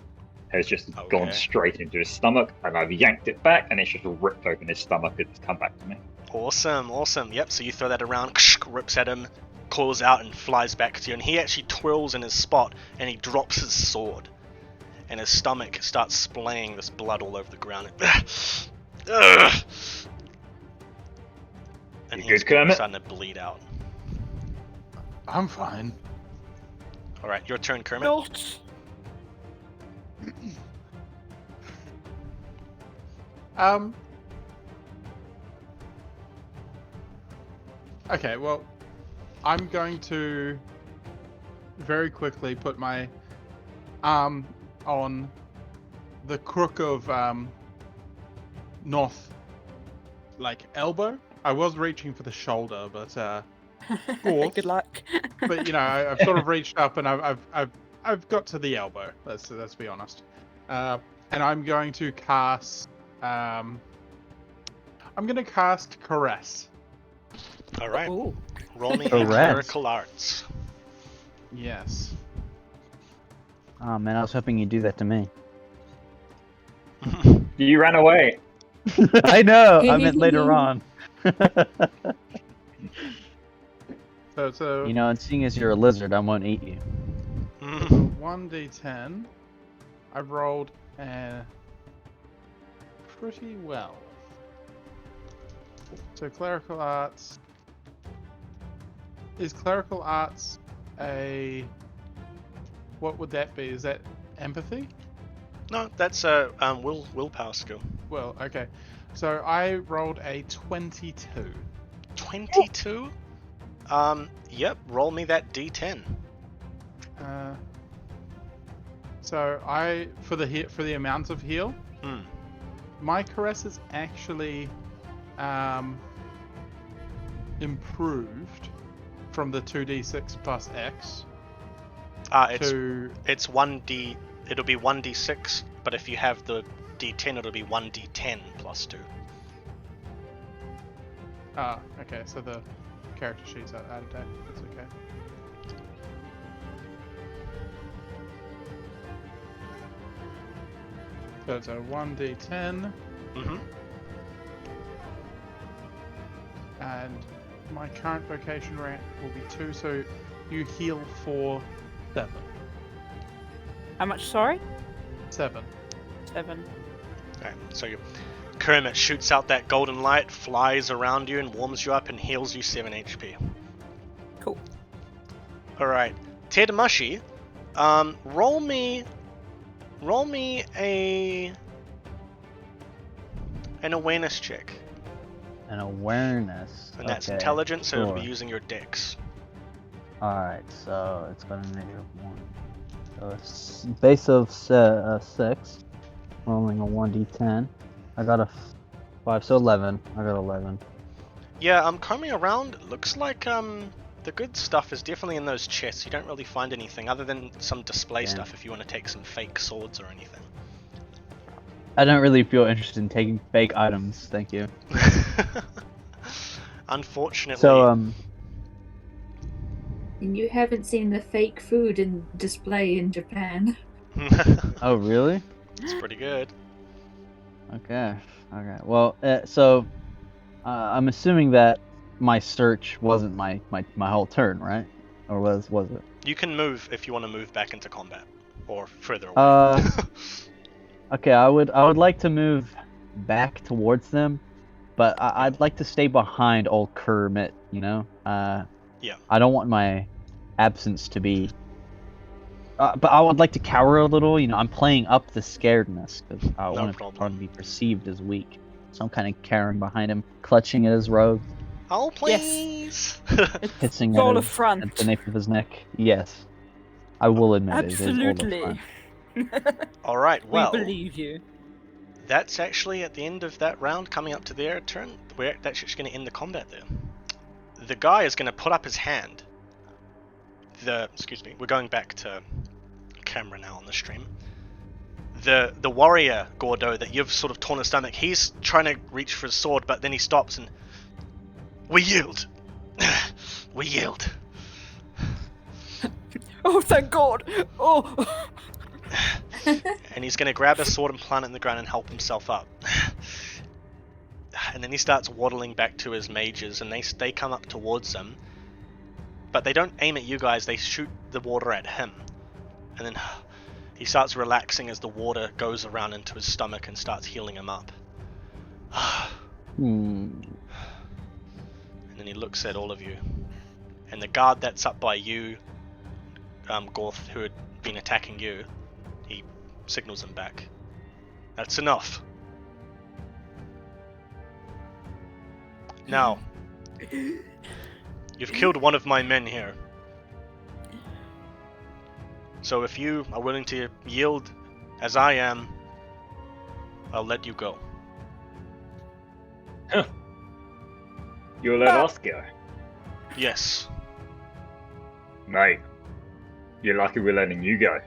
has just gone straight into his stomach, and I've yanked it back, and it's just ripped open his stomach, and it's come back to me. Awesome, awesome. Yep, so you throw that around, rips at him, coils out and flies back to you, and he actually twirls in his spot, and he drops his sword. And his stomach starts splaying this blood all over the ground. Ugh. And You he's good, Kermit? starting to bleed out. I'm fine. Alright, your turn, Kermit. Not. Okay, well, I'm going to very quickly put my arm on the crook of North, elbow. I was reaching for the shoulder, but fourth. Good luck. But I've sort of reached up and I've got to the elbow. Let's be honest. And I'm going to cast. I'm going to cast Caress. Alright, Ooh. roll me a Correct. clerical arts. Yes. Oh man, I was hoping you'd do that to me. You ran away. I know. I meant later on. So And seeing as you're a lizard, I won't eat you. 1d10. I've rolled pretty well. So clerical arts. Is clerical arts a... What would that be? Is that empathy? No, that's a willpower skill. Well, okay. So I rolled a 22. 22. Yep. Roll me that d10. So for the amount of heal, Hmm. my caress is actually improved from the 2d6 plus X to It's 1d. It'll be 1d6, but if you have the d10, it'll be 1d10 plus 2. okay. So the character sheet's out of date. That's okay. So it's a 1d10, Mm-hmm. and my current vocation rank will be 2, so you heal for 7. How much, sorry? 7. 7. Okay, so Kermit shoots out that golden light, flies around you, and warms you up and heals you 7 HP. Cool. Alright, Ted Mushy, roll me an awareness check. An awareness. And that's okay, intelligence, so it'll be sure. using your dex. Alright, so it's got a -1. So it's base of 6. Rolling a 1d10. I got a 5, so 11. I got 11. Yeah, I'm combing around. It looks like the good stuff is definitely in those chests. You don't really find anything other than some display Yeah. stuff if you want to take some fake swords or anything. I don't really feel interested in taking fake items, thank you. Unfortunately. So, And you haven't seen the fake food in display in Japan. oh really? It's pretty good. Okay. Well, I'm assuming that my search wasn't my whole turn, right? Or was it? You can move if you want to move back into combat or further away. Okay, I would like to move back towards them, but I'd like to stay behind old Kermit, you know? Yeah. I don't want my absence to be... but I would like to cower a little, you know, I'm playing up the scaredness, because I No want problem. to be perceived as weak. So I'm kind of cowering behind him, clutching at his robe, Oh, please! hissing All at, a front. at the nape of his neck. Yes. I will admit it is all a Absolutely. front. Alright, well, We believe you. that's actually at the end of that round, coming up to their turn. That's just going to end the combat there. The guy is going to put up his hand. We're going back to camera now on the stream. The warrior, Gordo, that you've sort of torn his stomach, he's trying to reach for his sword, but then he stops and... We yield! We yield! Oh, thank God! Oh! And he's going to grab his sword and plant it in the ground and help himself up. And then he starts waddling back to his mages, and they come up towards him. But they don't aim at you guys, they shoot the water at him. And then he starts relaxing as the water goes around into his stomach and starts healing him up. Hmm. And then he looks at all of you. And the guard that's up by you, Gorth, who had been attacking you, he signals him back. That's enough. Now, you've killed one of my men here. So if you are willing to yield as I am, I'll let you go. You'll let us go. Yes. Mate, you're lucky we're letting you go.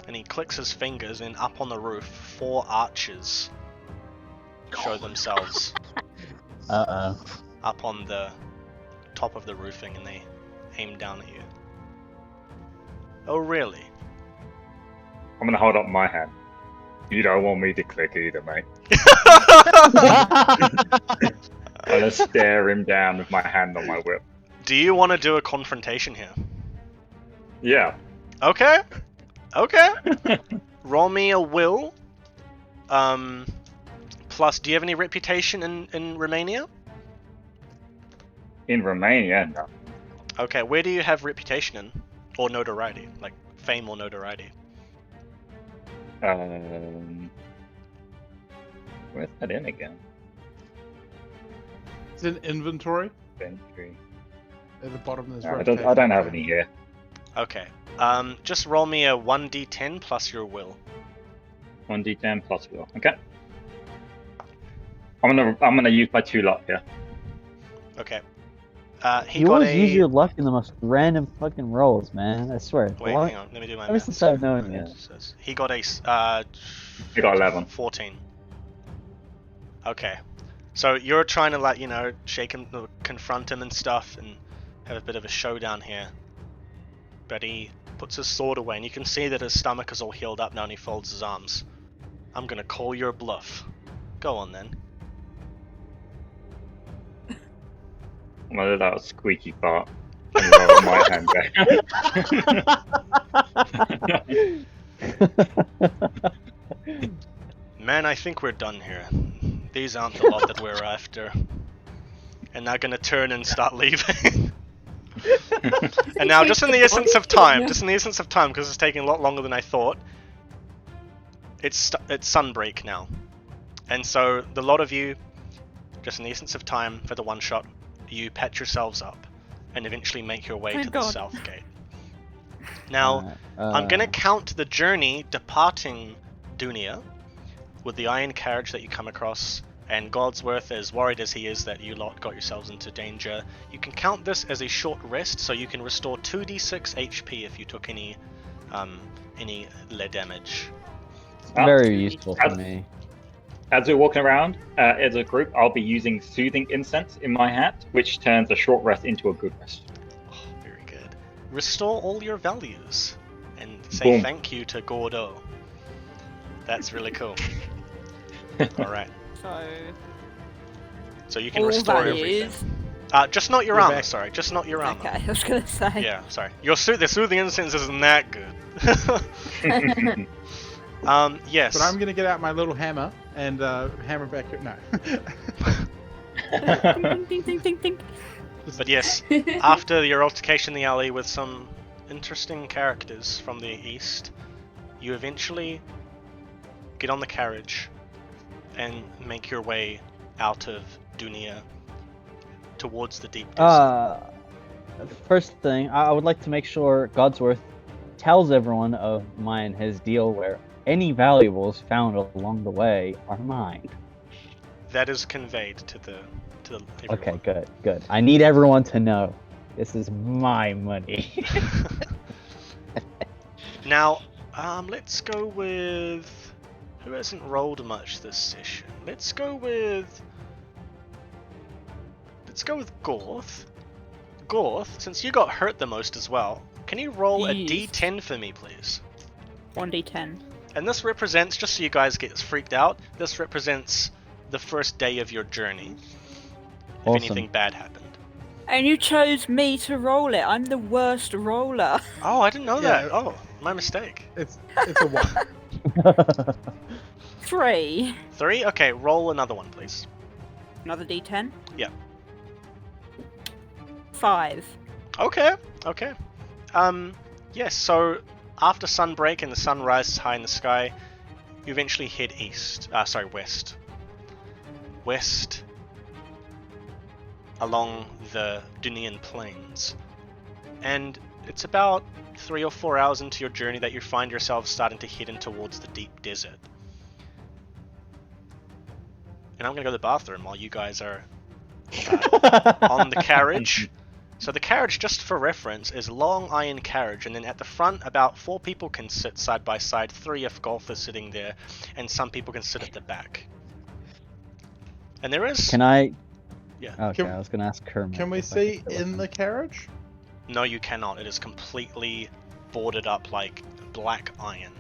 And he clicks his fingers, and up on the roof, 4 archers show themselves Uh-oh. up on the top of the roofing, and they aim down at you. Oh, really? I'm gonna hold up my hand. You don't want me to click either, mate. I'm gonna stare him down with my hand on my whip. Do you want to do a confrontation here? Yeah. Okay. Okay. Roll me a will. Plus, do you have any reputation in Romania? In Romania, no. Okay, where do you have reputation in? Or notoriety? Like, fame or notoriety. Where's that in again? It's in inventory. Inventory. At the bottom there's I don't have any here. Okay. Just roll me a 1d10 plus your will. 1d10 plus will. Okay. I'm gonna use my 2 luck here. Okay. He You got always a. use your luck in the most random fucking rolls, man. I swear. Wait, What? hang on. Let me do my Ever maths. since I've known you. He got a. He got 11. 14. Okay. So you're trying to, like, shake him, confront him and stuff, and have a bit of a showdown here. But he puts his sword away, and you can see that his stomach is all healed up now, and he folds his arms. I'm gonna call your bluff. Go on then. I'm gonna let out a squeaky fart and roll my hand back. Man, I think we're done here. These aren't the lot that we're after. And they're gonna turn and start leaving. And now, just in the essence of time, because it's taking a lot longer than I thought, it's sunbreak now. And so, the lot of you, just in the essence of time for the one shot, you patch yourselves up and eventually make your way Thank to God. the south gate. Now, I'm gonna count the journey departing Dunia with the iron carriage that you come across, and Godsworth, as worried as he is that you lot got yourselves into danger, you can count this as a short rest, so you can restore 2d6 HP if you took any lead damage. Very useful for me. As we're walking around as a group, I'll be using soothing incense in my hat, which turns a short rest into a good rest. Oh, very good. Restore all your values and say Boom. thank you to Gordo. That's really cool. Alright, so you can All restore values. everything. Just not your You're armor, back. sorry. Just not your armor. Okay, I was gonna say. Yeah, sorry. The soothing incense isn't that good. Yes. But I'm gonna get out my little hammer and hammer back your no. Ding, ding, ding, ding, ding. But yes, after your altercation in the alley with some interesting characters from the east, you eventually get on the carriage and make your way out of Dunia towards the deep desert. First thing, I would like to make sure Godsworth tells everyone of mine his deal where any valuables found along the way are mine. That is conveyed to everyone. Okay, good. I need everyone to know this is my money. Now, let's go with who hasn't rolled much this session. Let's go with Gorth. Gorth, since you got hurt the most as well, can you roll a Yes. d10 for me, please? 1d10. And this represents, just so you guys get freaked out, this represents the first day of your journey. If Awesome. anything bad happened. And you chose me to roll it. I'm the worst roller. Oh, I didn't know Yeah. that. Oh, my mistake. It's a 1. 3. 3? Okay, roll another one, please. Another d10. Yeah. 5. Okay. Yes, so after sunbreak and the sun rises high in the sky, you eventually head west. West along the Dunian plains. And it's about 3 or 4 hours into your journey that you find yourself starting to head in towards the deep desert. And I'm gonna go to the bathroom while you guys are on the carriage. So the carriage, just for reference, is a long iron carriage, and then at the front about 4 people can sit side by side, 3 if Golf is sitting there, and some people can sit at the back. And there is... Can I? Yeah. Okay, Can- I was gonna ask Kermit. Can we if I see could sit with in him. the carriage? No, you cannot. It is completely boarded up like black iron.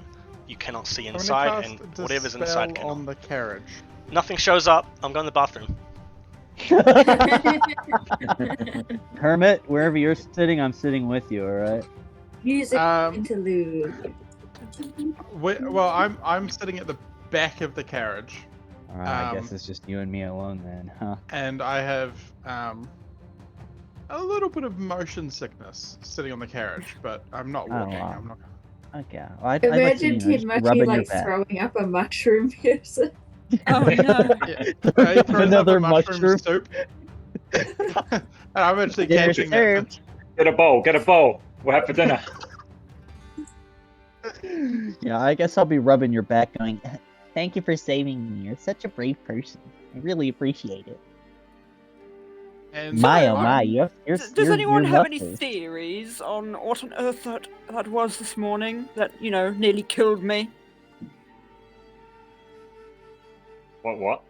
You cannot see I'm gonna inside, cast and the whatever's spell inside cannot. on the carriage. Nothing shows up. I'm going to the bathroom. Kermit, wherever you're sitting, I'm sitting with you. All right. Music Um, interlude. Well, I'm sitting at the back of the carriage, All right. I Um, guess it's just you and me alone then, huh? and I have a little bit of motion sickness sitting on the carriage, but I'm not Oh, walking. wow. I'm not. Okay. Well, I'd like to, Imagine just Tid rub Mucky in your like back. throwing up a mushroom. Oh no. Yeah. He throws Another up a mushroom soup. And I'm actually Dinner catching served. Get a bowl. Get a bowl. We'll have for dinner. Yeah, I guess I'll be rubbing your back, going, "Thank you for saving me. You're such a brave person. I really appreciate it." And My So, oh my, you're Does anyone have any lovely. theories on what on earth that was this morning that, nearly killed me? What?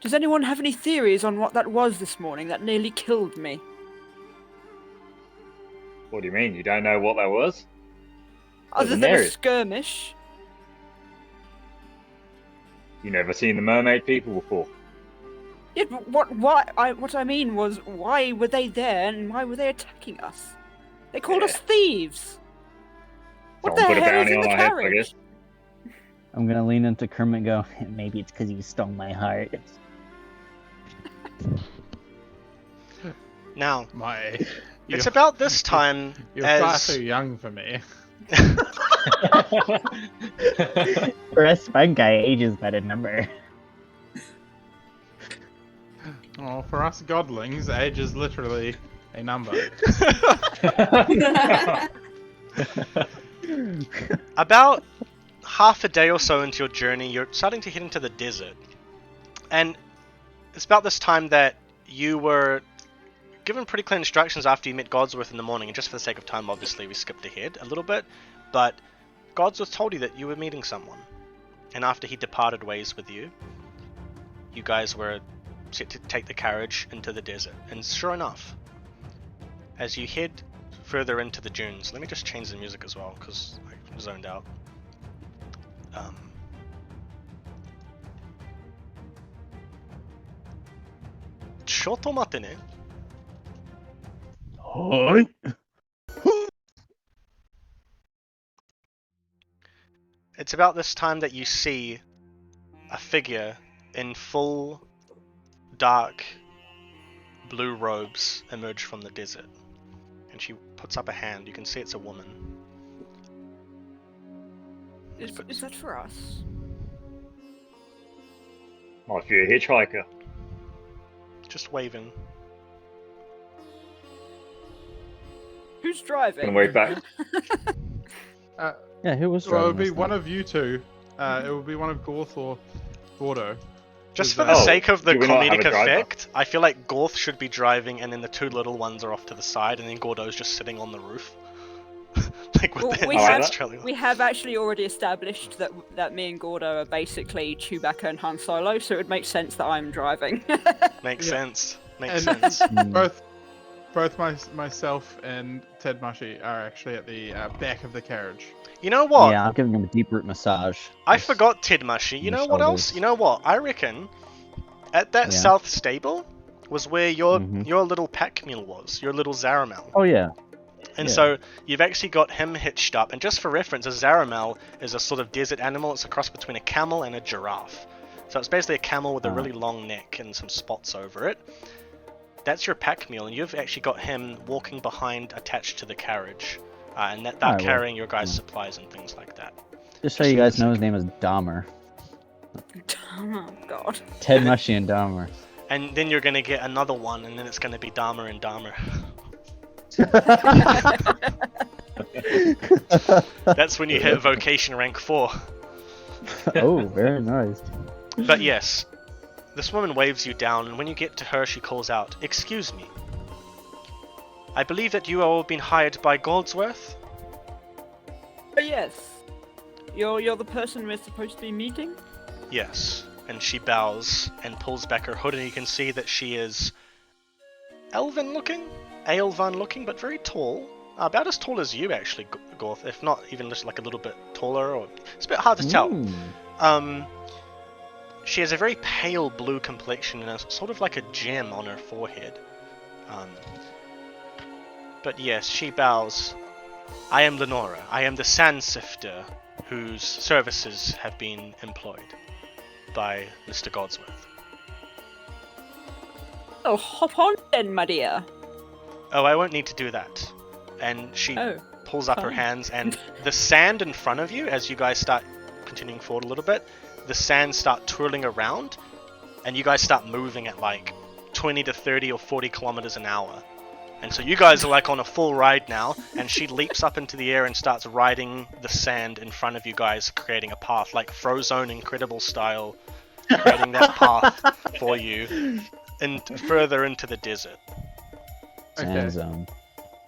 Does anyone have any theories on what that was this morning that nearly killed me? What do you mean? You don't know what that was? Other Wasn't than a there? skirmish? You never seen the mermaid people before? Yeah, but what I mean was, why were they there and why were they attacking us? They called us thieves! What the Someone put a hell is bounty in on the our heads, I carriage? guess. I'm gonna lean into Kermit and go, "Maybe it's because you stole my heart." Now, my... it's about this time You're far as too young for me. For a spun guy, age is but a number. Well, for us godlings, age is literally a number. about half a day or so into your journey, you're starting to head into the desert. And it's about this time that you were given pretty clear instructions after you met Godsworth in the morning, and just for the sake of time, obviously, we skipped ahead a little bit, but Godsworth told you that you were meeting someone. And after he departed ways with you, you guys were set to take the carriage into the desert. And sure enough, as you head further into the dunes, let me just change the music as well, because I zoned out. Shotomate ne. It's about this time that you see a figure in full dark blue robes emerge from the desert. And she puts up a hand. You can see it's a woman. Is that for us? Might be a hitchhiker. Just waving. Who's driving? Gonna wave back. Yeah, who was Well, it would driving be this one thing? of you two. It would be one of Gorth or Gordo. Just Is for that- the Oh, sake of the do we not have comedic a driver? effect, I feel like Gorth should be driving and then the two little ones are off to the side and then Gordo's just sitting on the roof. Like with Well, the we headsets have- trailing. We have actually already established that me and Gordo are basically Chewbacca and Han Solo, so it would make sense that I'm driving. Makes Yeah. sense. Makes And- sense. Both myself and Ted Mushy are actually at the back of the carriage. You know what? Yeah, I'm giving him a deep root massage. I Just- forgot Tid Mushy. You the know what else? shoulders. You know what? I reckon at that Yeah. south stable was where your Mhm. your little pack mule was, your little Zaramel. Oh yeah. And Yeah. so you've actually got him hitched up. And just for reference, a Zaramel is a sort of desert animal. It's a cross between a camel and a giraffe. So it's basically a camel with a Ah. really long neck and some spots over it. That's your pack mule, and you've actually got him walking behind, attached to the carriage, and that Alright, well, carrying your guys' yeah. supplies and things like that. Just so you guys know, his name is Dahmer. Oh god. Ted Mushy and Dahmer. And then you're gonna get another one, and then it's gonna be Dahmer and Dahmer. That's when you hit vocation rank 4. Oh, very nice. But yes, this woman waves you down, and when you get to her, she calls out, "Excuse me. I believe that you all been hired by Goldsworth?" But yes. You're the person we're supposed to be meeting? Yes. And she bows and pulls back her hood, and you can see that she is elven looking, but very tall. About as tall as you, actually, Gorth, if not even just like a little bit taller, or it's a bit hard to tell. She has a very pale blue complexion and a sort of like a gem on her forehead. But yes, she bows. "I am Lenora. I am the sand sifter whose services have been employed by Mr. Godsworth." Oh, hop on then, my dear. "Oh, I won't need to do that." And she Oh. pulls up her Fine. hands, and the sand in front of you, as you guys start continuing forward a little bit, the sand start twirling around, and you guys start moving at like 20 to 30 or 40 kilometers an hour. And so you guys are like on a full ride now, and she leaps up into the air and starts riding the sand in front of you guys, creating a path, like Frozone Incredible style, creating that path for you, and further into the desert. Sand zone.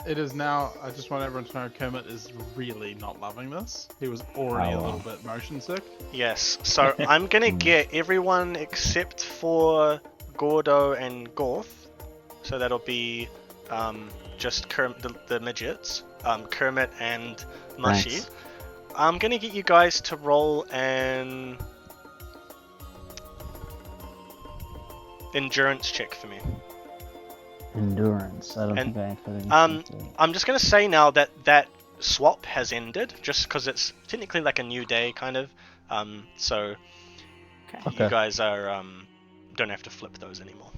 It is now. I just want everyone to know Kermit is really not loving this. He was already a little bit motion sick. Yes, so I'm gonna get everyone except for Gordo and Gorth, so that'll be just the midgets, Kermit and Mushy. Thanks. I'm gonna get you guys to roll an endurance check for me. Endurance. I don't And, think I actually. I'm just gonna say now that that swap has ended, just because it's technically like a new day, kind of. So Okay. you guys are don't have to flip those anymore.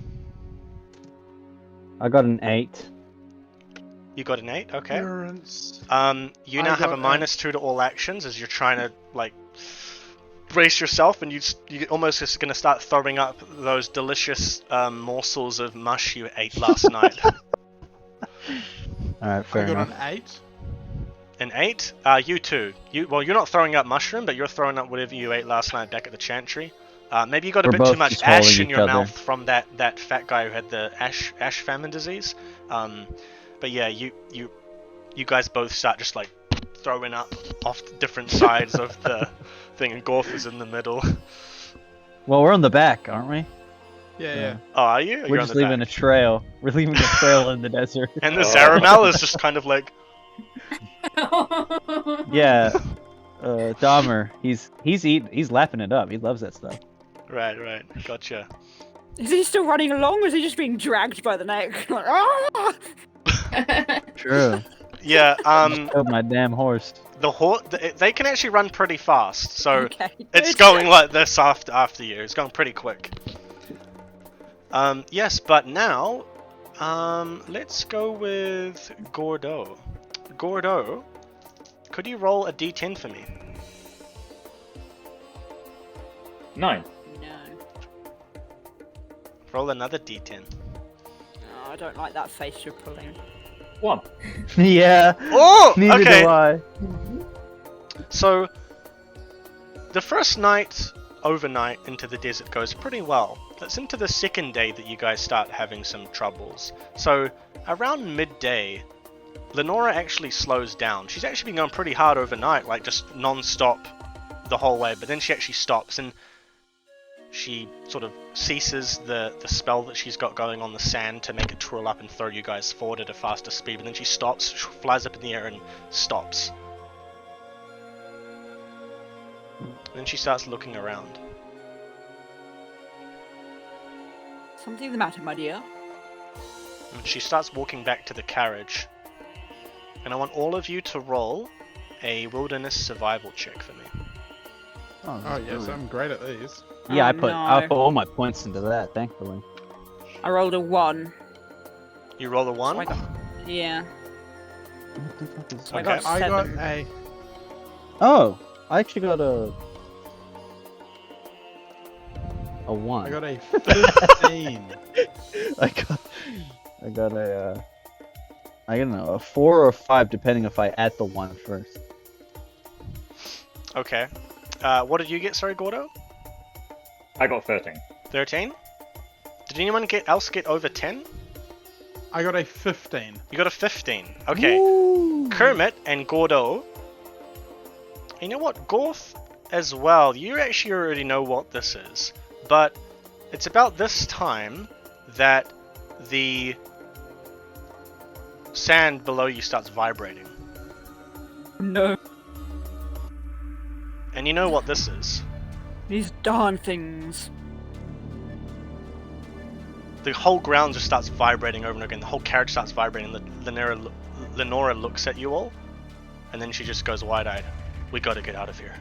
I got an 8. You got an 8, okay. Endurance. You now have a -2 to all actions as you're trying to like brace yourself, and you almost just gonna start throwing up those delicious morsels of mush you ate last night. All right, fair I got enough. an 8. An 8? You too. Well, you're not throwing up mushroom, but you're throwing up whatever you ate last night back at the chantry. Maybe you got a We're bit too both much just ash holding in each your other. mouth from that fat guy who had the ash famine disease. But yeah, you guys both start just like throwing up off different sides of the thing, and Gorth is in the middle. Well, we're on the back, aren't we? Yeah. Oh, are you? Or We're you're just on the leaving back? a trail. We're leaving a trail in the desert. And the Zaramal is just kind of like, Yeah. Dahmer, he's lapping it up. He loves that stuff. right, gotcha. Is he still running along, or is he just being dragged by the neck? Like, ah! True. Yeah, Killed my damn horse. they can actually run pretty fast, so Okay. it's good. going like this after you. It's going pretty quick. Yes, but now, let's go with Gordo. Gordo, could you roll a d10 for me? 9. No. Roll another d10. Oh, I don't like that face you're pulling. 1. Yeah. Oh, Neither okay. do I. So, the first night, overnight, into the desert goes pretty well. It's into the second day that you guys start having some troubles. So, around midday, Lenora actually slows down. She's actually been going pretty hard overnight, like just non-stop the whole way, but then she actually stops, and she sort of ceases the spell that she's got going on the sand to make it twirl up and throw you guys forward at a faster speed, but then she stops, flies up in the air and stops. And then she starts looking around. Something the matter, my dear? And she starts walking back to the carriage. And I want all of you to roll a wilderness survival check for me. Oh yes, I'm great at these. Yeah, Oh, I put no. all my points into that, thankfully. I rolled a 1. You roll a 1? So I got... Yeah. What the fuck is So I Okay. got I got 7. a. Oh, I actually got a 1. I got a 15. I got a I don't know, a 4 or 5 depending if I add the 1 first. Okay. What did you get, sorry, Gordo? I got 13. 13? Did anyone else get over 10? I got a 15. You got a 15. Okay. Woo! Kermit and Gordo. You know what? Gorth as well. You actually already know what this is. But it's about this time that the sand below you starts vibrating. No. And you know what this is. These darn things. The whole ground just starts vibrating over and over again. The whole carriage starts vibrating. Lenora looks at you all, and then she just goes wide-eyed. We gotta get out of here.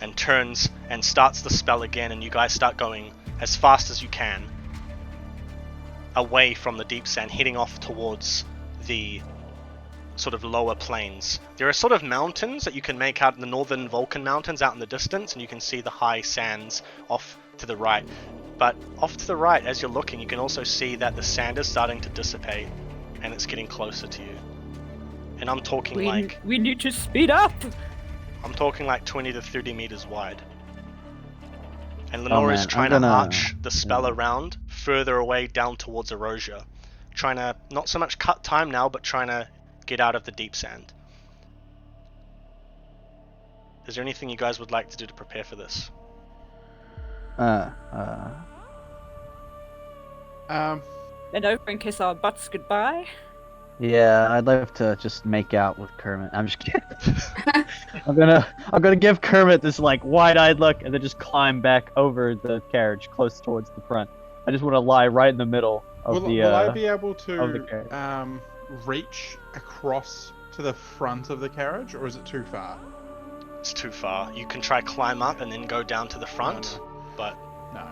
And turns and starts the spell again, and you guys start going as fast as you can away from the deep sand, heading off towards the sort of lower plains. There are sort of mountains that you can make out in the northern Vulcan mountains out in the distance, and you can see the high sands off to the right. But off to the right, as you're looking, you can also see that the sand is starting to dissipate, and it's getting closer to you. And I'm talking We need to speed up! I'm talking like 20 to 30 meters wide. And Lenore is man, trying I'm to gonna- arch the spell around further away down towards Erosia. Trying to not so much cut time now, but trying to get out of the deep sand. Is there anything you guys would like to do to prepare for this? Then over and kiss our butts goodbye. Yeah, I'd love to just make out with Kermit. I'm just kidding. I'm gonna give Kermit this like wide-eyed look and then just climb back over the carriage close towards the front. I just want to lie right in the middle of Will I be able of the to carriage. reach across to the front of the carriage, or is it too far? It's too far. You can try climb up and then go down to the front, but No,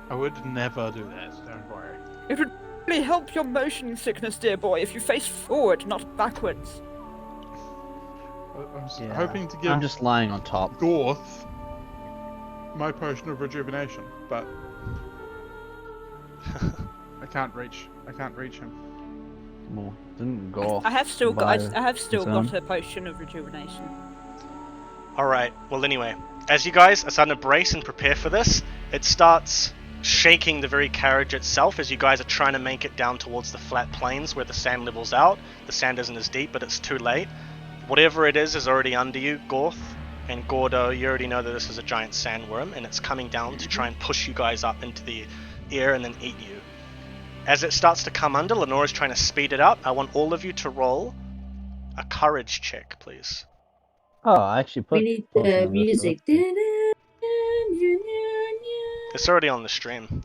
I would never do that. Don't worry. It would really help your motion sickness, dear boy, if you face forward, not backwards. I'm Yeah, hoping to give I'm just lying on top. Gorth my potion of rejuvenation, but I can't reach him. Well, didn't go. I have still got by I have still its got own. a potion of rejuvenation. alright. Well, anyway, as you guys are starting to brace and prepare for this, it starts shaking the very carriage itself as you guys are trying to make it down towards the flat plains where the sand levels out. The sand isn't as deep, but it's too late. Whatever it is already under you, Gorth and Gordo. You already know that this is a giant sandworm, and it's coming down to try and push you guys up into the air and then eat you. As it starts to come under, Lenore's trying to speed it up. I want all of you to roll a courage check, please. Oh, I actually put. We need potion the of this, music. It's already on the stream.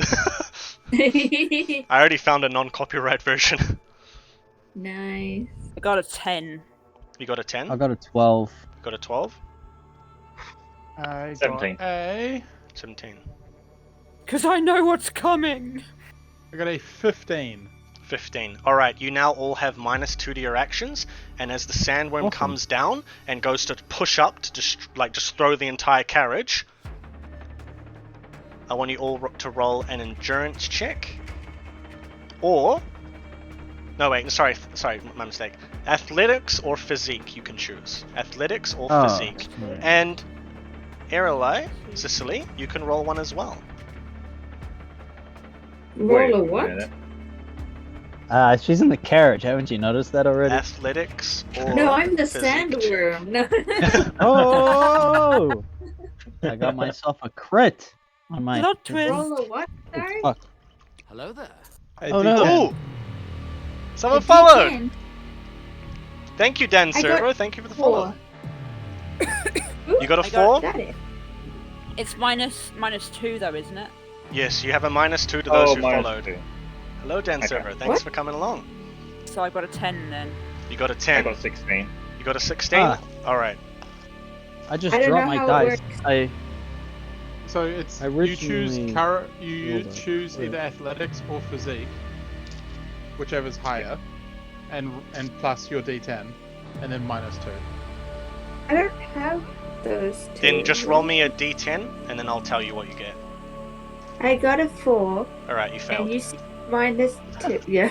I already found a non-copyright version. Nice. I got a 10. You got a 10? I got a 12. You got a 12? I 17. got a 17. Cause I know what's coming! I got a 15. 15. Alright, you now all have -2 to your actions, and as the sandworm Awesome. comes down and goes to push up to just throw the entire carriage, I want you all to roll an endurance check. Or... No, wait, sorry, my mistake. Athletics or physique, you can choose. Athletics or Oh, physique. yeah. And Erelai, Cicely, you can roll one as well. Roll a Wait what? minute. She's in the carriage. Haven't you noticed that already? Athletics or No, I'm the physique check. sandworm. No. Oh! I got myself a crit on my. Plot twist! Roll a what? Sorry. Fuck. Hello there. A Oh, no. D10. Ooh! Someone A followed! D10. Thank you, Dan I got Servo. Thank you for the follow. 4. You got a I 4? Got it. It's -2 though, isn't it? Yes, you have a -2 to those who minus followed. 2. Hello, Dan Okay. Servo. Thanks What? for coming along. So I got a 10 then. You got a I 10. got 16. You got a 16? Ah. Alright. I just I don't dropped know my how it dice. works. So it's I you choose originally you rolled a choose three. either athletics or physique, whichever's higher, and plus your D10, and then -2. I don't have those two. Then just roll me a d10, and then I'll tell you what you get. I got a 4, Alright, you failed. and you -2. Yeah.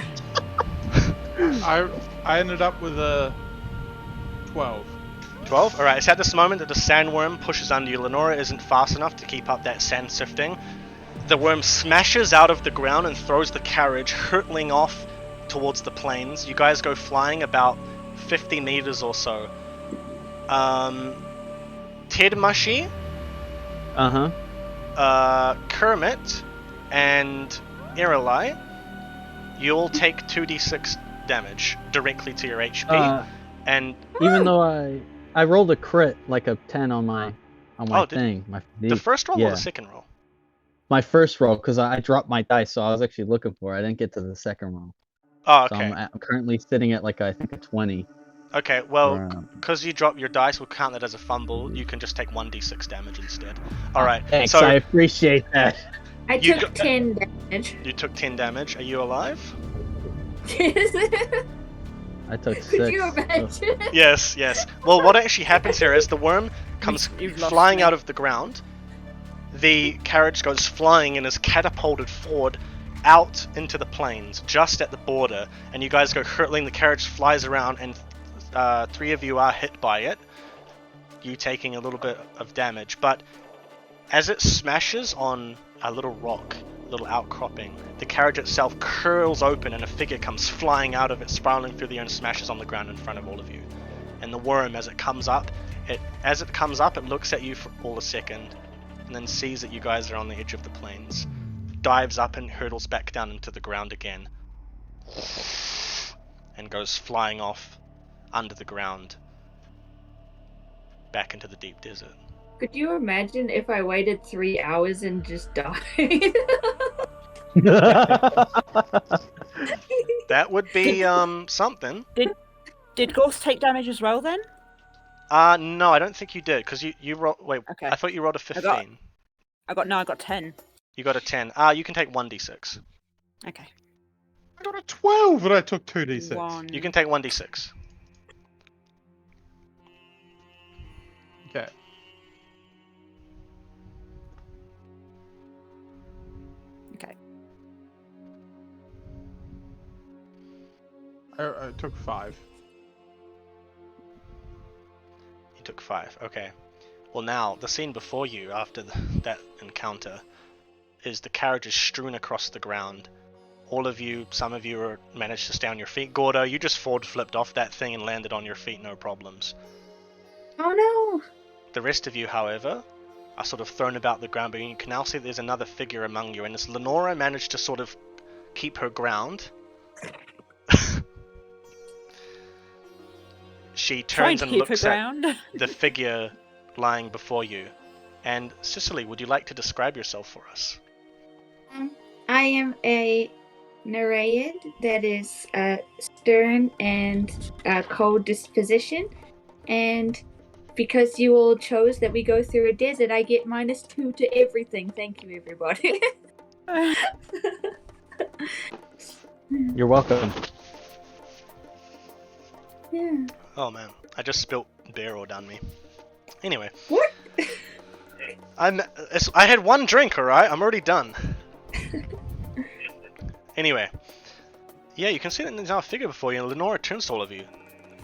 I ended up with a 12. 12? Alright, it's at this moment that the sandworm pushes under you. Lenora isn't fast enough to keep up that sand sifting. The worm smashes out of the ground and throws the carriage hurtling off towards the plains. You guys go flying about 50 meters or so. Ted Mushy, Kermit, and Irelai, you all take 2d6 damage directly to your HP. And Even though I rolled a crit, like a 10 on my Oh, did- thing, my the first roll or yeah. the second roll? my first roll, because I dropped my dice, so I was actually looking for it. I didn't get to the second roll. Oh, So okay. I'm currently sitting at like I think a 20. Okay, well, for, because you drop your dice, we'll count that as a fumble. You can just take 1d6 damage instead. Alright, Thanks, so I appreciate that. I You took got- 10 damage. you took 10 damage. Are you alive? I took Could 6. you imagine? Yes, yes. Well, what actually happens here is the worm comes You've lost flying me. out of the ground. The carriage goes flying and is catapulted forward out into the plains, just at the border. And you guys go hurtling. The carriage flies around, and 3 of you are hit by it. You taking a little bit of damage, but as it smashes on a little rock, a little outcropping, the carriage itself curls open and a figure comes flying out of it, spiraling through the air and smashes on the ground in front of all of you. And the worm, as it comes up, it looks at you for all a second, and then sees that you guys are on the edge of the plains, dives up and hurtles back down into the ground again, and goes flying off under the ground, back into the deep desert. Could you imagine if I waited 3 hours and just died? That would be something. Did Gorse take damage as well then? No, I don't think you did, because you rolled. Wait, Okay. I thought you rolled a 15. I got 10. You got a 10. You can take 1d6. Okay. I got a 12, but I took 2d6. 1. You can take 1d6. Okay. Okay. I took 5. You took 5. Okay. Well, now the scene before you after that encounter is the carriage is strewn across the ground. All of you, some of you managed to stay on your feet. Gordo, you just forward flipped off that thing and landed on your feet, no problems. Oh no! The rest of you, however, are sort of thrown about the ground, but you can now see there's another figure among you, and as Lenora managed to sort of keep her ground, she Trying turns to and keep her looks at ground. the figure lying before you. And Cicely, would you like to describe yourself for us? I am a Nereid that is stern and cold disposition, and because you all chose that we go through a desert, I get -2 to everything. Thank you, everybody. You're welcome. Yeah. Oh man, I just spilt beer all down me. Anyway, What? I had 1 drink, alright? I'm already done. Anyway, yeah, you can see that there's now a figure before you, and Lenora turns to all of you.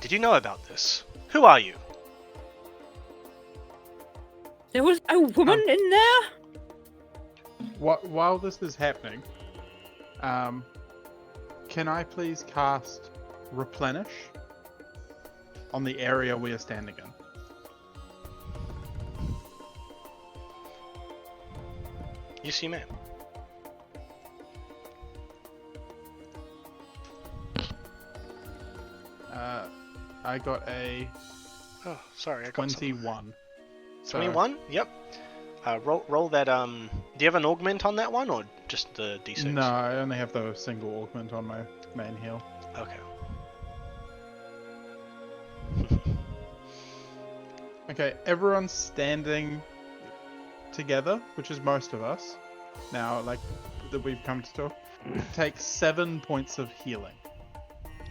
Did you know about this? Who are you? There was a woman in there? While this is happening, can I please cast Replenish on the area we are standing in? Yes, you may. I got a Oh, sorry, I got something. 21. 21? Yep. Roll that, do you have an augment on that one, or just the d6? No, I only have the single augment on my main heal. Okay. Okay, everyone's standing together, which is most of us. Now, like, that we've come to talk. Take 7 points of healing.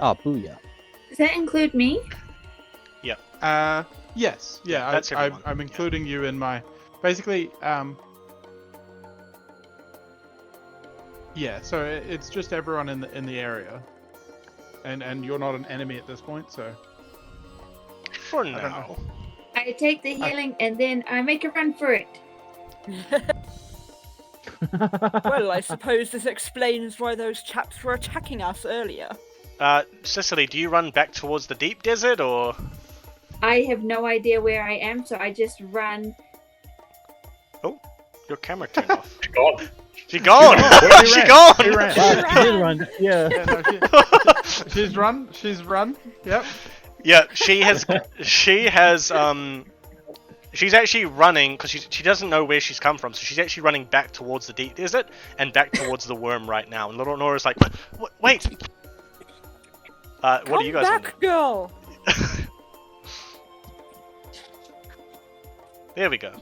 Oh, booyah. Does that include me? Yes. Yeah, That's everyone. I'm including you in my... Basically, yeah, so it's just everyone in the area. And you're not an enemy at this point, so... For don't now. know. I take the healing and then I make a run for it. Well, I suppose this explains why those chaps were attacking us earlier. Cicely, do you run back towards the deep desert, or...? I have no idea where I am, so I just run. Oh, your camera turned off. God. She gone! She She ran. gone! She ran. Wow, she did run. Yeah. Yeah, no, she's run. She's run. Yep. Yeah, she has, she's actually running, because she doesn't know where she's come from, so she's actually running back towards the deep desert, and back towards the worm right now, and little Nora's like, wait! What do you guys Come want back, girl! There we go.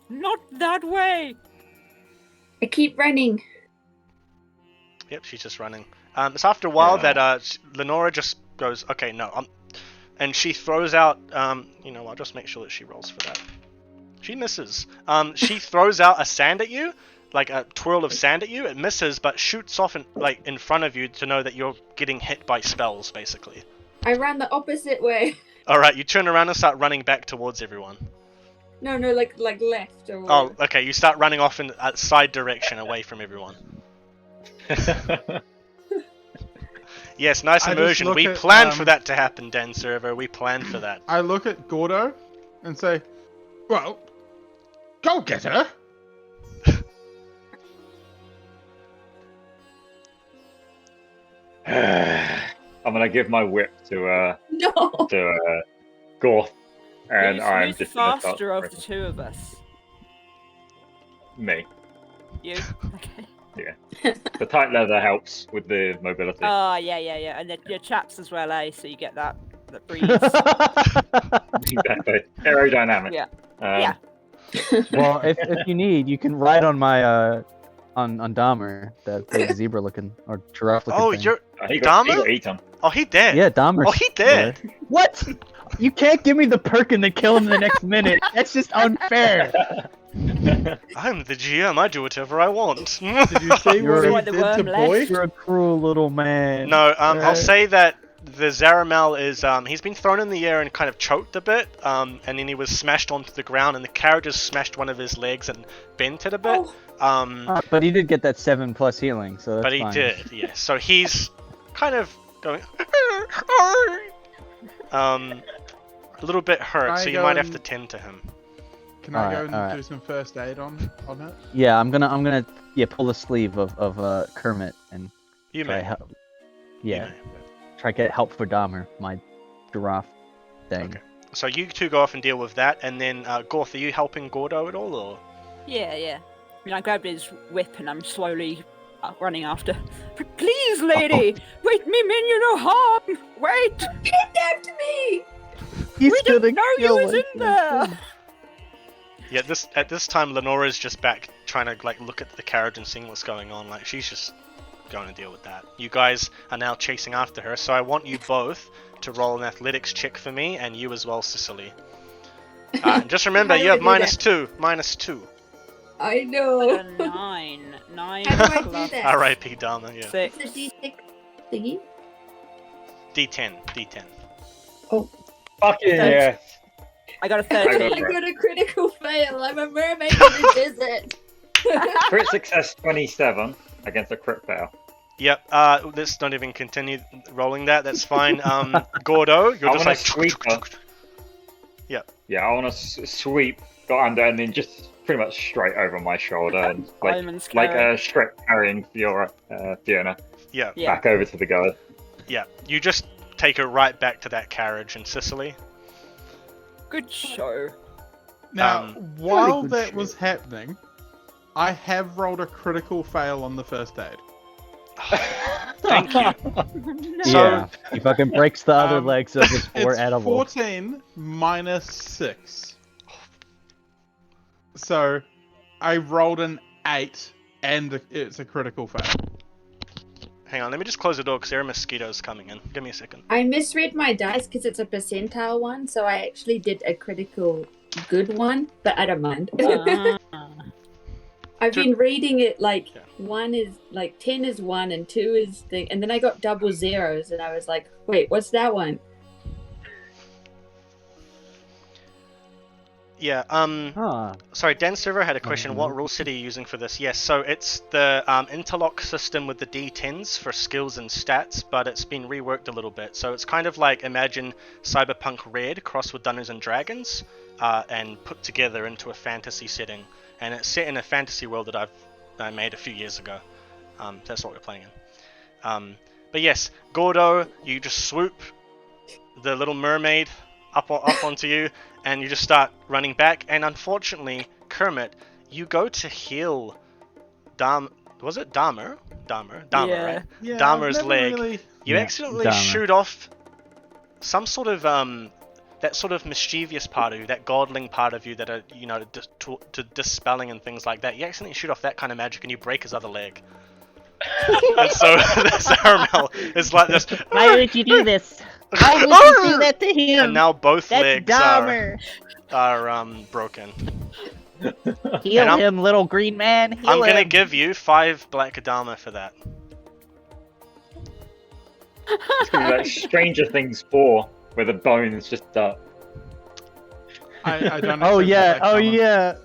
Not that way! I keep running. Yep, she's just running. It's after a while Yeah. that Lenora just goes, okay, no, and she throws out, I'll just make sure that she rolls for that. She misses. She throws out a sand at you, like a twirl of sand at you. It misses, but shoots off in front of you to know that you're getting hit by spells, basically. I ran the opposite way. Alright, you turn around and start running back towards everyone. No, like left or Oh, whatever. okay, you start running off in a side direction away from everyone. Yes, nice I just immersion. look We at, planned for that to happen, Dan Server. We planned for that. I look at Gordo and say, well, go get her. I'm gonna give my whip to No. Gorth, and I'm Who's the just gonna start faster of the ripping. two of us? Me. You? Okay. The tight leather helps with the mobility. Oh, yeah. And your chaps as well, eh? So you get that breeze. Exactly. Aerodynamic. Yeah. Um, Well, if you need, you can ride on my on Dahmer, that big zebra looking or giraffe looking Oh, thing. you're... he got Dahmer? eaten. Oh, he dead. Yeah, Dahmer. Oh, he dead. What? You can't give me the perk and then kill him the next minute. That's just unfair. I'm the GM. I do whatever I want. Did you see You're what the he did to worm left. Boyd? You're a cruel little man. No, I'll Right. say that the Zaramel is, he's been thrown in the air and kind of choked a bit, and then he was smashed onto the ground, and the carriage has smashed one of his legs and bent it a bit. Oh. But he did get that 7+ healing, so that's But he fine. did, yeah. So he's kind of going, a little bit hurt, I so you go might have and- to tend to him. Can I go Alright, and alright. do some first aid on it? Yeah, I'm gonna pull the sleeve of Kermit and You try may. help. You Yeah, may. try to get help for Dahmer, my giraffe thing. Okay. So you two go off and deal with that, and then Gorth, are you helping Gordo at all, or? Yeah. I mean, I grabbed his whip and I'm slowly running after. Please, lady! Wait, me mean you no harm! Wait! Kidnapped me! He's We didn't gonna know you kill was us. in there! Yeah, at this time, Lenora's just back trying to like look at the carriage and seeing what's going on. Like she's just going to deal with that. You guys are now chasing after her, so I want you both to roll an athletics check for me, and you as well, Cicely. And just remember, How do you I have do -2. -2. I know. A 9. 9 How do I do plus that? R.I.P. Dharma. Yeah. 6. It's a D6 thingy. D10. Fucking yeah. I got a I 13. got I got a critical fail. I'm a mermaid in the desert. Crit success 27 against a crit fail. Yep. Let's not even continue rolling that. That's fine. Gordo, you're I just wanna like. sweep her. Yeah, I want to sweep, go under, and then just pretty much straight over my shoulder, and Diamond's like carrot. Shrek carrying Fiona Yeah. Yeah. back over to the guard. Yeah. You just take her right back to that carriage in Sicily. Good show. Now, while good that shit. was happening, I have rolled a critical fail on the first aid. Thank you. No. So- Yeah, he fucking breaks the other legs of his poor It's animal. 14 minus 6. So, I rolled an 8, and it's a critical fail. Hang on, let me just close the door because there are mosquitoes coming in. Give me a second. I misread my dice because it's a percentile one, so I actually did a critical good one, but I don't mind. Ah. I've been reading it like Yeah. 1 is like 10 is 1 and 2 is thing, and then I got double zeros, and I was like, wait, what's that one? Yeah. Huh. Sorry, Dan Server had a question. What rule set are you using for this? Yes, so it's the interlock system with the D10s for skills and stats, but it's been reworked a little bit. So it's kind of like imagine Cyberpunk Red crossed with Dungeons and Dragons, and put together into a fantasy setting. And it's set in a fantasy world that I made a few years ago. That's what we're playing in. But yes, Gordo, you just swoop the little mermaid up onto you, and you just start running back. And unfortunately, Kermit, you go to heal was it Dahmer? Dahmer, Yeah. right? Yeah, Dahmer's I've never leg. really- You Yeah, accidentally Dahmer. shoot off some sort of that sort of mischievous part of you, that godling part of you that are, to dispelling and things like that. You accidentally shoot off that kind of magic and you break his other leg. And so Zaramel is like this. Why would you do this? Why would you do that to him? And now both That's legs Dahmer. are broken. Heal And I'm- him, little green man. Heal I'm gonna him. give you 5 black Adama for that. It's gonna be like Stranger Things 4, where the bone is just I don't Oh accept yeah, that oh comment. yeah.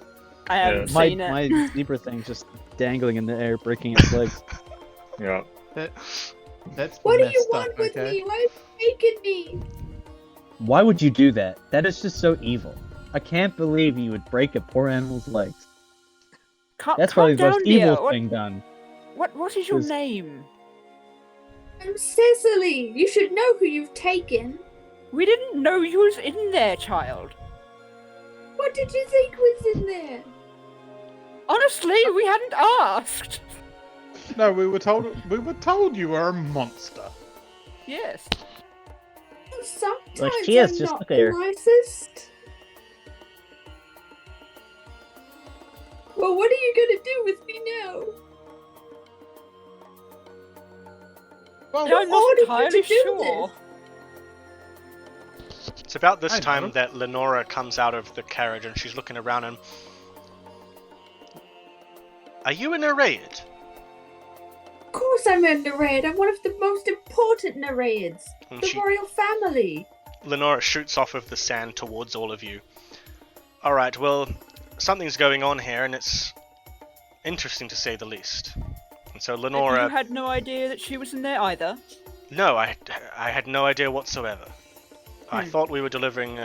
I haven't My seen it. my zebra thing's just dangling in the air, breaking its legs. yeah. That's What do you messed want up, with okay? me? Why are you taking me? Why would you do that? That is just so evil. I can't believe you would break a poor animal's legs. That's probably the most evil thing done. What is your Is- name? I'm Cecily. You should know who you've taken. We didn't know you was in there, child. What did you think was in there? Honestly, we hadn't asked. No, we were told you were a monster. Yes. Sometimes Like, she is, I'm just not look the at her. nicest. Well, what are you gonna do with me now? Well, I'm not ordered you entirely to do sure. It's about this I know. time that Lenora comes out of the carriage and she's looking around and... Are you a Nereid? Of course I'm a Nereid. I'm one of the most important Nereids. And The royal family. Lenora shoots off of the sand towards all of you. Alright, well, something's going on here and it's interesting to say the least. And so You Lenora... had no idea that she was in there either. No, I had no idea whatsoever. I Hmm. thought we were delivering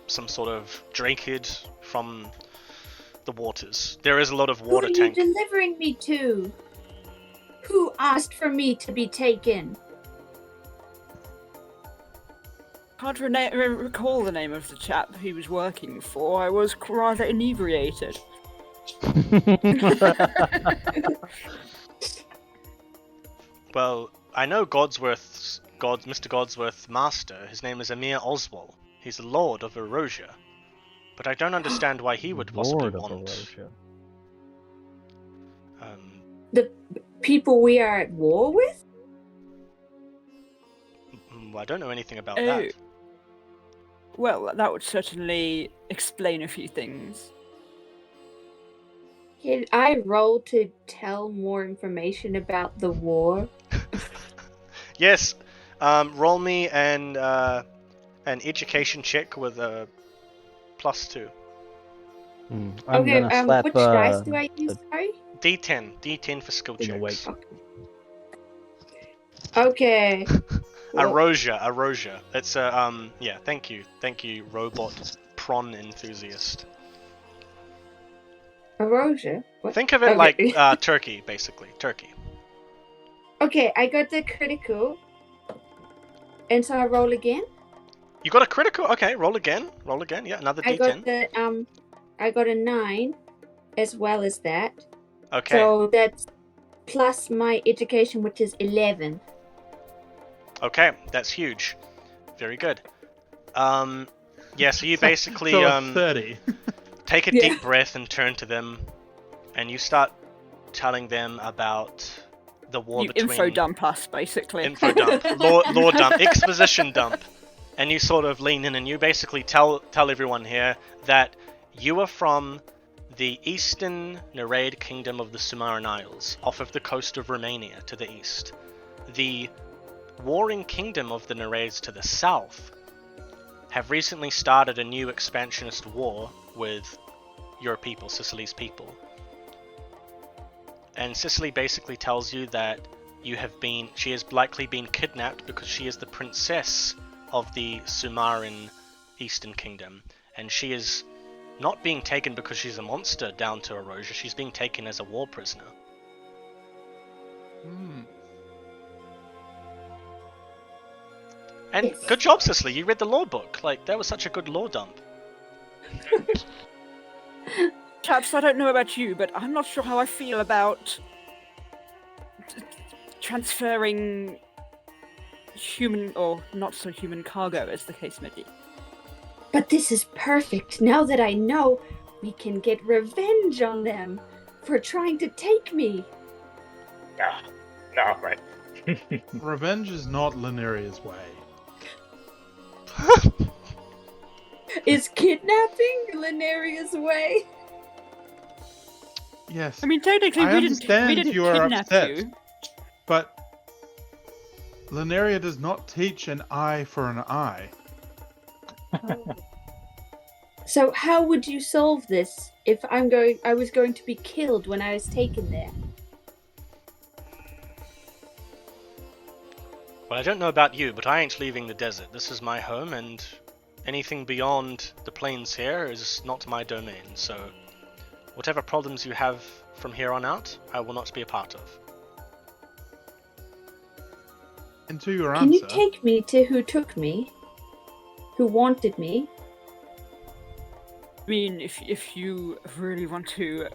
some sort of drakid from the waters. There is a lot of Who water are tank. you delivering me to? Who asked for me to be taken? Can't recall the name of the chap he was working for. I was rather inebriated. Well, I know Mr. Godsworth's master. His name is Emir Oswald. He's a lord of Erosia. But I don't understand why he would possibly Lord of want... Erosia. The people we are at war with? I don't know anything about Oh. that. Well, that would certainly explain a few things. Can I roll to tell more information about the war? Yes, roll me an education check with a +2. I'm Okay, gonna slap which dice do I use? Sorry? D10 for skill thing awake. checks. Okay. Well, Erosia. It's a yeah. Thank you, robot prawn enthusiast. Erosia? What? Think of it Okay. like turkey, basically. Turkey. Okay, I got the critical. And so I roll again? You got a critical. Okay, roll again. Yeah, another I D10. got the I got a 9 as well as that. Okay. So that's plus my education, which is 11. Okay, that's huge. Very good. Yeah. So you basically So a 30. take a Yeah. deep breath and turn to them, and you start telling them about the war You between... info dump us, basically. Info dump, lore dump, exposition dump, and you sort of lean in and you basically tell everyone here that you are from the eastern Nereid kingdom of the Sumaran Isles, off of the coast of Romania to the east. The warring kingdom of the Nereids to the south have recently started a new expansionist war with your people, Sicily's people. And Sicily basically tells you that she has likely been kidnapped because she is the princess of the Sumaran Eastern Kingdom. And she is not being taken because she's a monster down to Erosia, she's being taken as a war prisoner. And Yes. good job, Cicely, you read the lore book. Like, that was such a good lore dump. Chaps, I don't know about you, but I'm not sure how I feel about transferring human or not so human cargo, as the case may be. But this is perfect. Now that I know, we can get revenge on them for trying to take me. No, right. Revenge is not Linneria's way. Is kidnapping Linneria's way? Yes, I mean, technically, I we understand didn't you are kidnap upset. you. but Linneria does not teach an eye for an eye. So how would you solve this if I was going to be killed when I was taken there? Well, I don't know about you, but I ain't leaving the desert. This is my home, and anything beyond the plains here is not my domain, so whatever problems you have from here on out, I will not be a part of. And to your Can you answer, take me to who took me? Who wanted me? I mean, if you really want to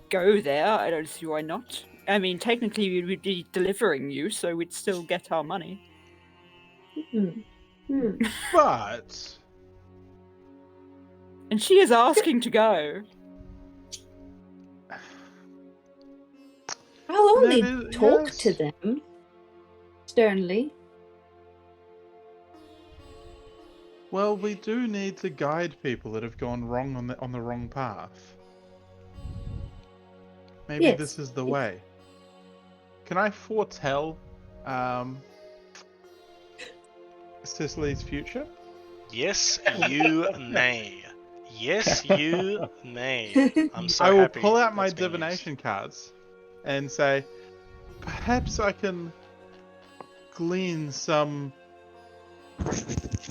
go there, I don't see why not. I mean, technically, we would be delivering you, so we'd still get our money. but And she is asking to go. I'll only That is- talk yes. to them sternly. well, we do need to guide people that have gone wrong on the wrong path. Maybe Yes, this is the yes. way. Can I foretell Cicely's future? Yes, you may. Yes, you may. I'm so I will happy pull out my that's being used. divination cards and say, perhaps I can glean some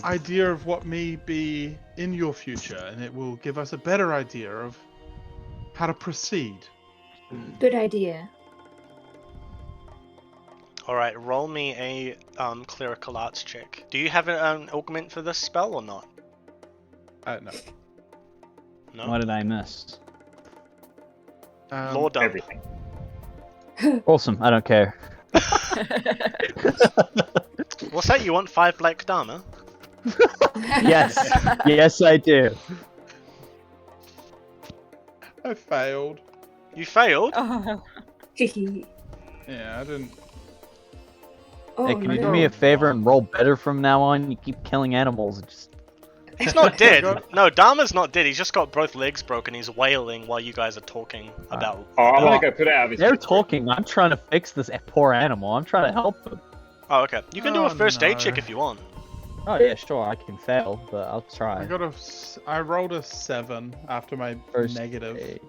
idea of what may be in your future, and it will give us a better idea of how to proceed. Good idea. Alright, roll me a clerical arts check. Do you have an augment for this spell or not? No. No? What did I miss? Lore dump. Everything. Awesome. I don't care. What's that? You want 5 black dharma? Yes. Yes, I do. I failed. You failed? Oh, Yeah, I didn't. Oh, Hey, can you do no. me a favor and roll better from now on? You keep killing animals. Just... He's not dead. got- No, Dharma's not dead. He's just got both legs broken. He's wailing while you guys are talking about... Oh, I'm Well, gonna go put it out of his They're misery. talking. I'm trying to fix this poor animal. I'm trying to help him. Oh, okay. You can do a Oh, first aid no. check if you want. Oh yeah, sure. I can fail, but I'll try. I rolled a 7 after my First negative. aid.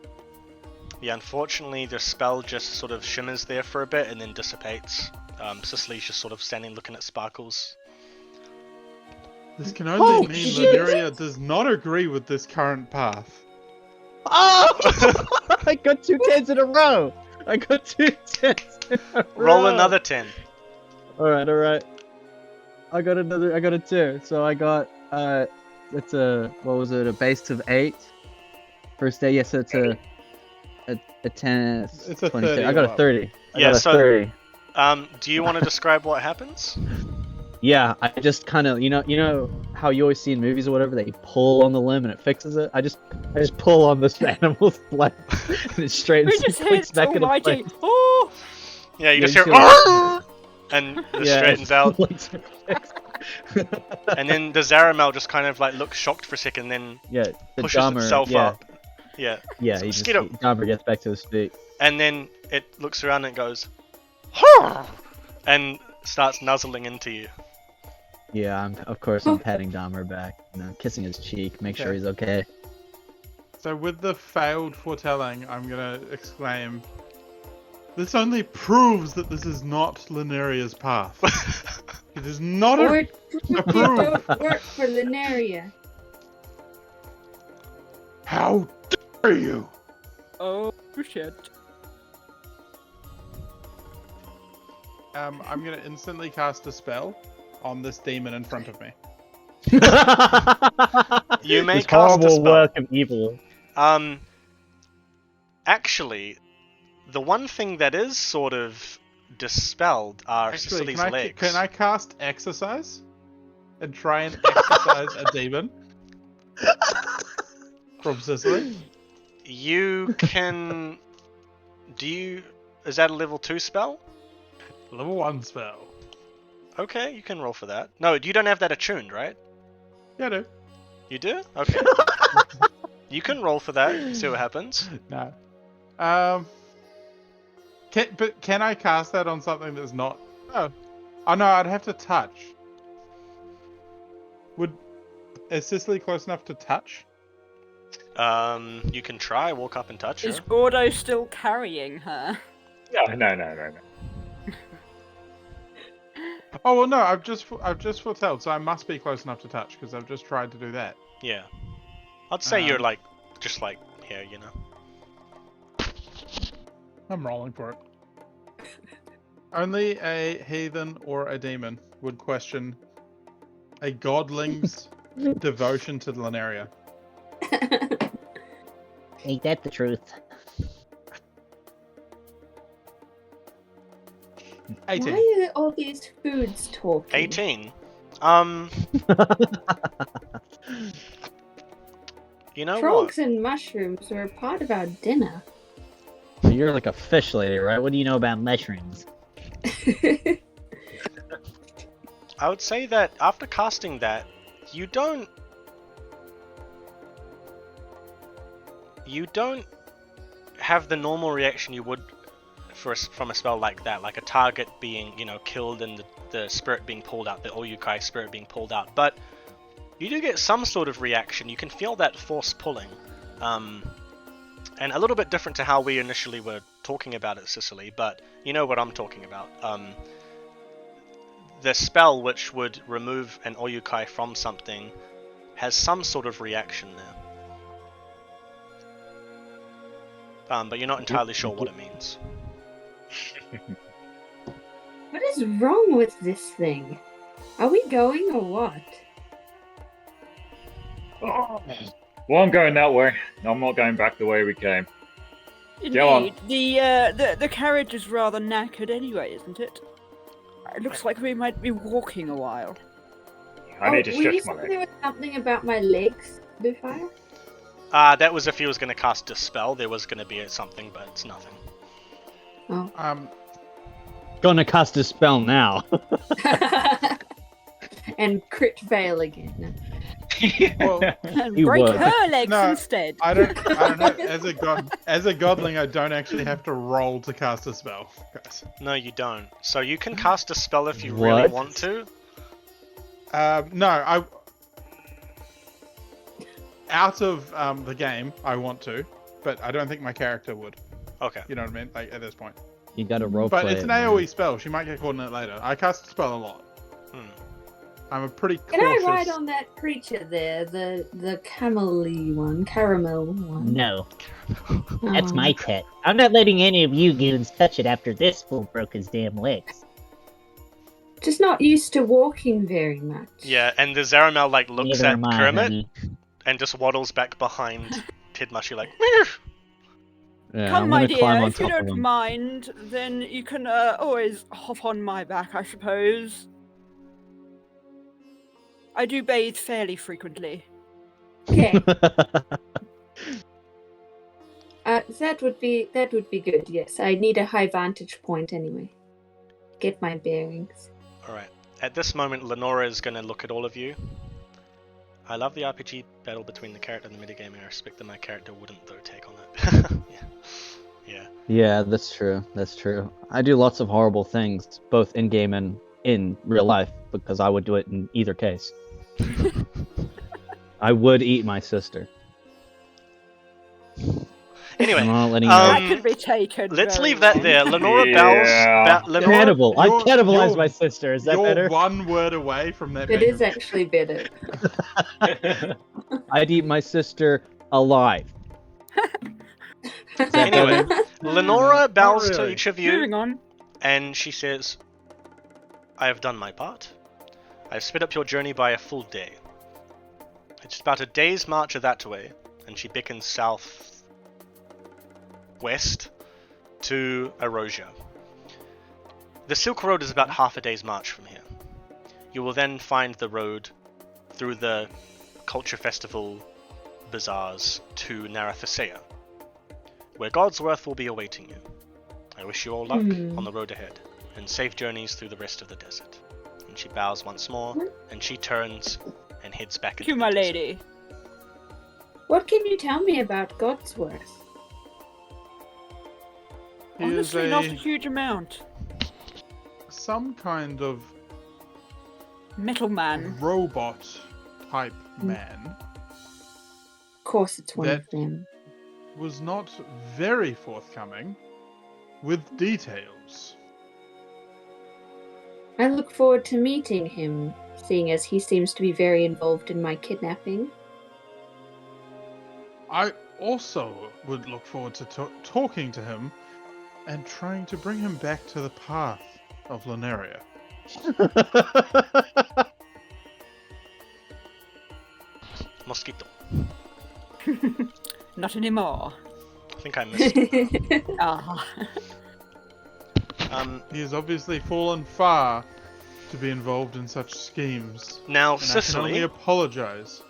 Yeah, unfortunately, the spell just sort of shimmers there for a bit and then dissipates. Cicely's just sort of standing looking at sparkles. This can only mean shit. Lyria does not agree with this current path. Oh! I got 2 10s in a row. I got 2 10s in a Roll row. another 10. All right. I got a 2. So I got it's a what was it? A base of 8. First day, yes. So it's a 10. It's a 20. 30 I got up. a 30. I Yeah, got a so- 30. Do you want to describe what happens? Yeah, I just kind of you know how you always see in movies or whatever they pull on the limb and it fixes it. I just pull on this animal's leg and it straightens we just points hit back into almighty. place. Oh, Yeah, you Yeah, just hear you see "Arrgh!" and it straightens out. And then the Zaramel just kind of like looks shocked for a second, then Yeah, the pushes Dahmer, itself yeah, up. Yeah. Yeah, he just Mosquito. Dahmer gets back to his feet. And then it looks around and goes, "Arrgh!" and starts nuzzling into you. Yeah, of course I'm patting Dahmer back, kissing his cheek, make sure Okay. he's okay. So with the failed foretelling, I'm gonna exclaim, this only proves that this is not Linneria's path. It is not Or a... it approved. don't work for Linnaria. How dare you! oh shit! I'm gonna instantly cast a spell on this demon in front of me. You may This cast a horrible spell. work of evil. Actually, the one thing that is sort of dispelled are Actually, Cicely's legs. can I cast exercise? And try and exercise a demon? From Sicily? You can... Is that a level 2 spell? Level 1 spell. Okay, you can roll for that. No, you don't have that attuned, right? Yeah, I do. You do? Okay. You can roll for that. See what happens. No. Can I cast that on something that's not? Oh no, I'd have to touch. Is Cicely close enough to touch? You can try walk up and touch her. Is Gordo still carrying her? No. Oh well, no. I've just foretelled, so I must be close enough to touch because I've just tried to do that. Yeah. I'd say you're just here, you know. I'm rolling for it. Only a heathen or a demon would question a godling's devotion to Lineria. Ain't that the truth? 18. Why are all these foods talking? 18. You know Frogs what? and mushrooms were a part of our dinner. So you're like a fish lady, right? What do you know about mushrooms? I would say that after casting that, you don't have the normal reaction you would from a spell like that, like a target being, killed and the spirit being pulled out, the Oyukai spirit being pulled out. But you do get some sort of reaction. You can feel that force pulling, and a little bit different to how we initially were talking about it, Cicely. But you know what I'm talking about. The spell which would remove an Oyukai from something has some sort of reaction there. But you're not entirely sure what it means. What is wrong with this thing? Are we going or what? Well, I'm going that way. I'm not going back the way we came. Go on. Indeed. The carriage is rather knackered anyway, isn't it? It looks like we might be walking a while. I need to were you stretch my saying legs. there was something about my legs, Bluefire? That was if he was going to cast a spell. There was going to be something, but it's nothing. Oh. Gonna cast a spell now. And crit fail again. Well, And You break would. her legs No, instead. I don't know. As a godling, I don't actually have to roll to cast a spell, guys. No, you don't. So you can cast a spell if you really What? want to. No, out of the game, I want to, but I don't think my character would. Okay. You know what I mean? Like at this point. You gotta roleplay. But it's an man. AoE spell. She might get caught in it later. I cast a spell a lot. I'm a pretty Can cautious. I ride on that creature there, the caramel one? No, that's Oh. my pet. I'm not letting any of you goons touch it after this fool broke his damn legs. Just not used to walking very much. Yeah, and the Zaramel looks Neither at am I, Kermit honey. and just waddles back behind Tidmushy like, "Meow." Yeah, Come, I'm my gonna climb dear, on if you top of don't him. mind, then you can always hop on my back, I suppose. I do bathe fairly frequently. Okay. That would be good. Yes, I need a high vantage point anyway. Get my bearings. Alright. At this moment, Lenora is going to look at all of you. I love the RPG battle between the character and the metagame, and I respect that my character wouldn't, though, take on that. Yeah. Yeah, that's true. That's true. I do lots of horrible things, both in game and in real life, because I would do it in either case. I would eat my sister. Anyway, I'm not letting That Um, could be taken. let's very leave that well. there. Lenora Yeah. Lenora, Cannibal. I You're- cannibalized you're- my sister. Is that You're better? one word away from that. It being is actually better. I'd eat my sister alive. Anyway, Lenora bows to really. each of you, Moving on. and she says, I have done my part. I have sped up your journey by a full day. It's about a day's march of that way, and she beckons south west to Erosia. The Silk Road is about half a day's march from here. You will then find the road through the culture festival bazaars to Narathasea, where Godsworth will be awaiting you. I wish you all luck on the road ahead. and safe journeys through the rest of the desert. And she bows once more, and she turns and heads back Thank into you, the my desert. lady. What can you tell me about Godsworth? He is Honestly, not a huge amount. some kind of Metal man. robot type man. Of course, it's one of That- them. Was not very forthcoming with details. I look forward to meeting him, seeing as he seems to be very involved in my kidnapping. I also would look forward to talking to him and trying to bring him back to the path of Lunaria. Mosquito. Not anymore. I think I missed it. Ah. He has obviously fallen far to be involved in such schemes. Now, And I can only Sicily, apologize.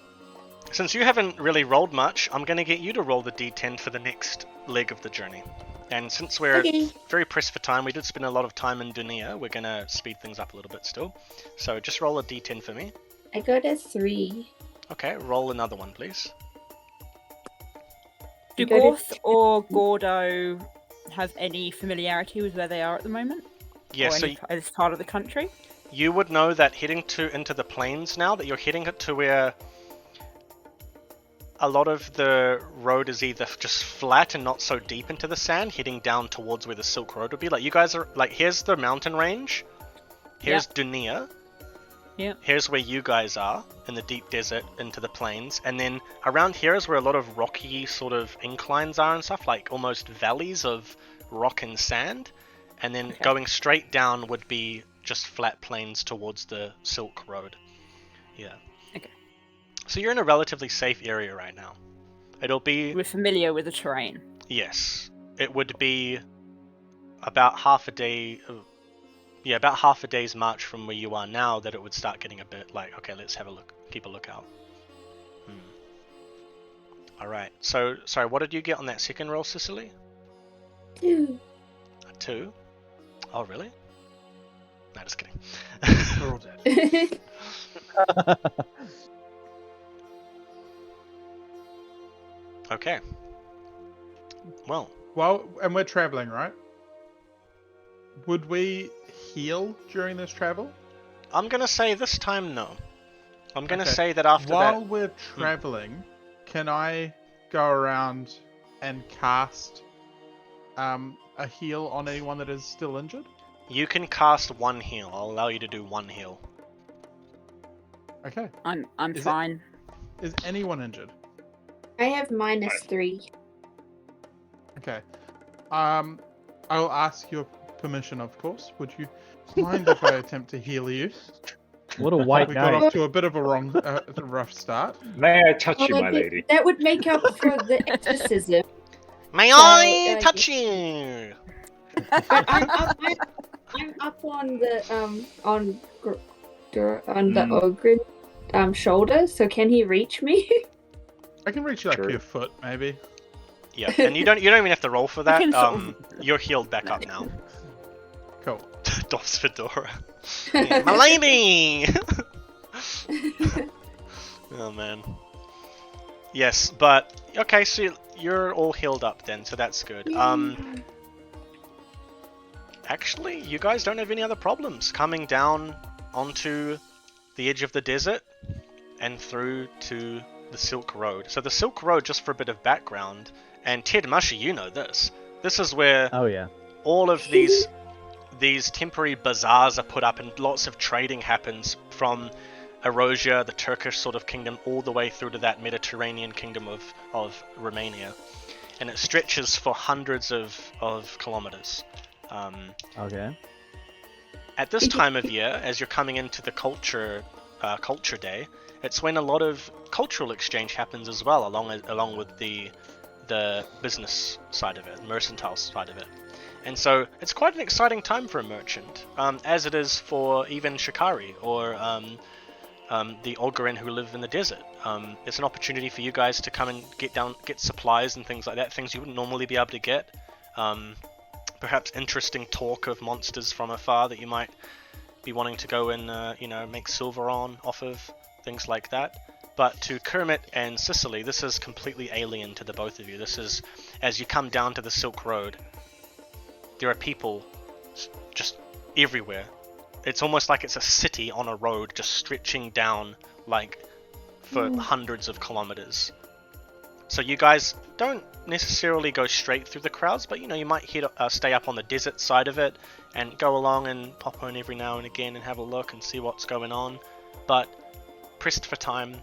since you haven't really rolled much, I'm going to get you to roll the d10 for the next leg of the journey. And since we're Okay. very pressed for time, we did spend a lot of time in Dunia, we're going to speed things up a little bit still. So just roll a d10 for me. I got a 3. Okay, roll another one, please. Do Go to- Gorth or Gordo have any familiarity with where they are at the moment? Yeah, or so any this part of the country? you would know that heading into the plains now, that you're heading to where a lot of the road is either just flat and not so deep into the sand, heading down towards where the Silk Road would be. Like, you guys are, like, here's the mountain range, here's Dunia, Yeah. here's where you guys are, in the deep desert, into the plains, and then around here is where a lot of rocky sort of inclines are and stuff, like almost valleys of rock and sand, and then Okay. going straight down would be just flat plains towards the Silk Road. Yeah. Okay. So you're in a relatively safe area right now. It'll be, We're familiar with the terrain. yes, it would be about half a day, about half a day's march from where you are now that it would start getting a bit like, okay, let's have a look, keep a lookout. Alright, so, sorry, what did you get on that second roll, Cicely? 2. A 2? Oh, really? No, just kidding. We're all dead. Okay. Well, Well, and we're traveling, right? Would we heal during this travel? I'm gonna say this time no. I'm gonna Okay. say that after While that... we're traveling, can I go around and cast a heal on anyone that is still injured? You can cast one heal. I'll allow you to do one heal. Okay. I'm Is it- fine. Is anyone injured? I have -3. Okay. I'll ask your permission, of course. Would you mind if I attempt to heal you? What a white We got guy. off to a bit of a rough start. May I touch you, my lady? That would make up for the exorcism. May So, I touch yeah. you? But I'm up on the Ogren shoulder. So can he reach me? I can reach you like Sure. your foot, maybe. Yeah, and you don't even have to roll for that. can sort of- You're healed back up now. Cool. Doff's fedora. Yeah, my lady! Oh man. Yes, but okay, so you're all healed up then, so that's good. Actually, you guys don't have any other problems coming down onto the edge of the desert and through to the Silk Road. So the Silk Road, just for a bit of background, and Ted Mushy, you know this. This is where Oh yeah. all of these temporary bazaars are put up and lots of trading happens from Erosia, the Turkish sort of kingdom, all the way through to that Mediterranean kingdom of Romania. And it stretches for hundreds of kilometers. Okay. At this time of year, as you're coming into the culture day, it's when a lot of cultural exchange happens as well, along with the business side of it, mercantile side of it. And so it's quite an exciting time for a merchant, as it is for even Shikari or the Olgarin who live in the desert. It's an opportunity for you guys to come and get supplies and things like that, things you wouldn't normally be able to get perhaps interesting talk of monsters from afar that you might be wanting to go and make silver on off of, things like that. But to Kermit and Cicely, this is completely alien to the both of you. This is, as you come down to the Silk Road, there are people just everywhere. It's almost like it's a city on a road just stretching down like for hundreds of kilometers. So you guys don't necessarily go straight through the crowds, but you might stay up on the desert side of it and go along and pop on every now and again and have a look and see what's going on. But pressed for time,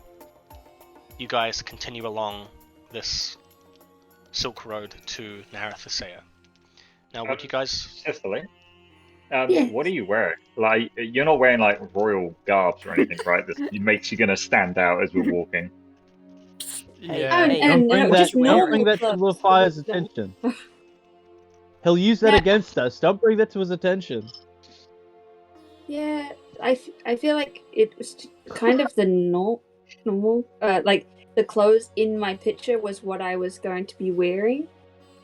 you guys continue along this Silk Road to Narathasea. Now, would you guys... Cicely, Yes. what are you wearing? Like, you're not wearing like royal garbs or anything, right? This makes you gonna stand out as we're walking. Yeah. Hey, And Don't just bring normal that to clothes. Lufia's attention. He'll use that Yeah. against us. Don't bring that to his attention. Yeah, I feel like it was kind of the normal, like the clothes in my picture was what I was going to be wearing,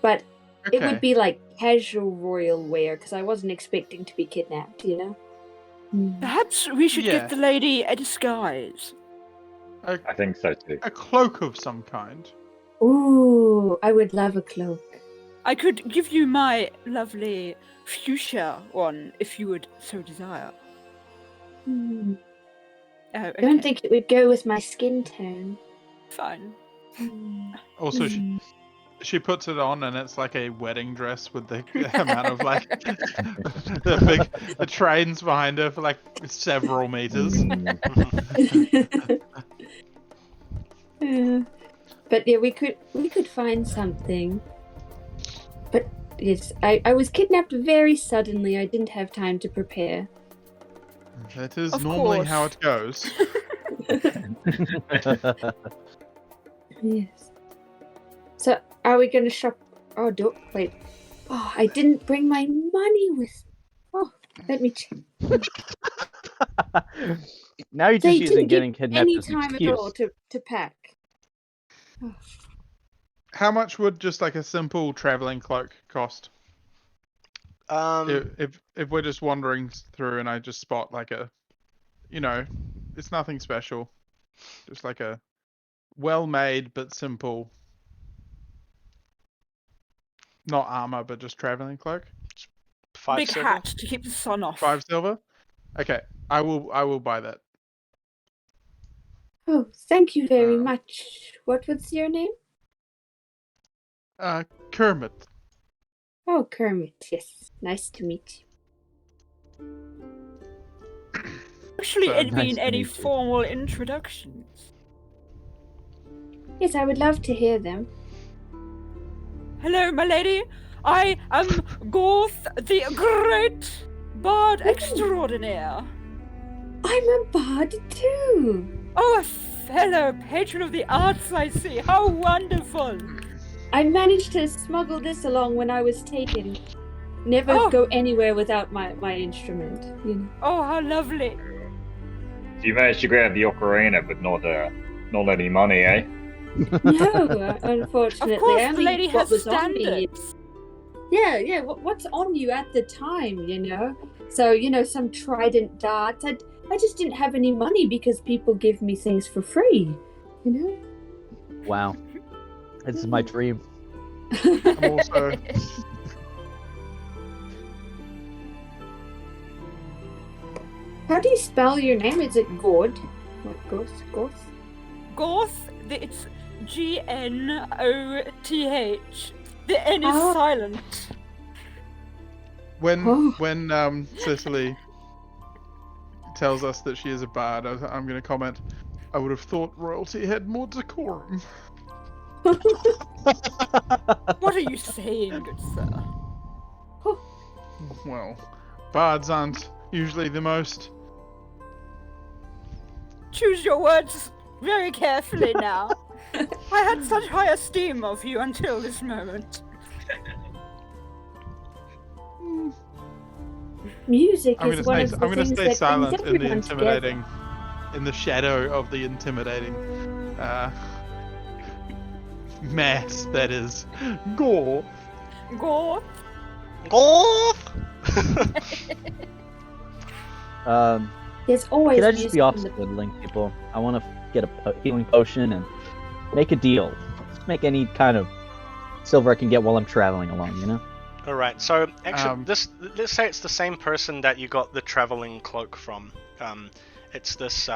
but it would be like casual royal wear because I wasn't expecting to be kidnapped, Perhaps we should Yeah. get the lady a disguise. I think so too. A cloak of some kind. Ooh, I would love a cloak. I could give you my lovely fuchsia one if you would so desire. Hmm. Oh, I okay. don't think it would go with my skin tone. Fine. Also, she puts it on, and it's like a wedding dress with the amount of like the trains behind her for like several meters. But yeah, we could find something. But yes, I was kidnapped very suddenly. I didn't have time to prepare. That is Of normally course. how it goes. Yes. So, are we going to shop? Oh, wait. Oh, I didn't bring my money with. Oh, let me check. Now you're They just using didn't getting give kidnapped any as an time at excuse. all to pack. Oh. How much would just like a simple traveling cloak cost? If we're just wandering through and I just spot like a, it's nothing special, just like a well-made but simple, not armor but just traveling cloak. 5 Big silver? hat to keep the sun off. 5 silver. Okay, I will buy that. Oh, thank you very Um, much. What was your name? Kermit. Oh, Kermit. Yes, nice to meet you. Actually, So it'd nice been to any meet you. formal introductions. Yes, I would love to hear them. Hello, my lady. I am Gorth, the great bard extraordinaire. I'm a bard too. Oh, a fellow patron of the arts, I see. How wonderful. I managed to smuggle this along when I was taken. Never Oh. go anywhere without my instrument. Oh, how lovely. So you managed to grab the ocarina, but not any money, eh? No, unfortunately. Of course, the only lady what has was on me. standards. Yeah. What's on you at the time, So, some trident darts. I just didn't have any money because people give me things for free, Wow. This is my dream. I'm also How do you spell your name? Is it Gord? What, Gorth? Gorth, it's G-N-O-T-H. The N is Oh. silent. when Oh. Cicely tells us that she is a bard, I'm going to comment. I would have thought royalty had more decorum. What are you saying, good sir? Well, bards aren't usually the most. Choose your words very carefully now. I had such high esteem of you until this moment. Music I'm is going one to of stay. the I'm going things to stay that silent brings in the everyone intimidating, together. in the shadow of the intimidating mass that is Gore. Gorth, Golf! There's always Can I just music be off in the- swindling people? I want to get a healing potion and make a deal. Just make any kind of silver I can get while I'm traveling along, you know? Alright, so actually, let's say it's the same person that you got the traveling cloak from. It's this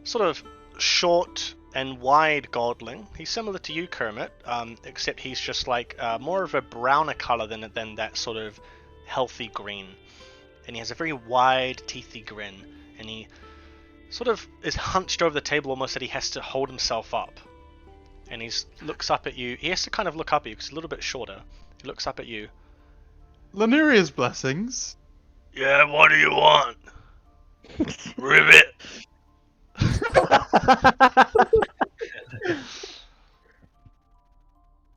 sort of short and wide godling. He's similar to you, Kermit, except he's just like more of a browner color than that sort of healthy green. And he has a very wide, teethy grin, and he sort of is hunched over the table almost that he has to hold himself up. And he looks up at you. He has to kind of look up at you because he's a little bit shorter. He looks up at you. Laneria's blessings. Yeah, what do you want? Ribbit.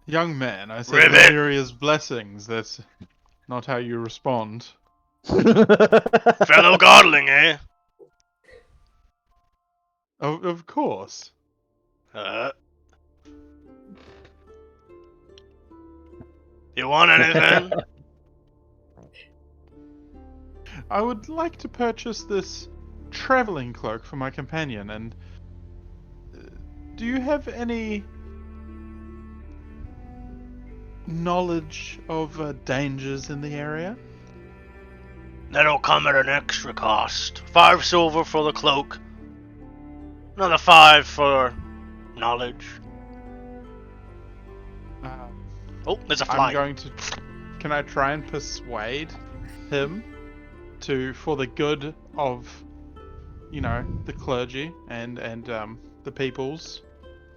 Young man, I said Ribbit. Laneria's blessings. That's not how you respond. Fellow godling, eh? Of course. You want anything? I would like to purchase this traveling cloak for my companion, and do you have any knowledge of dangers in the area? That'll come at an extra cost. 5 silver for the cloak. Another 5 for knowledge. Oh, there's a fly. I'm going to. Can I try and persuade him for the good of, the clergy and the peoples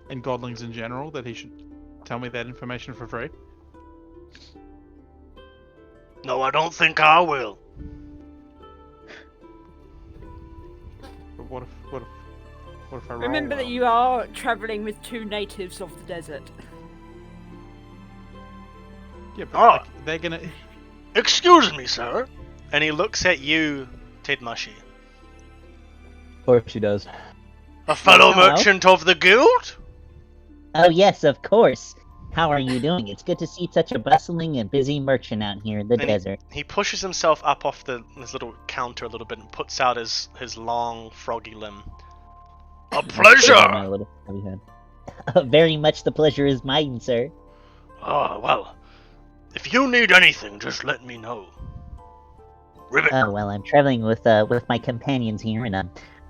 and godlings in general, that he should tell me that information for free? No, I don't think I will. But what if I roll Remember that well? you are travelling with 2 natives of the desert. Yeah, but Oh. they're gonna. Excuse me, sir. And he looks at you, Ted Mushy. Of course she does. A fellow Hello? merchant of the guild? Oh, yes, of course. How are you doing? It's good to see such a bustling and busy merchant out here in the And desert. He pushes himself up off his little counter a little bit and puts out his long, froggy limb. A My pleasure! little stubby head. Very much the pleasure is mine, sir. Oh, well. If you need anything, just let me know. Ribbit. Oh, well, I'm traveling with my companions here, and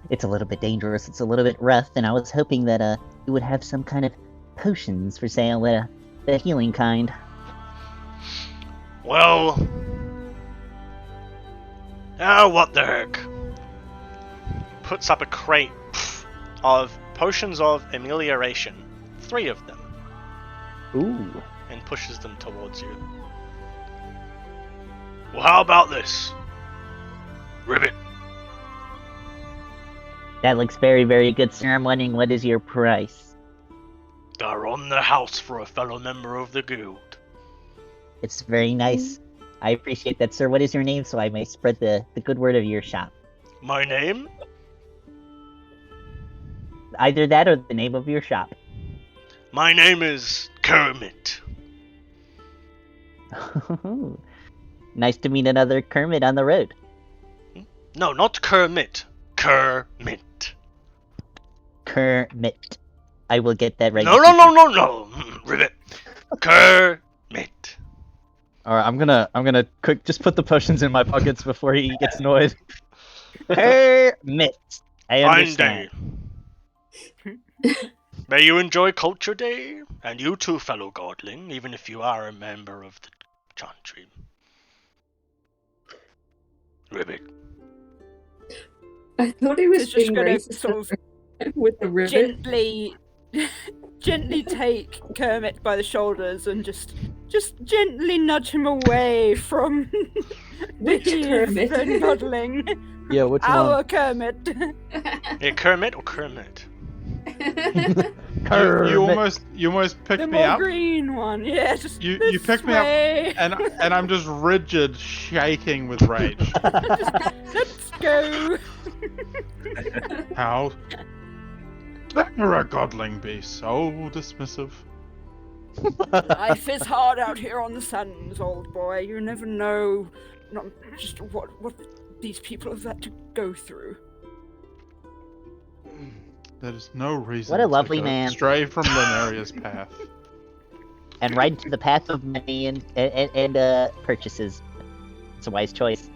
it's a little bit dangerous, it's a little bit rough, and I was hoping that you would have some kind of potions for sale, the healing kind. Well... what the heck. Puts up a crate of potions of amelioration. 3 of them. Ooh. And pushes them towards you. Well, how about this? Ribbit. That looks very, very good, sir. I'm wondering, what is your price? They're on the house for a fellow member of the guild. It's very nice. I appreciate that, sir. What is your name, so I may spread the good word of your shop? My name? Either that or the name of your shop. My name is Kermit. Nice to meet another Kermit on the road. No, not Kermit. Kermit. Kermit. I will get that right. No. Ribbit. Kermit. Alright, I'm gonna quick just put the potions in my pockets before he gets annoyed. Kermit. I Fine understand. day. May you enjoy Culture Day, and you too, fellow godling, even if you are a member of the chantry. Ribbit. I thought he was It's just being gonna racist sort of with the ribbon. gently take Kermit by the shoulders and just gently nudge him away from Which the Kermit? and modelling. Yeah, which Our one? Kermit. Yeah, Kermit or Kermit? You almost picked The me more up, green one, yeah. Just You this picked me up, way. and I'm just rigid, shaking with rage. Let's go. How dare a godling be so dismissive? Life is hard out here on the sands, old boy. You never know not just what these people have had to go through. There is no reason What a to lovely go man. stray from Linaria's path. And right into the path of money and purchases. It's a wise choice.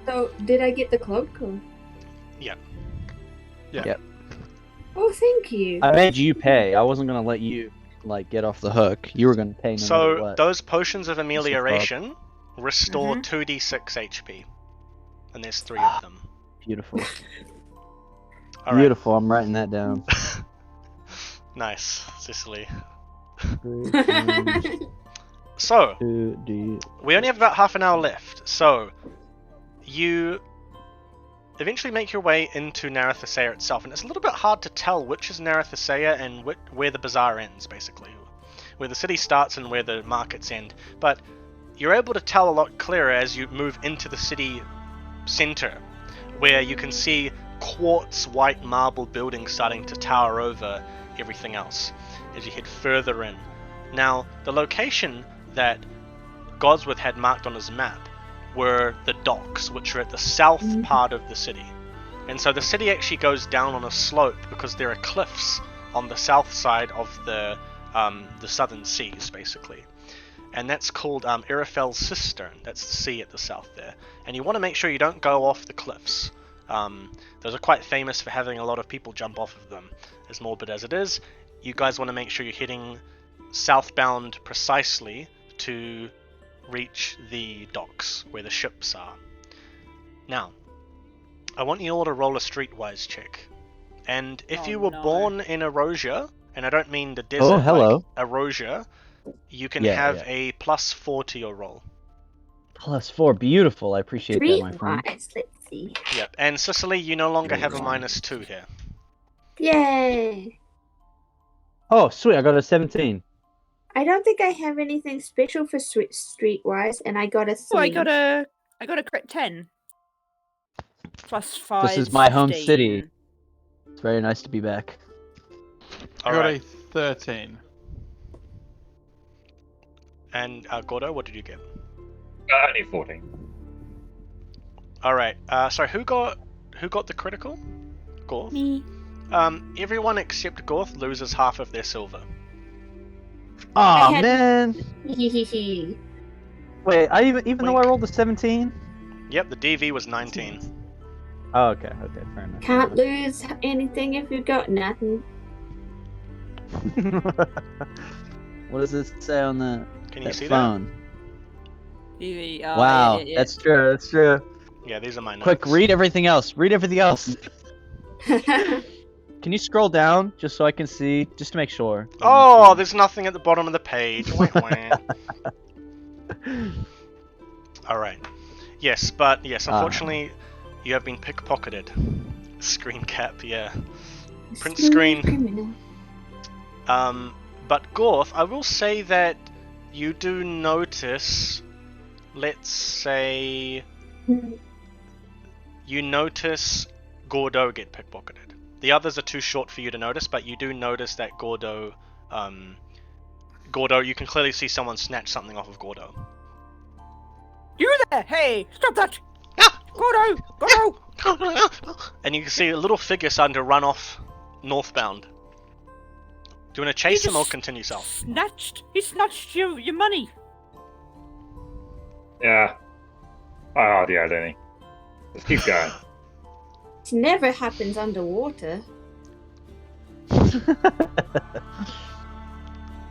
So, did I get the cloak? Or... Yeah. Yep. Oh, thank you. I made you pay. I wasn't gonna let you get off the hook. You were gonna pay no matter So what. those potions of amelioration restore 2d6 HP. And there's 3 of them. Beautiful. All right. Beautiful. I'm writing that down. Nice, Cicely. 3 times So, 2d. we only have about half an hour left. So, you eventually make your way into Narathasea itself, and it's a little bit hard to tell which is Narathasea and where the bazaar ends, basically. Where the city starts and where the markets end. But you're able to tell a lot clearer as you move into the city center, where you can see quartz white marble buildings starting to tower over everything else as you head further in. Now, the location that Godsworth had marked on his map were the docks, which are at the south part of the city. And so the city actually goes down on a slope because there are cliffs on the south side of the southern seas, basically. And that's called Irifel Cistern. That's the sea at the south there. And you want to make sure you don't go off the cliffs. Those are quite famous for having a lot of people jump off of them. As morbid as it is, you guys want to make sure you're heading southbound precisely to reach the docks where the ships are. Now, I want you all to roll a streetwise check. And if you were born in Erosia, and I don't mean the desert, hello. like Erosia, you can Yeah, have yeah. a +4 to your roll. +4. Beautiful. I appreciate that, my friend. Streetwise, let's see. Yep. And Cicely, you no longer have a -2 here. Yay! Oh, sweet. I got a 17. I don't think I have anything special for streetwise, and I got a 3. Oh, I got a crit 10. +5. This is my home 15. city. It's very nice to be back. I got a 13. And Gordo, what did you get? Only 14. All right. So who got the critical? Gorth. Me. Everyone except Gorth loses half of their silver. Aw, had- man. Hehehe. Wait, even though I rolled a 17? Yep. The DV was 19. Oh, okay, fair enough. Can't lose anything if you've got nothing. What does it say on the Can you see phone? EV, Wow, yeah. that's true. that? Yeah, these are my notes. Quick, read everything else. Read everything else. Can you scroll down just so I can see, just to make sure? Oh, there's nothing at the bottom of the page. Wah, wah. All right. Yes, but unfortunately, you have been pickpocketed. Screen cap, yeah. Print screen. Criminal. But Gorth, I will say that you do notice, let's say, you notice Gordo get pickpocketed. The others are too short for you to notice, but you do notice that Gordo, you can clearly see someone snatch something off of Gordo. You there! Hey, stop that! Gordo! And you can see a little figure starting to run off northbound. Do you want to chase him or continue south? He snatched your money. Yeah. Oh, yeah, Lenny. Let's keep going. It never happens underwater.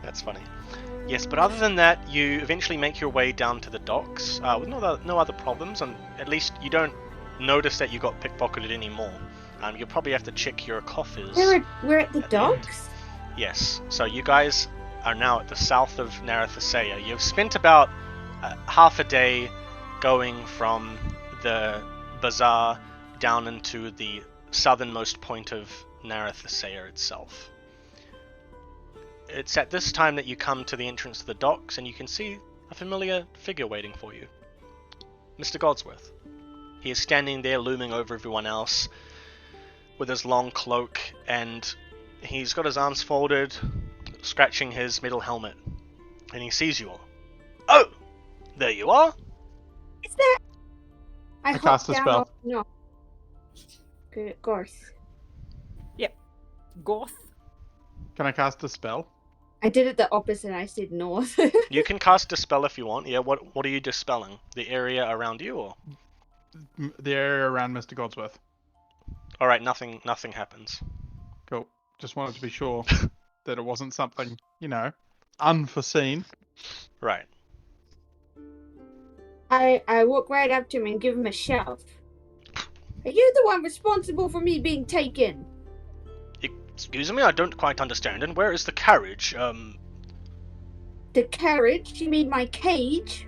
That's funny. Yes, but other than that, you eventually make your way down to the docks with no other problems, and at least you don't notice that you got pickpocketed anymore. You'll probably have to check your coffers. We're at the At the docks? Yes, so you guys are now at the south of Narathasea. You've spent about half a day going from the bazaar down into the southernmost point of Narathasea itself. It's at this time that you come to the entrance to the docks, and you can see a familiar figure waiting for you. Mr. Godsworth. He is standing there looming over everyone else. with his long cloak, and he's got his arms folded, scratching his metal helmet, and he sees you all. Oh! There you are! Is that? I cast hopped a down spell. off- No. Good, of course. Goth. Can I cast a spell? I did it the opposite. I said north. You can cast Dispel if you want. Yeah, what are you dispelling? The area around you, or? The area around Mr. Godsworth. Alright, nothing happens. Cool. Just wanted to be sure that it wasn't something, unforeseen. Right. I walk right up to him and give him a shove. Are you the one responsible for me being taken? Excuse me, I don't quite understand. And where is the carriage? The carriage? You mean my cage?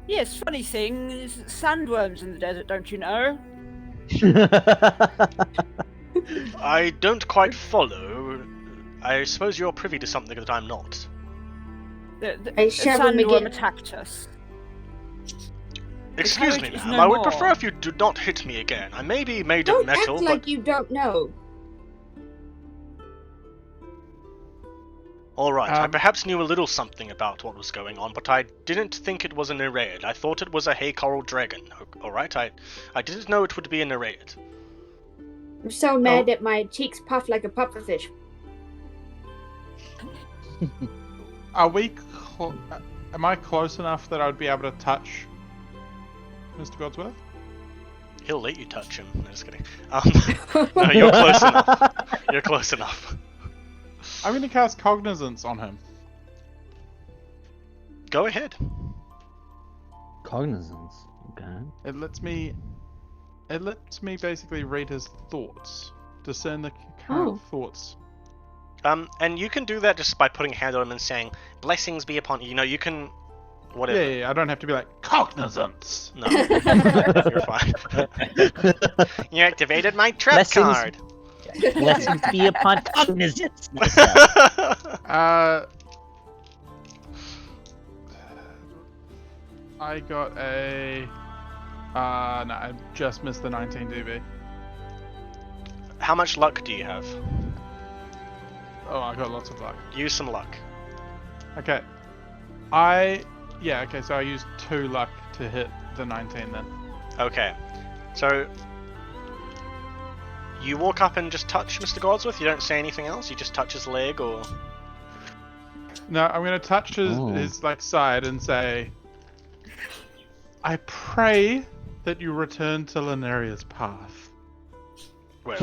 Yes, funny thing is sandworms in the desert, don't you know? I don't quite follow. I suppose you're privy to something that I'm not. The I shove him sandworm again. attacked us. Excuse me, carriage is ma'am. no I would more. prefer if you do not hit me again. I may be made Don't of metal, act like but... you don't know. Alright, I Um, perhaps knew a little something about what was going on, but I didn't think it was a Nereid. I thought it was a hay coral dragon. Alright, I didn't know it would be a Nereid. I'm so mad that my cheeks puff like a pufferfish. Are we? Am I close enough that I'd be able to touch Mr. Godsworth? He'll let you touch him. No, just kidding. No, you're close enough. You're close enough. I'm going to cast Cognizance on him. Go ahead. Cognizance. Okay. It lets me basically read his thoughts, discern the current thoughts. And you can do that just by putting a hand on him and saying, "Blessings be upon you." You know, you can, whatever. Yeah, I don't have to be like Cognizance. No, you're fine. You activated my trap Blessings- card. Blessings be upon cognizance. I got a. No, I just missed the 19 dB. How much luck do you have? Oh, I got lots of luck. Use some luck. Okay. So I used 2 luck to hit the 19 then. Okay. So you walk up and just touch Mr. Godsworth. You don't say anything else. You just touch his leg, or No, I'm gonna touch his side and say, I pray that you return to Linneria's path. well,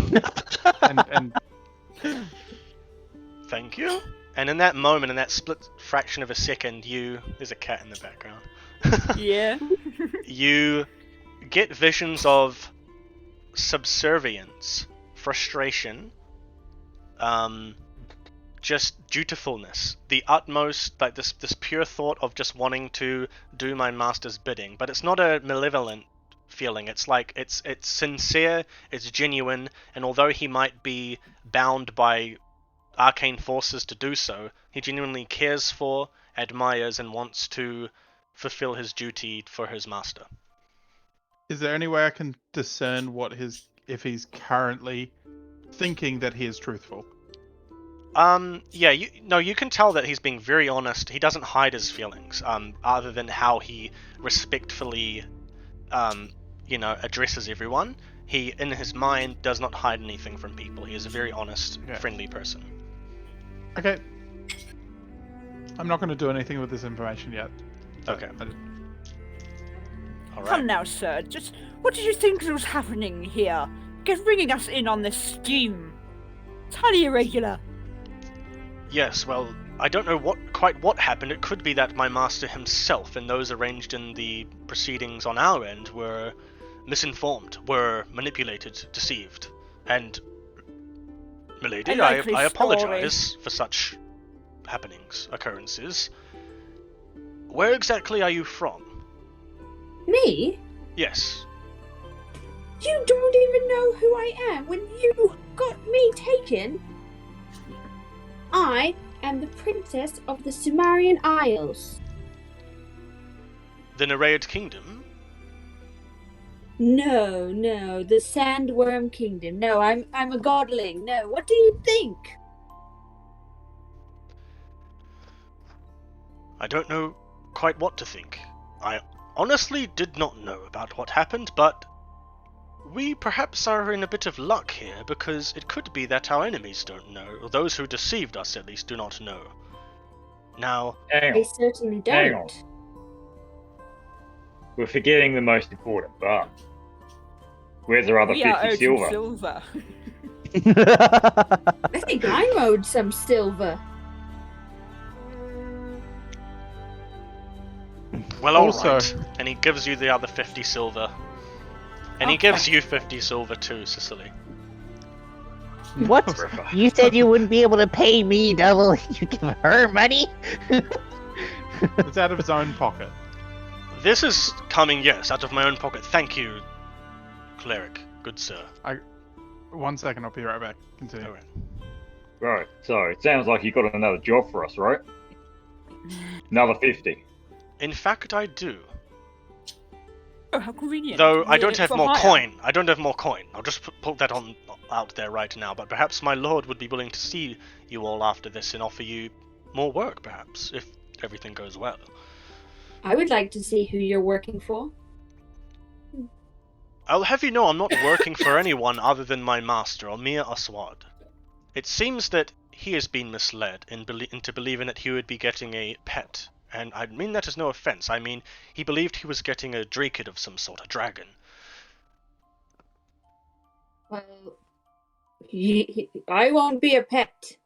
And thank you. And in that moment, in that split fraction of a second, there's a cat in the background. Yeah. You get visions of subservience, frustration, just dutifulness, the utmost, like this pure thought of just wanting to do my master's bidding. But it's not a malevolent feeling. It's like it's sincere, it's genuine, and although he might be bound by arcane forces to do so, he genuinely cares for, admires, and wants to fulfill his duty for his master. is there any way I can discern if he's currently thinking that he is truthful? Yeah, you can tell that he's being very honest. He doesn't hide his feelings, other than how he respectfully, addresses everyone. He, in his mind, does not hide anything from people. He is a very honest, friendly person. Okay. I'm not going to do anything with this information yet. Okay. Come Alright. now, sir. Just what did you think was happening here? Bringing us in on this scheme. It's highly irregular. Yes, well, I don't know quite what happened. It could be that my master himself and those arranged in the proceedings on our end were misinformed, were manipulated, deceived. And, milady, A likely I apologize for such happenings, occurrences. Where exactly are you from? Me? Yes. You don't even know who I am when you got me taken. I am the princess of the Sumerian Isles. The Nereid Kingdom? No, no, the Sandworm Kingdom. No, I'm a godling. No, what do you think? I don't know quite what to think. I honestly did not know about what happened, but we perhaps are in a bit of luck here, because it could be that our enemies don't know, or those who deceived us at least do not know. Now, Hang I on. certainly Hang don't. We're forgetting the most important part. Where's our other We are 50 owed silver? silver. I think I'm owed some silver. well, Also- alright. And he gives you the other 50 silver. And he gives you 50 silver too, Cicely. What? Ripper. You said you wouldn't be able to pay me double. You give her money? It's out of his own pocket. This is coming, yes, out of my own pocket. Thank you, cleric. Good sir. 1 second, I'll be right back. Continue. Alright. Right, so it sounds like you got another job for us, right? Another 50. In fact, I do. Oh, how convenient. Though I We're don't have for more hire. coin. I don't have more coin. I'll just put that on out there right now. But perhaps my lord would be willing to see you all after this and offer you more work, perhaps, if everything goes well. I would like to see who you're working for. I'll have you know I'm not working for anyone other than my master, Amir Aswad. It seems that he has been misled into believing that he would be getting a pet. And I mean that as no offense. I mean, he believed he was getting a drakid of some sort, a dragon. Well, I won't be a pet.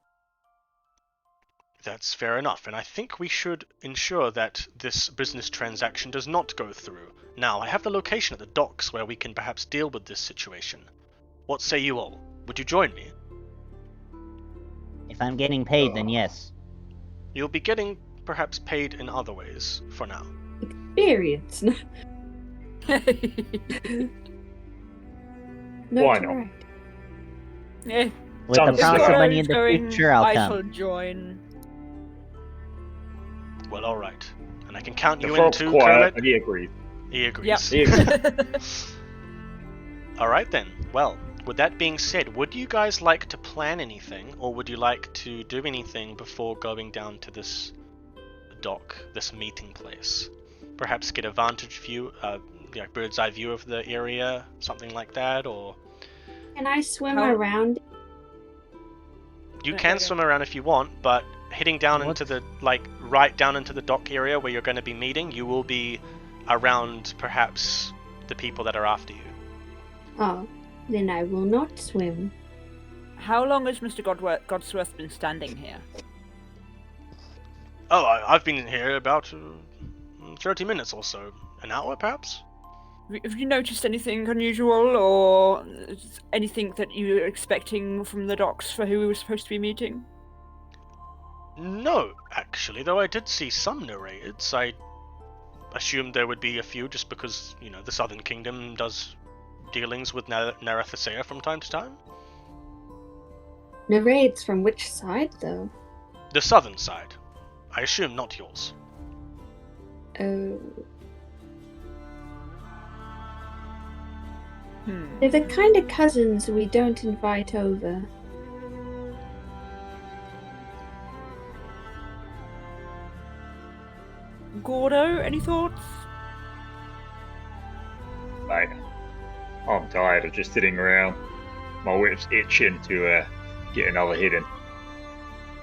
That's fair enough, and I think we should ensure that this business transaction does not go through. Now, I have the location at the docks where we can perhaps deal with this situation. What say you all? Would you join me? If I'm getting paid, then yes. You'll be getting perhaps paid in other ways for now. Experience. No, Why it's not? alright. Eh, With Sounds the good. proper Goro's money in the going, future, I'll I come. shall join. Well, alright. And I can count The you frog's into quiet, Kermit. but he agrees. He agrees. He agrees. Alright then. Well, with that being said, would you guys like to plan anything, or would you like to do anything before going down to this dock, this meeting place? Perhaps get a vantage view, bird's eye view of the area, something like that, or Can I swim How- around? you Yeah, can okay. swim around if you want, but heading down What? into the, right down into the dock area where you're going to be meeting, you will be around perhaps the people that are after you. Oh, then I will not swim. How long has Mr. Godsworth been standing here? Oh, I've been here about 30 minutes or so. An hour, perhaps? Have you noticed anything unusual or anything that you were expecting from the docks for who we were supposed to be meeting? No, actually, though I did see some narratives. I assumed there would be a few just because, the Southern Kingdom does dealings with Narathasea from time to time. Narrates from which side, though? The southern side. I assume not yours. Oh, Hmm. they're the kind of cousins we don't invite over. Gordo, any thoughts? Mate, I'm tired of just sitting around. My whip's itching to get another hit in.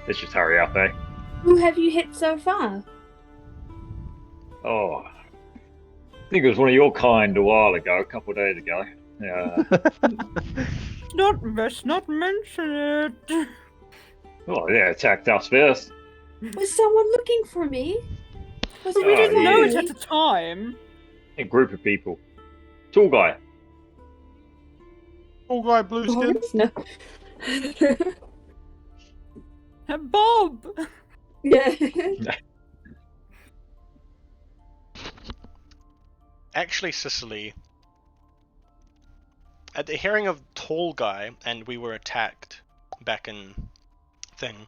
Let's just hurry up, eh? Who have you hit so far? Oh, I think it was one of your kind a while ago, a couple of days ago. Let's not mention it. Oh, yeah, attacked us first. Was someone looking for me? Was We Oh, didn't know it yeah. at the time. A group of people. Tall guy. All guy, blue skin. Boris? No. Bob! Yeah. Actually, Cicely, at the hearing of Tall Guy and we were attacked back in thing,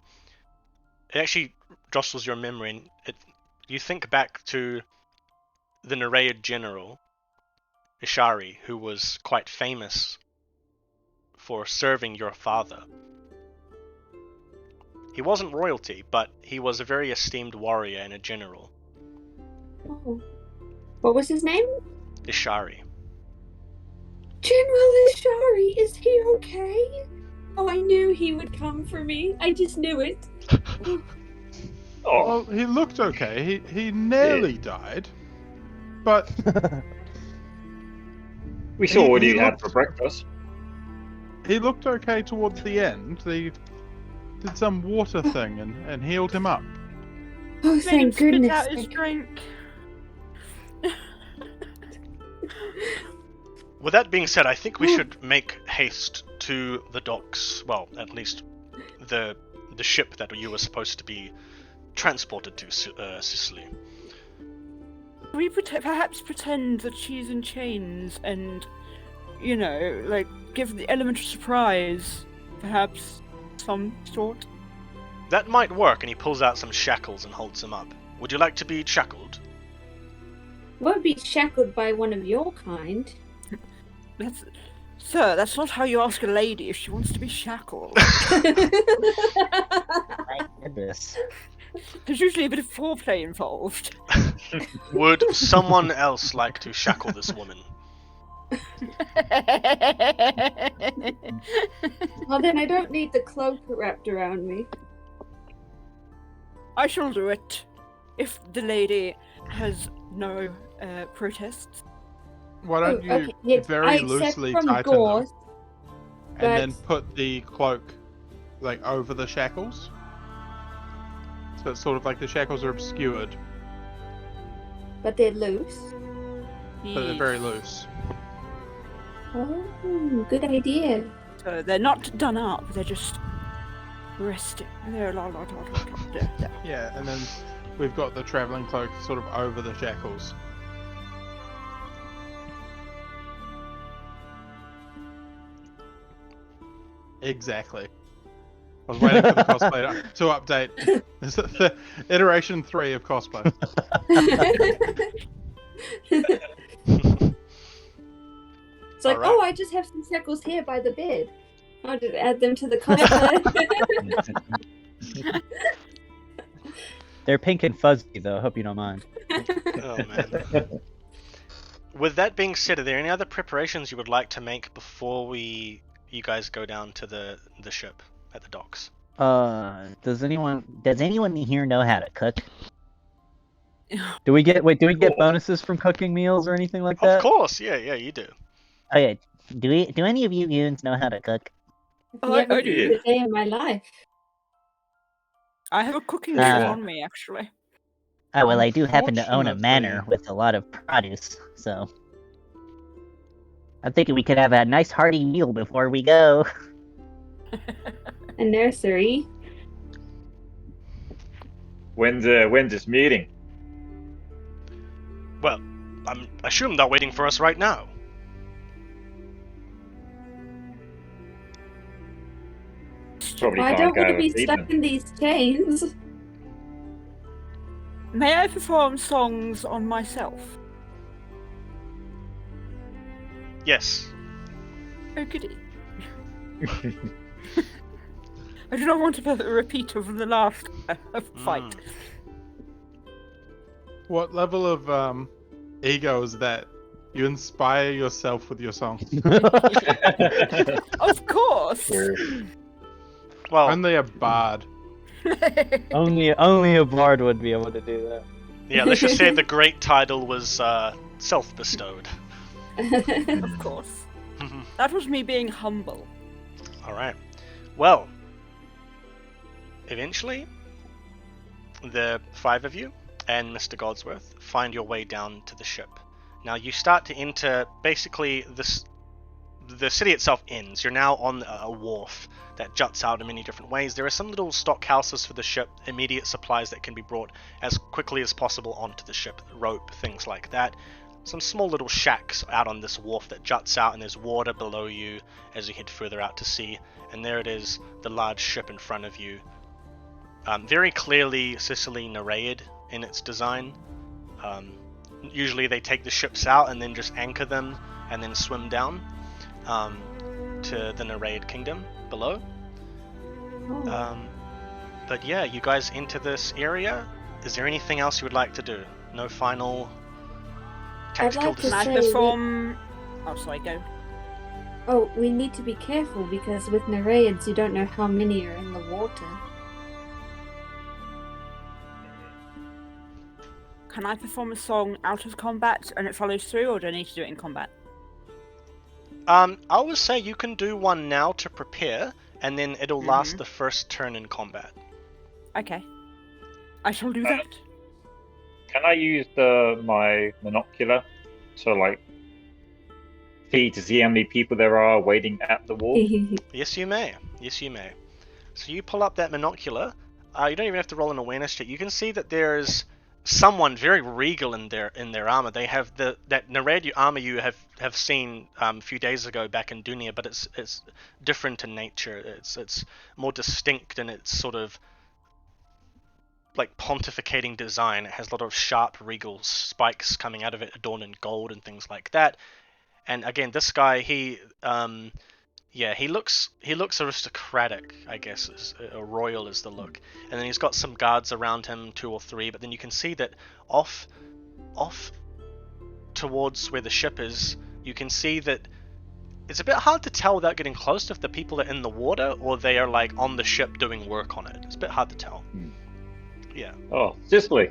it actually jostles your memory and you think back to the Nereid general Ishari, who was quite famous for serving your father. He wasn't royalty, but he was a very esteemed warrior and a general. Oh. What was his name? Ishari. General Ishari, is he okay? Oh, I knew he would come for me. I just knew it. Oh, Well, he looked okay. He nearly died, but we saw what he he had looked- for breakfast. he looked okay towards the end. They did some water thing and healed him up. Oh, Made him thank spit goodness. out his drink. With that being said, I think we should make haste to the docks. Well, at least the ship that you were supposed to be transported to Sicily. We perhaps pretend that she's in chains and, you know, like, give the element of surprise, perhaps, some sort. That might work, and he pulls out some shackles and holds them up. Would you like to be shackled? Won't be shackled by one of your kind. Sir, that's not how you ask a lady if she wants to be shackled. My goodness. There's usually a bit of foreplay involved. Would someone else like to shackle this woman? Well, then I don't need the cloak wrapped around me. I shall do it, if the lady has no protests. Why don't you okay, yes, I very accept loosely from tighten Gorth, them and then but- put the cloak like over the shackles? So it's sort of like the shackles are obscured, but they're loose. but they're very loose. Oh, good idea. So they're not done up, they're just resting. They're there. Yeah, and then we've got the traveling cloak sort of over the shackles. Exactly. I was waiting for the cosplay to update. This is the iteration 3 of cosplay. It's like, Alright. oh, I just have some shackles here by the bed. I'll just add them to the cosplay. They're pink and fuzzy, though. Hope you don't mind. Oh man. With that being said, are there any other preparations you would like to make before you guys go down to the ship at the docks? Does anyone here know how to cook? Do we get bonuses from cooking meals or anything like that? Of course, yeah, you do. Okay. Do any of you goons know how to cook? Oh, I Never do. did a day in my life. I have a cooking Ah. show on me, actually. Oh well, I do happen to own a manor Unfortunately- with a lot of produce, so I'm thinking we could have a nice hearty meal before we go. A nursery. When's this meeting? Well, I assume they're waiting for us right now. Probably I can't don't go want to with be stuck evening. in these chains. May I perform songs on myself? Yes. Oh, goody. I do not want a repeat of the last fight. What level of ego is that? You inspire yourself with your song. Of course! Well, Only a bard. Only a bard would be able to do that. yeah, let's just say the great title was self-bestowed. Of course. That was me being humble. Alright. Well, eventually, the 5 of you and Mr. Godsworth find your way down to the ship. Now you start to enter, basically, the city itself ends. You're now on a wharf that juts out in many different ways. There are some little stock houses for the ship, immediate supplies that can be brought as quickly as possible onto the ship, rope, things like that. Some small little shacks out on this wharf that juts out, and there's water below you as you head further out to sea. And there it is, the large ship in front of you. Very clearly Sicily Nereid in its design. Usually they take the ships out and then just anchor them and then swim down to the Nereid Kingdom below. But yeah, you guys enter this area. Is there anything else you would like to do? No final tactical like to Can I say perform? Oh, sorry, go. Oh, we need to be careful because with Nereids, you don't know how many are in the water. Can I perform a song out of combat and it follows through, or do I need to do it in combat? I would say you can do one now to prepare, and then it'll last the first turn in combat. Okay. I shall do that. Can I use my monocular to like see how many people there are waiting at the wall? Yes, you may. Yes, you may. So you pull up that monocular. You don't even have to roll an awareness check. You can see that there's someone very regal in their armor. They have that Nereid armor you have seen a few days ago back in Dunia, but it's different in nature. It's more distinct in its sort of like pontificating design. It has a lot of sharp regal spikes coming out of it, adorned in gold and things like that. And again, this guy, he looks aristocratic, I guess, royal is the look. And then he's got some guards around him, 2 or 3, but then you can see that off towards where the ship is, you can see that it's a bit hard to tell without getting close if the people are in the water or they are like on the ship doing work on it. It's a bit hard to tell. Yeah. Oh, Cicely,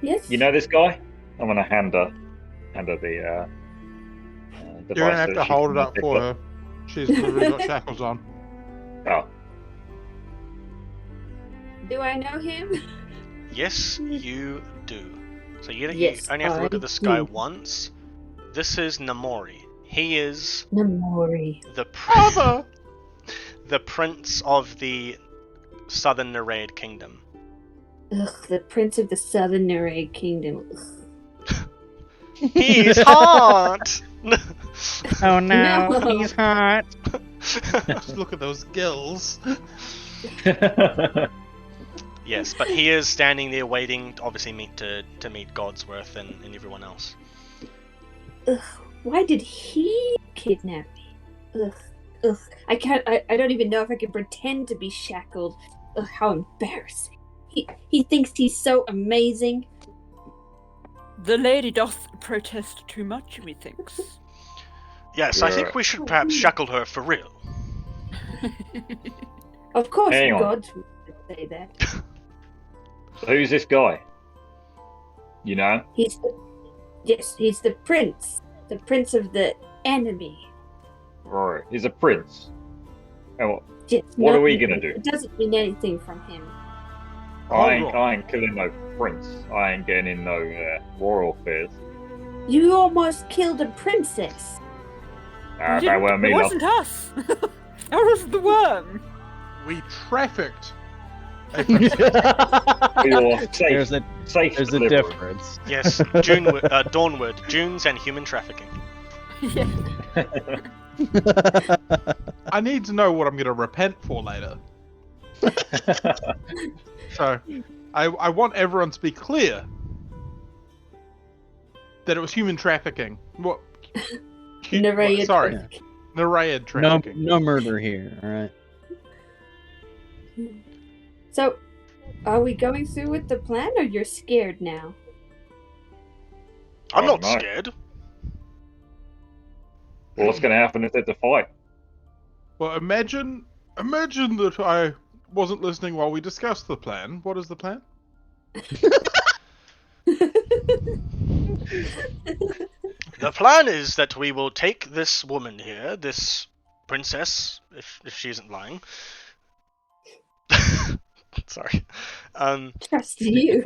Yes. you know this guy? I'm gonna hand her the device. You're gonna have so to she hold can it up pick for her. She's literally got shackles on. Oh, Do I know him? Yes, you do. So you Yes, only have to look I at this guy do. once. This is Namori. He is Namori. the prince of the Southern Nereid Kingdom. Ugh, the Prince of the Southern Nereid Kingdom. Ugh. He's hot! Oh no, No. he's hot. Just look at those gills. Yes, but he is standing there waiting, obviously, to meet Godsworth and everyone else. Ugh, why did he kidnap me? Ugh, ugh. I can't. I don't even know if I can pretend to be shackled. Ugh, how embarrassing. He thinks he's so amazing. The lady doth protest too much, methinks. Yes, I think we should perhaps shackle her for real. Of course, Hang on. God would say that. So who's this guy? You know? He's the prince of the enemy. Right. He's a prince. And Yes, What are we nothing- gonna do? It doesn't mean anything from him. I ain't killing no prince. I ain't getting in no royal affairs. You almost killed a princess. That weren't me, It love. wasn't us. That was the worm. We trafficked. We were There's safe a delivery. difference. Yes, Dawnward, Junes and human trafficking. Yeah. I need to know what I'm going to repent for later. So, I want everyone to be clear that it was human trafficking. What? Nereid. Sorry, Yeah. Nereid No, trafficking. no murder here. All right. So, are we going through with the plan, or you're scared now? I'm Oh, not no. scared. Well, what's going to happen if there's a fight? Well, imagine that I wasn't listening while we discussed the plan. What is the plan? The plan is that we will take this woman here, this princess, if she isn't lying. Sorry. Trust you.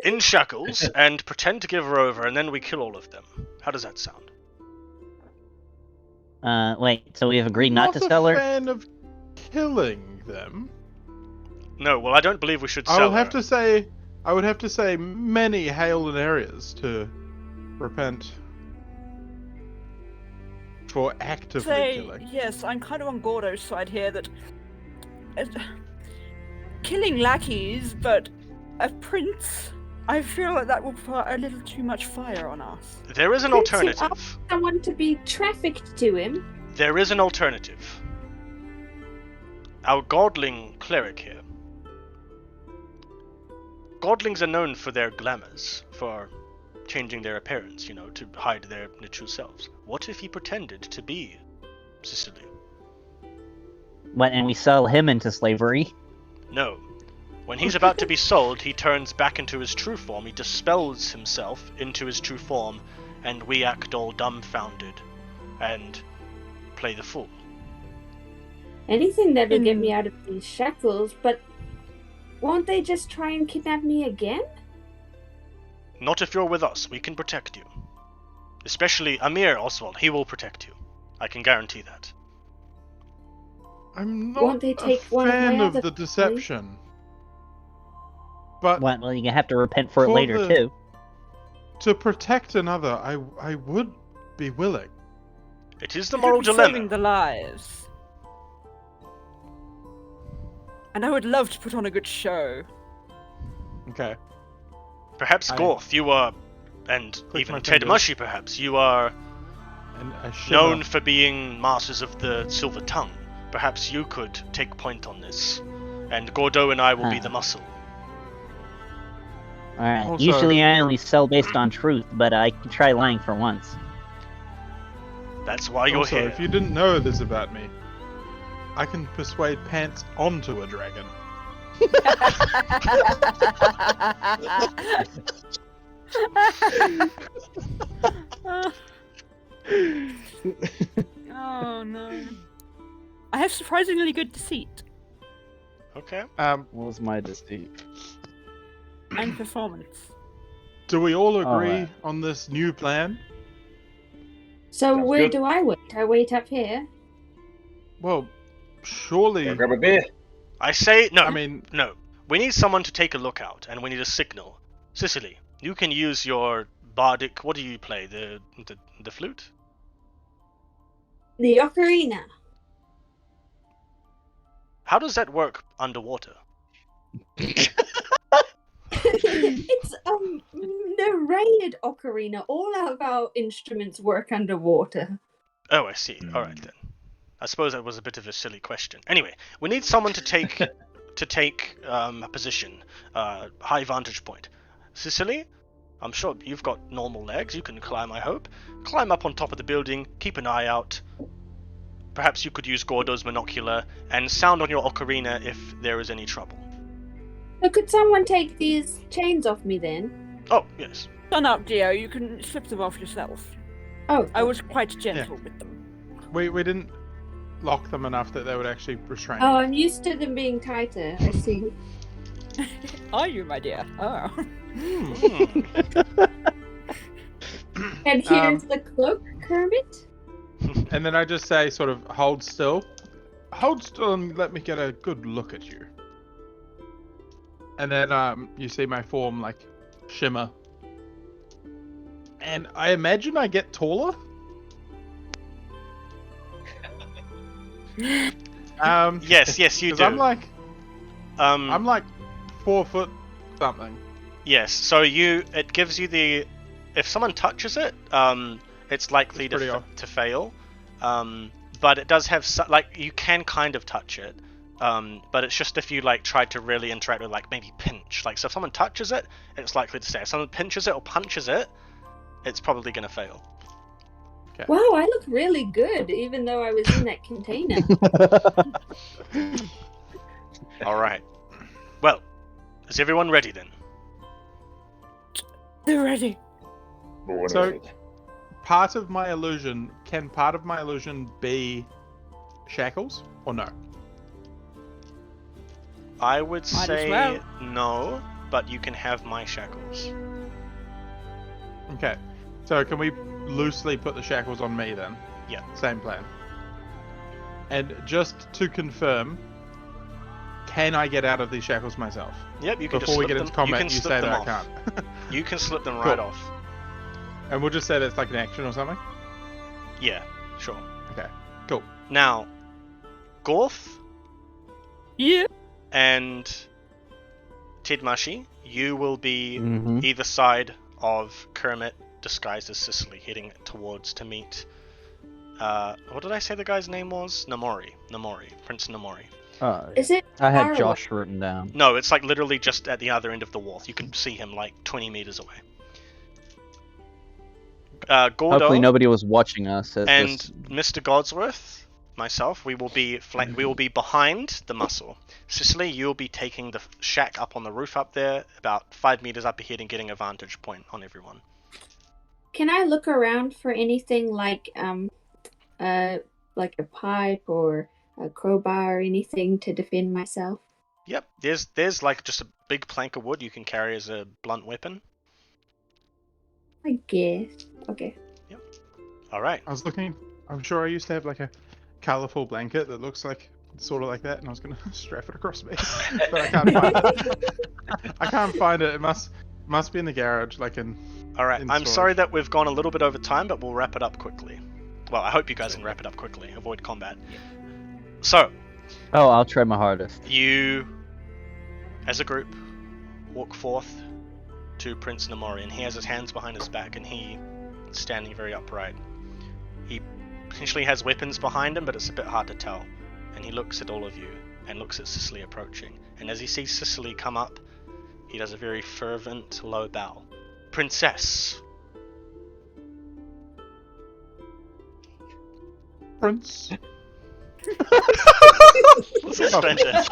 In shackles and pretend to give her over, and then we kill all of them. How does that sound? Wait, so we have agreed not to sell Not a her? fan of killing them. No, well, I don't believe we should I sell will have her. to say, I would have to say many hail and areas to repent for actively killing. Yes, I'm kind of on Gordo's side here that killing lackeys, but a prince I feel like that will put a little too much fire on us. There is an Couldn't you alternative. ask someone to be trafficked to him? There is an alternative. Our godling cleric here. Godlings are known for their glamours, for changing their appearance, to hide their true selves. What if he pretended to be Sicily? What, and we sell him into slavery? No. When he's about to be sold, he turns back into his true form. He dispels himself into his true form, and we act all dumbfounded and play the fool. Anything that'll get me out of these shackles, but won't they just try and kidnap me again? Not if you're with us. We can protect you. Especially Amir Oswald. He will protect you. I can guarantee that. I'm Won't not they a take one of my fan of other the deception. But Well, you have to repent for it For later, the- too. to protect another, I would be willing. It is the It moral would be saving dilemma. the lives. And I would love to put on a good show. Okay. Perhaps I- Gorth, you are, and Click even my Ted fingers. Mushy perhaps, you are And a shimmer. known for being masters of the Silver Tongue. Perhaps you could take point on this, and Gordo and I will be Huh. the muscle. Alright, Also- usually I only sell based on truth, but I can try lying for once. That's why you're Also, here. if you didn't know this about me, I can persuade Pants onto a dragon. Oh no. I have surprisingly good deceit Okay. What was my deceit? and performance. Do we all agree Alright. on this new plan? So Sounds where good. do I wait? I wait up here? Well, surely. Go grab a beer. I say no. I mean, No. We need someone to take a look out, and we need a signal. Sicily, you can use your bardic. What do you play? The flute? The ocarina. How does that work underwater? It's narrated ocarina. All of our instruments work underwater. Oh, I see. All right then. I suppose that was a bit of a silly question. Anyway, we need someone to take a position, high vantage point. Sicily, I'm sure you've got normal legs. You can climb. I hope. Climb up on top of the building. Keep an eye out. Perhaps you could use Gordo's monocular and sound on your ocarina if there is any trouble. So could someone take these chains off me then? Oh yes. Shut up, Dio. You can slip them off yourself. Oh, I was quite gentle with them. we didn't lock them enough that they would actually restrain. Oh, I'm used to them being tighter. I see. Are you, my dear? Oh. Hmm. And here's the cloak, Kermit. And then I just say, sort of, hold still. Hold still and let me get a good look at you. And then you see my form, like, shimmer. And I imagine I get taller. Yes, you 'cause do. I'm like 4 foot something. Yes, so it gives you the, if someone touches it, it's likely It's pretty to fail, but it does have you can kind of touch it, but it's just if you try to really interact with maybe pinch, so if someone touches it, it's likely to stay. If someone pinches it or punches it, it's probably going to fail. Wow, I look really good, even though I was in that container. All right. Well, is everyone ready then? They're ready. Born So- with it. Part of my illusion, can part of my illusion be shackles or no? I would Might as say well. no, but you can have my shackles. Okay. So can we loosely put the shackles on me then? Yeah. Same plan. And just to confirm, can I get out of these shackles myself? Yep, you can Before just we slip get them. into combat, you can you slip say them that off. I can't. You can slip them Cool. right off. And we'll just say that's like an action or something? Yeah, sure. Okay, cool. Now, Gorth Yeah. and Tidmashi, you will be Mhm. either side of Kermit, disguised as Sicily, heading towards to meet. What did I say the guy's name was? Namori, Prince Namori. Is it I had far Josh away? written down. No, it's like literally just at the other end of the wall. You can see him like 20 meters away. Gordo Hopefully nobody was watching us. As and this... Mr. Godsworth, myself, we will be behind the muscle. Cicely, you'll be taking the shack up on the roof up there, about 5 meters up ahead, and getting a vantage point on everyone. Can I look around for anything like a pipe or a crowbar or anything to defend myself? Yep, there's like just a big plank of wood you can carry as a blunt weapon. I guess. Okay. All right. I was looking. I'm sure I used to have like a colourful blanket that looks like sort of like that, and I was gonna strap it across me, but I can't find it. I can't find it. It must be in the garage, like in. All right. in I'm storage. sorry that we've gone a little bit over time, but we'll wrap it up quickly. Well, I hope you guys can wrap it up quickly. Avoid combat. So, Oh, I'll try my hardest. you, as a group, walk forth to Prince Namori, and he has his hands behind his back, and he is standing very upright. He potentially has weapons behind him, but it's a bit hard to tell. And he looks at all of you, and looks at Cicely approaching. And as he sees Cicely come up, he does a very fervent, low bow. Princess! Prince. What's a stranger?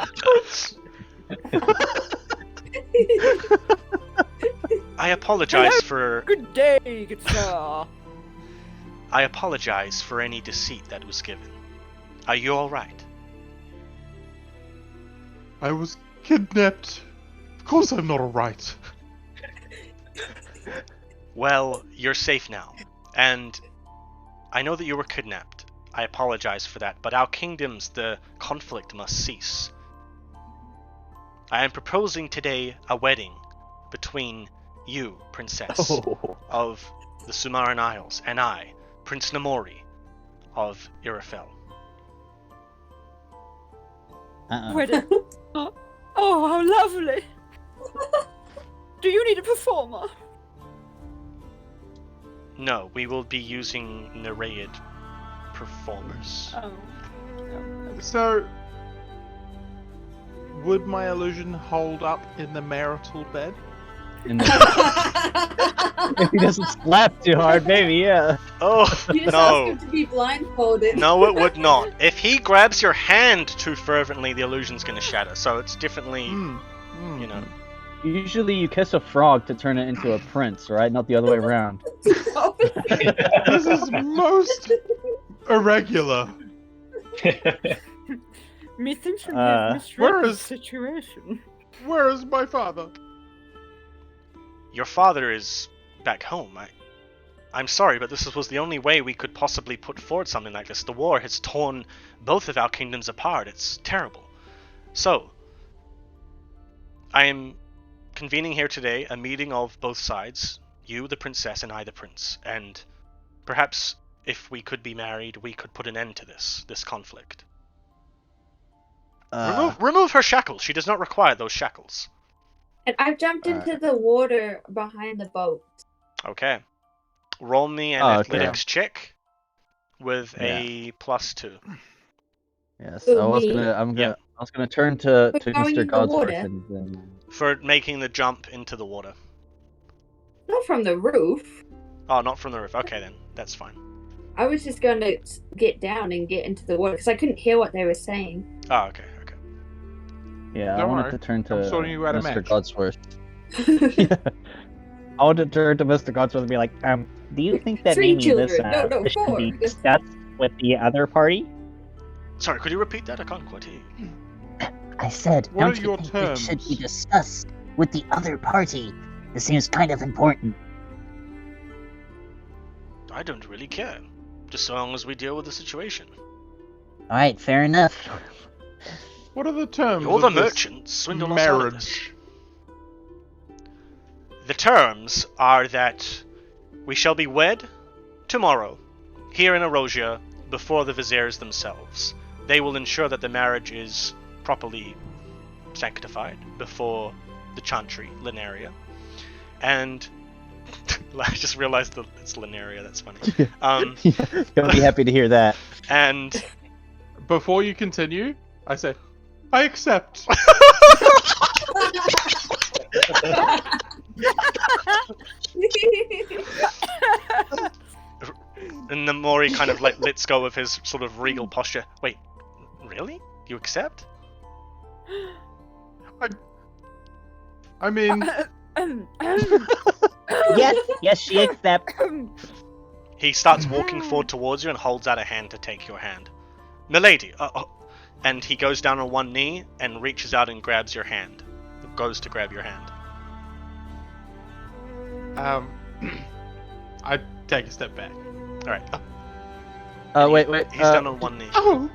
I apologize for... Good day, good sir. I apologize for any deceit that was given. Are you alright? I was kidnapped. Of course, I'm not alright. Well, you're safe now. And I know that you were kidnapped. I apologize for that, but our kingdoms, the conflict must cease. I am proposing today a wedding between you, Princess, of the Sumaran Isles, and I, Prince Namori, of Irafel. Wedding. Oh, how lovely. Do you need a performer? No, we will be using Nereid performers. Oh. So, would my illusion hold up in the marital bed? If he doesn't slap too hard, maybe, yeah. Oh, You just no. asked him to be blindfolded. No, it would not. If he grabs your hand too fervently, the illusion's going to shatter. So it's definitely, you know. Usually you kiss a frog to turn it into a prince, right? Not the other way around. This is most irregular. Methinks we Uh, have misread where the is- situation. Where is my father? Your father is back home. I'm sorry, but this was the only way we could possibly put forward something like this. The war has torn both of our kingdoms apart. It's terrible. So, I am convening here today a meeting of both sides. You, the princess, and I, the prince. And perhaps if we could be married, we could put an end to this conflict. Remove her shackles. She does not require those shackles. And I've jumped into the water behind the boat. Okay. Roll me an Oh, okay. athletics check with a +2. Yes, Who, I was me? gonna, I was gonna turn to For going Mr. in the Godsworth water? and then... For making the jump into the water. Not from the roof. Oh, not from the roof. Okay, then. That's fine. I was just going to get down and get into the water because I couldn't hear what they were saying. Oh, okay. Yeah, I Don't wanted worry, to turn to I'm sorting you out a Mr. match. Godsworth. I wanted to turn to Mr. Godsworth and be like, Do you think that Three maybe this children. No, should 4. be discussed with the other party? Sorry, could you repeat that? I can't quite hear you. I said, What are don't you your think this should be terms? discussed with the other party? This seems kind of important. I don't really care. Just so long as we deal with the situation. Alright, fair enough. What are the terms? You're the of this merchant. Swindle us out of marriage? this. The terms are that we shall be wed tomorrow, here in Erosia, before the viziers themselves. They will ensure that the marriage is properly sanctified before the chantry, Lineria, and I just realized that it's Lineria. That's funny. Gonna be happy to hear that. And Before you continue, I say, I accept. and Namori kind of like lets go of his sort of regal posture. Wait, really? You accept? I mean, Yes, she accepts. He starts walking forward towards you and holds out a hand to take your hand. Milady! And he goes down on one knee and reaches out and grabs your hand. Goes to grab your hand. I take a step back. Alright. Wait. He's down on one knee. Oh,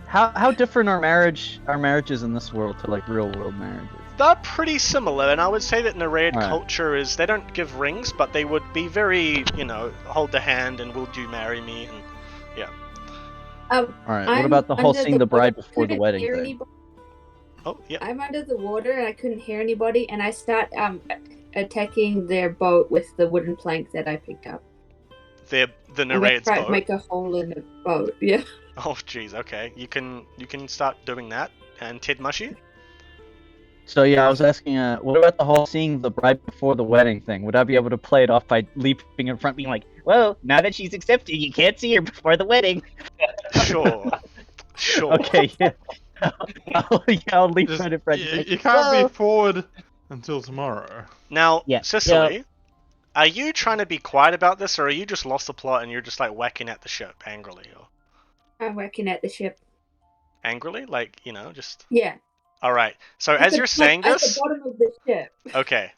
How different are marriages in this world to like real world marriages? They're pretty similar, and I would say that Nereid Alright. culture is, they don't give rings, but they would be very, hold the hand and will you marry me, and yeah. All right. What about the whole seeing the bride before the wedding thing? Anybody. Oh, yeah. I'm under the water and I couldn't hear anybody, and I start attacking their boat with the wooden plank that I picked up. The I'm gonna Nereid's try to boat. make a hole in the boat. Yeah. Oh, jeez, okay. You can start doing that. And Ted Mushy? So yeah, I was asking, what about the whole seeing the bride before the wedding thing? Would I be able to play it off by leaping in front, being like, "Whoa, now that she's accepted, you can't see her before the wedding." Sure. Sure. Okay, yeah. I'll leap just, right in front. you can't be forward until tomorrow. Now, Yeah. Cicely, are you trying to be quiet about this, or are you just lost the plot and you're just like whacking at the ship angrily? Or I'm working at the ship. angrily? Like, just... Yeah. Alright, so as you're saying At this... the bottom of the ship. Okay.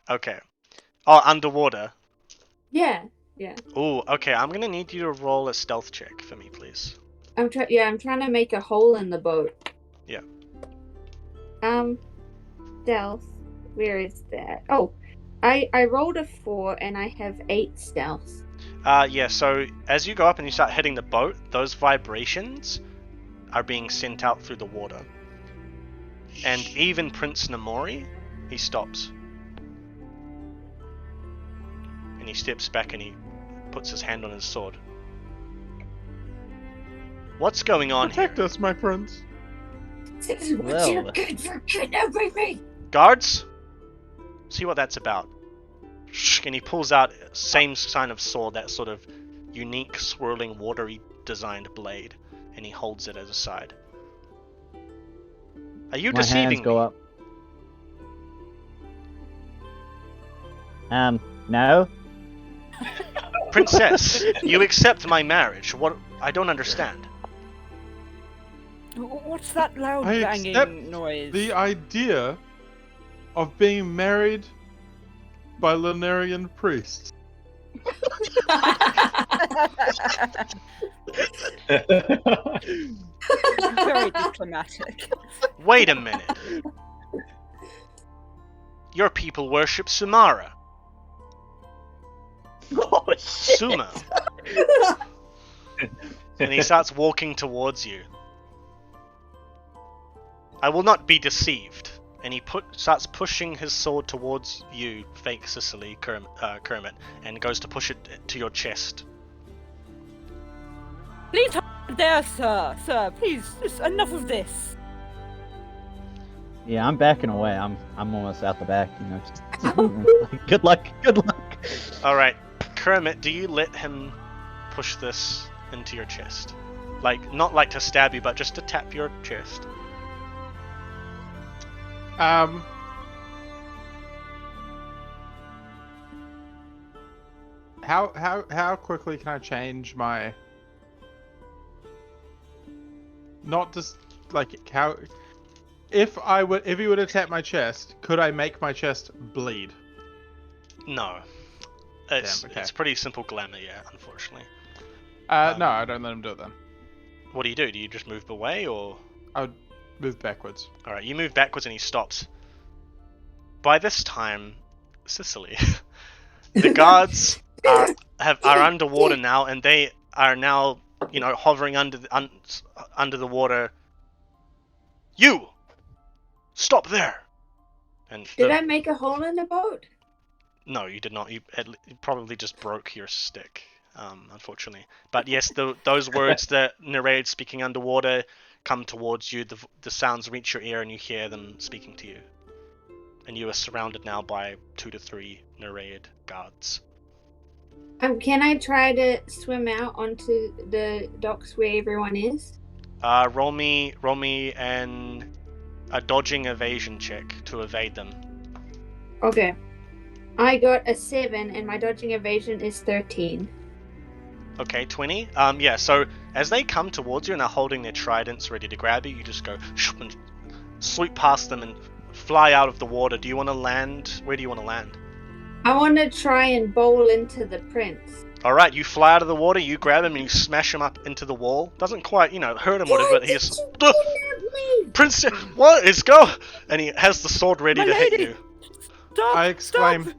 Oh, underwater. Yeah. Ooh, okay, I'm gonna need you to roll a stealth check for me, please. I'm trying to make a hole in the boat. Yeah. Stealth. Where is that? Oh, I rolled a 4 and I have 8 stealth. Yeah, so as you go up and you start hitting the boat, those vibrations are being sent out through the water. And even Prince Namori, he stops. And he steps back and he puts his hand on his sword. What's going on here? Protect us, my prince. This is what Well. you're good for kidnapping me. Guards, see what that's about. And he pulls out same kind of sword, that sort of unique swirling watery designed blade, and he holds it at his side. Are you My deceiving hands me? go up. No. Princess, you accept my marriage. What? I don't understand. What's that loud I banging accept noise? the idea of being married by Lunarian priests. Very diplomatic. Wait a minute. Your people worship Sumara. Oh shit. Suma. And he starts walking towards you. I will not be deceived. And he starts pushing his sword towards you, fake Sicily, Kermit, and goes to push it to your chest. Please hold there, sir. Sir, please, just enough of this. Yeah, I'm backing away. I'm almost out the back. Just, good luck. Alright, Kermit, do you let him push this into your chest? Like, not like to stab you, but just to tap your chest. How quickly can I change my? Not just like how. If he would have tapped my chest, could I make my chest bleed? No. It's Damn, okay. it's pretty simple glamour, yeah, unfortunately. No, I don't let him do it then. What do? Do you just move away, or...? I would move backwards. Alright, you move backwards and he stops. By this time, Sicily, the guards are underwater now, and they are now, hovering under the water. You! Stop there! And Did I make a hole in the boat? No, you did not. You probably just broke your stick, unfortunately. But yes, those words that narrated speaking underwater come towards you. The sounds reach your ear, and you hear them speaking to you. And you are surrounded now by 2 to 3 Nereid guards. Can I try to swim out onto the docks where everyone is? Roll me a dodging evasion check to evade them. Okay. I got a 7 and my dodging evasion is 13. Okay, 20. Yeah, so as they come towards you and are holding their tridents ready to grab you, you just go and sweep past them and fly out of the water. Do you want to land? Where do you want to land? I want to try and bowl into the prince. Alright, you fly out of the water, you grab him and you smash him up into the wall. Doesn't quite, hurt him, whatever, but he is... Prince, what is go? And he has the sword ready to hit you. Stop! I exclaim, Stop.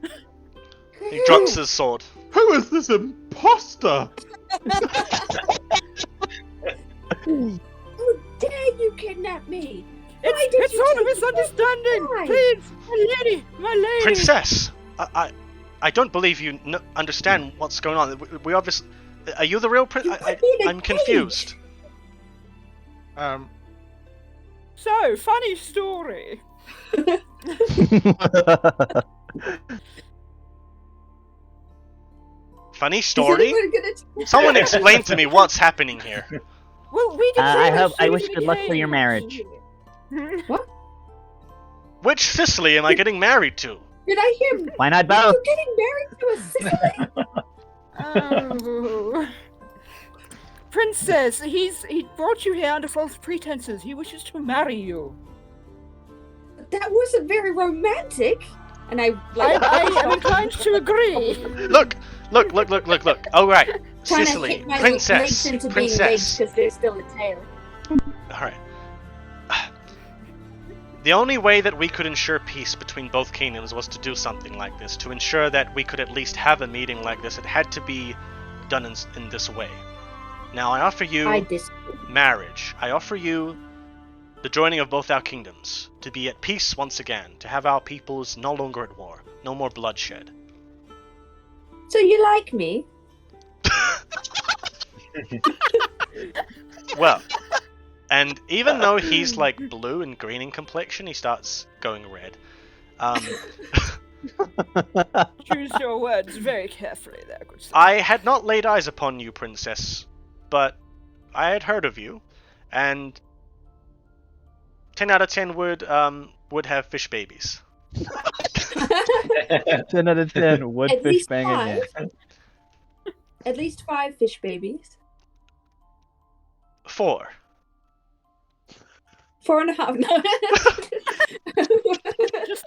He drops his sword. "Who is this imposter?" How dare you kidnap me? It's all a misunderstanding! Why? Please! My lady! Princess! I don't believe you understand what's going on. We obviously... Are you the real prince? I'm confused. So, funny story. Funny story? Gonna... Someone explain to me what's happening here. Well, we can I wish good luck for your marriage. What? Which Sicily am I getting married to? Did I hear? Why not both? You're getting married to a Sicily? Oh. Princess, he brought you here under false pretenses. He wishes to marry you. That wasn't very romantic. And I am inclined to agree. Look. All right, trying Sicily, to hit my princess, legs into being legs because there's still a tail. All right. The only way that we could ensure peace between both kingdoms was to do something like this. To ensure that we could at least have a meeting like this, it had to be done in this way. Now, I offer you marriage. I offer you the joining of both our kingdoms, to be at peace once again, to have our peoples no longer at war, no more bloodshed. So you like me? Well, and even though he's like blue and green in complexion, he starts going red. Choose your words very carefully there, good sir. I had not laid eyes upon you, princess, but I had heard of you, and 10 out of 10 would have fish babies. 10 out of 10 would At fish least bang 5. again. At least 5 fish babies. 4. 4.5. No. Just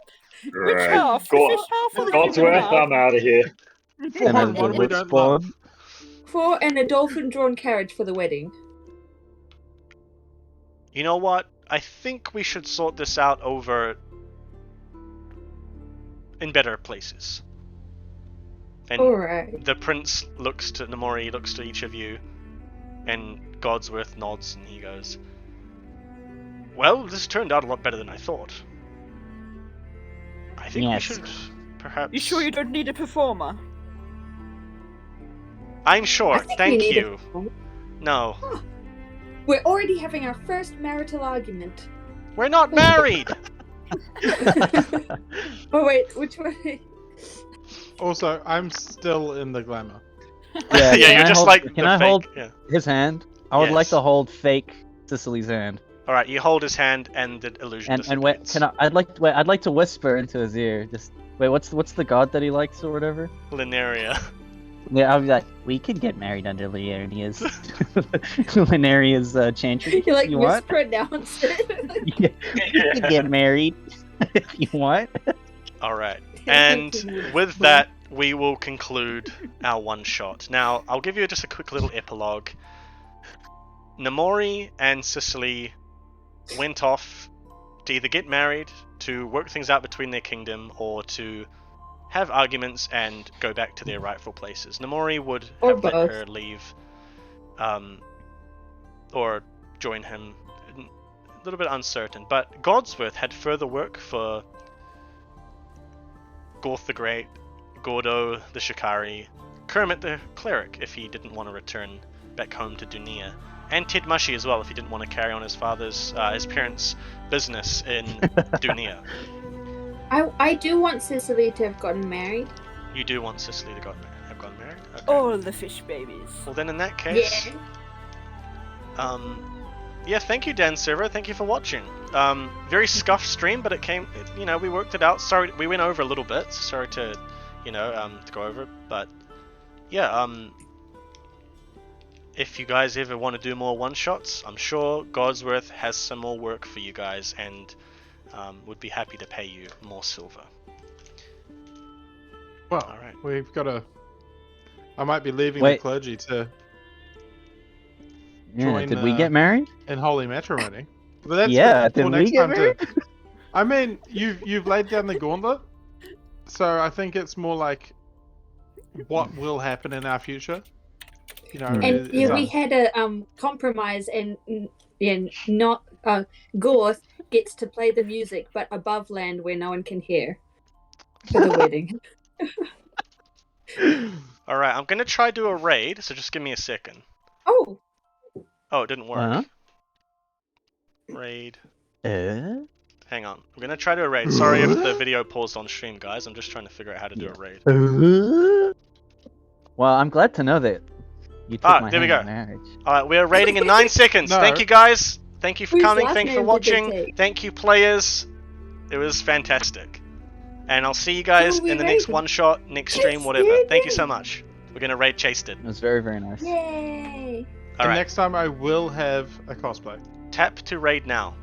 which half? The fish half or the God's human worth, half? I'm out of here. 10 out of 10 we would don't spawn. love. 4 and a dolphin-drawn carriage for the wedding. You know what? I think we should sort this out over in better places. And Alright. the prince looks to Namori, looks to each of you, and Godsworth nods and he goes, "Well, this turned out a lot better than I thought. I think Yes. we should perhaps..." You sure you don't need a performer? I'm sure, I think we thank need you. No. We're already having our first marital argument. We're not married! Oh wait, which one? Also, I'm still in the glamour. Yeah, Yeah, can you're I just hold- like Can the I fake, hold yeah. his hand? I would like Yes. to hold fake Sicily's hand. Alright, you hold his hand and the illusion And wait, dissipates. I'd like to whisper into his ear. Just wait, what's the god that he likes or whatever? Linearia. Yeah, I'll be like, we could get married under Linernia's chantry. You like you want? mispronounce it. Yeah, we could get married if you want. Alright, and with that, we will conclude our one shot. Now, I'll give you just a quick little epilogue. Namori and Sicily went off to either get married, to work things out between their kingdom, or to have arguments and go back to their rightful places. Namori would Or have let both. her leave, or join him. A little bit uncertain, but Godsworth had further work for Gorth the Great, Gordo the Shikari, Kermit the Cleric if he didn't want to return back home to Dunia, and Ted Mushy as well if he didn't want to carry on his parents' business in Dunia. I do want Cicely to have gotten married. You do want Cicely to have gotten married? Okay. All the fish babies. Well then in that case, yeah, thank you Dan Servo, thank you for watching. Very scuffed stream, but we worked it out. Sorry, we went over a little bit, so sorry to, to go over, but yeah, if you guys ever want to do more one-shots, I'm sure Godsworth has some more work for you guys, and would be happy to pay you more silver. Well, Alright. we've got to... I might be leaving the clergy to join did we get married? in holy matrimony. But that's did for we next get time married? I mean, you've laid down the gauntlet, so I think it's more like what will happen in our future. And we had a compromise, and not Gorth gets to play the music, but above land where no one can hear for the wedding. Alright, I'm gonna try do a raid, so just give me a second. Oh, it didn't work. Uh-huh. Raid. Uh? Hang on. I'm gonna try to do a raid. Sorry if the video paused on stream, guys. I'm just trying to figure out how to do a raid. Well, I'm glad to know that you took my there we hand go. in marriage. Alright, we're raiding in 9 seconds. No. Thank you guys. Thank you for Whose coming. last Thank you for name did they watching. take? Thank you, players. It was fantastic. And I'll see you guys Who are we in the next raiding? one shot, next stream, Chased whatever. it. Thank you so much. We're gonna raid Chased It. It was very, very nice. yay! And Alright, next time I will have a cosplay. tap to raid now.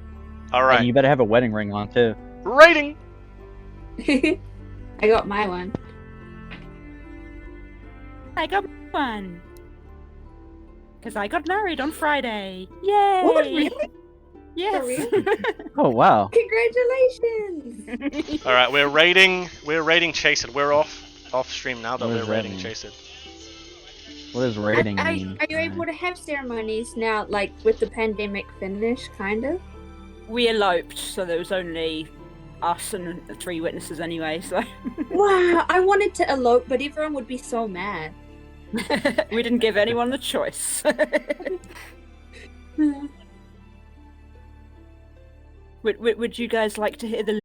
And Alright, you better have a wedding ring on too. raiding! I got my one. I got one. Because I got married on Friday. Yay! What, really? Yes. Oh wow. Congratulations! Alright, we're raiding Chased It. We're off stream now, but What we're does that raiding mean? Chased It. What does rating Are mean? you able to have ceremonies now, like with the pandemic finished, kind of? We eloped, so there was only us and 3 witnesses anyway, so Wow, I wanted to elope, but everyone would be so mad. we didn't give anyone the choice. Would you guys like to hear the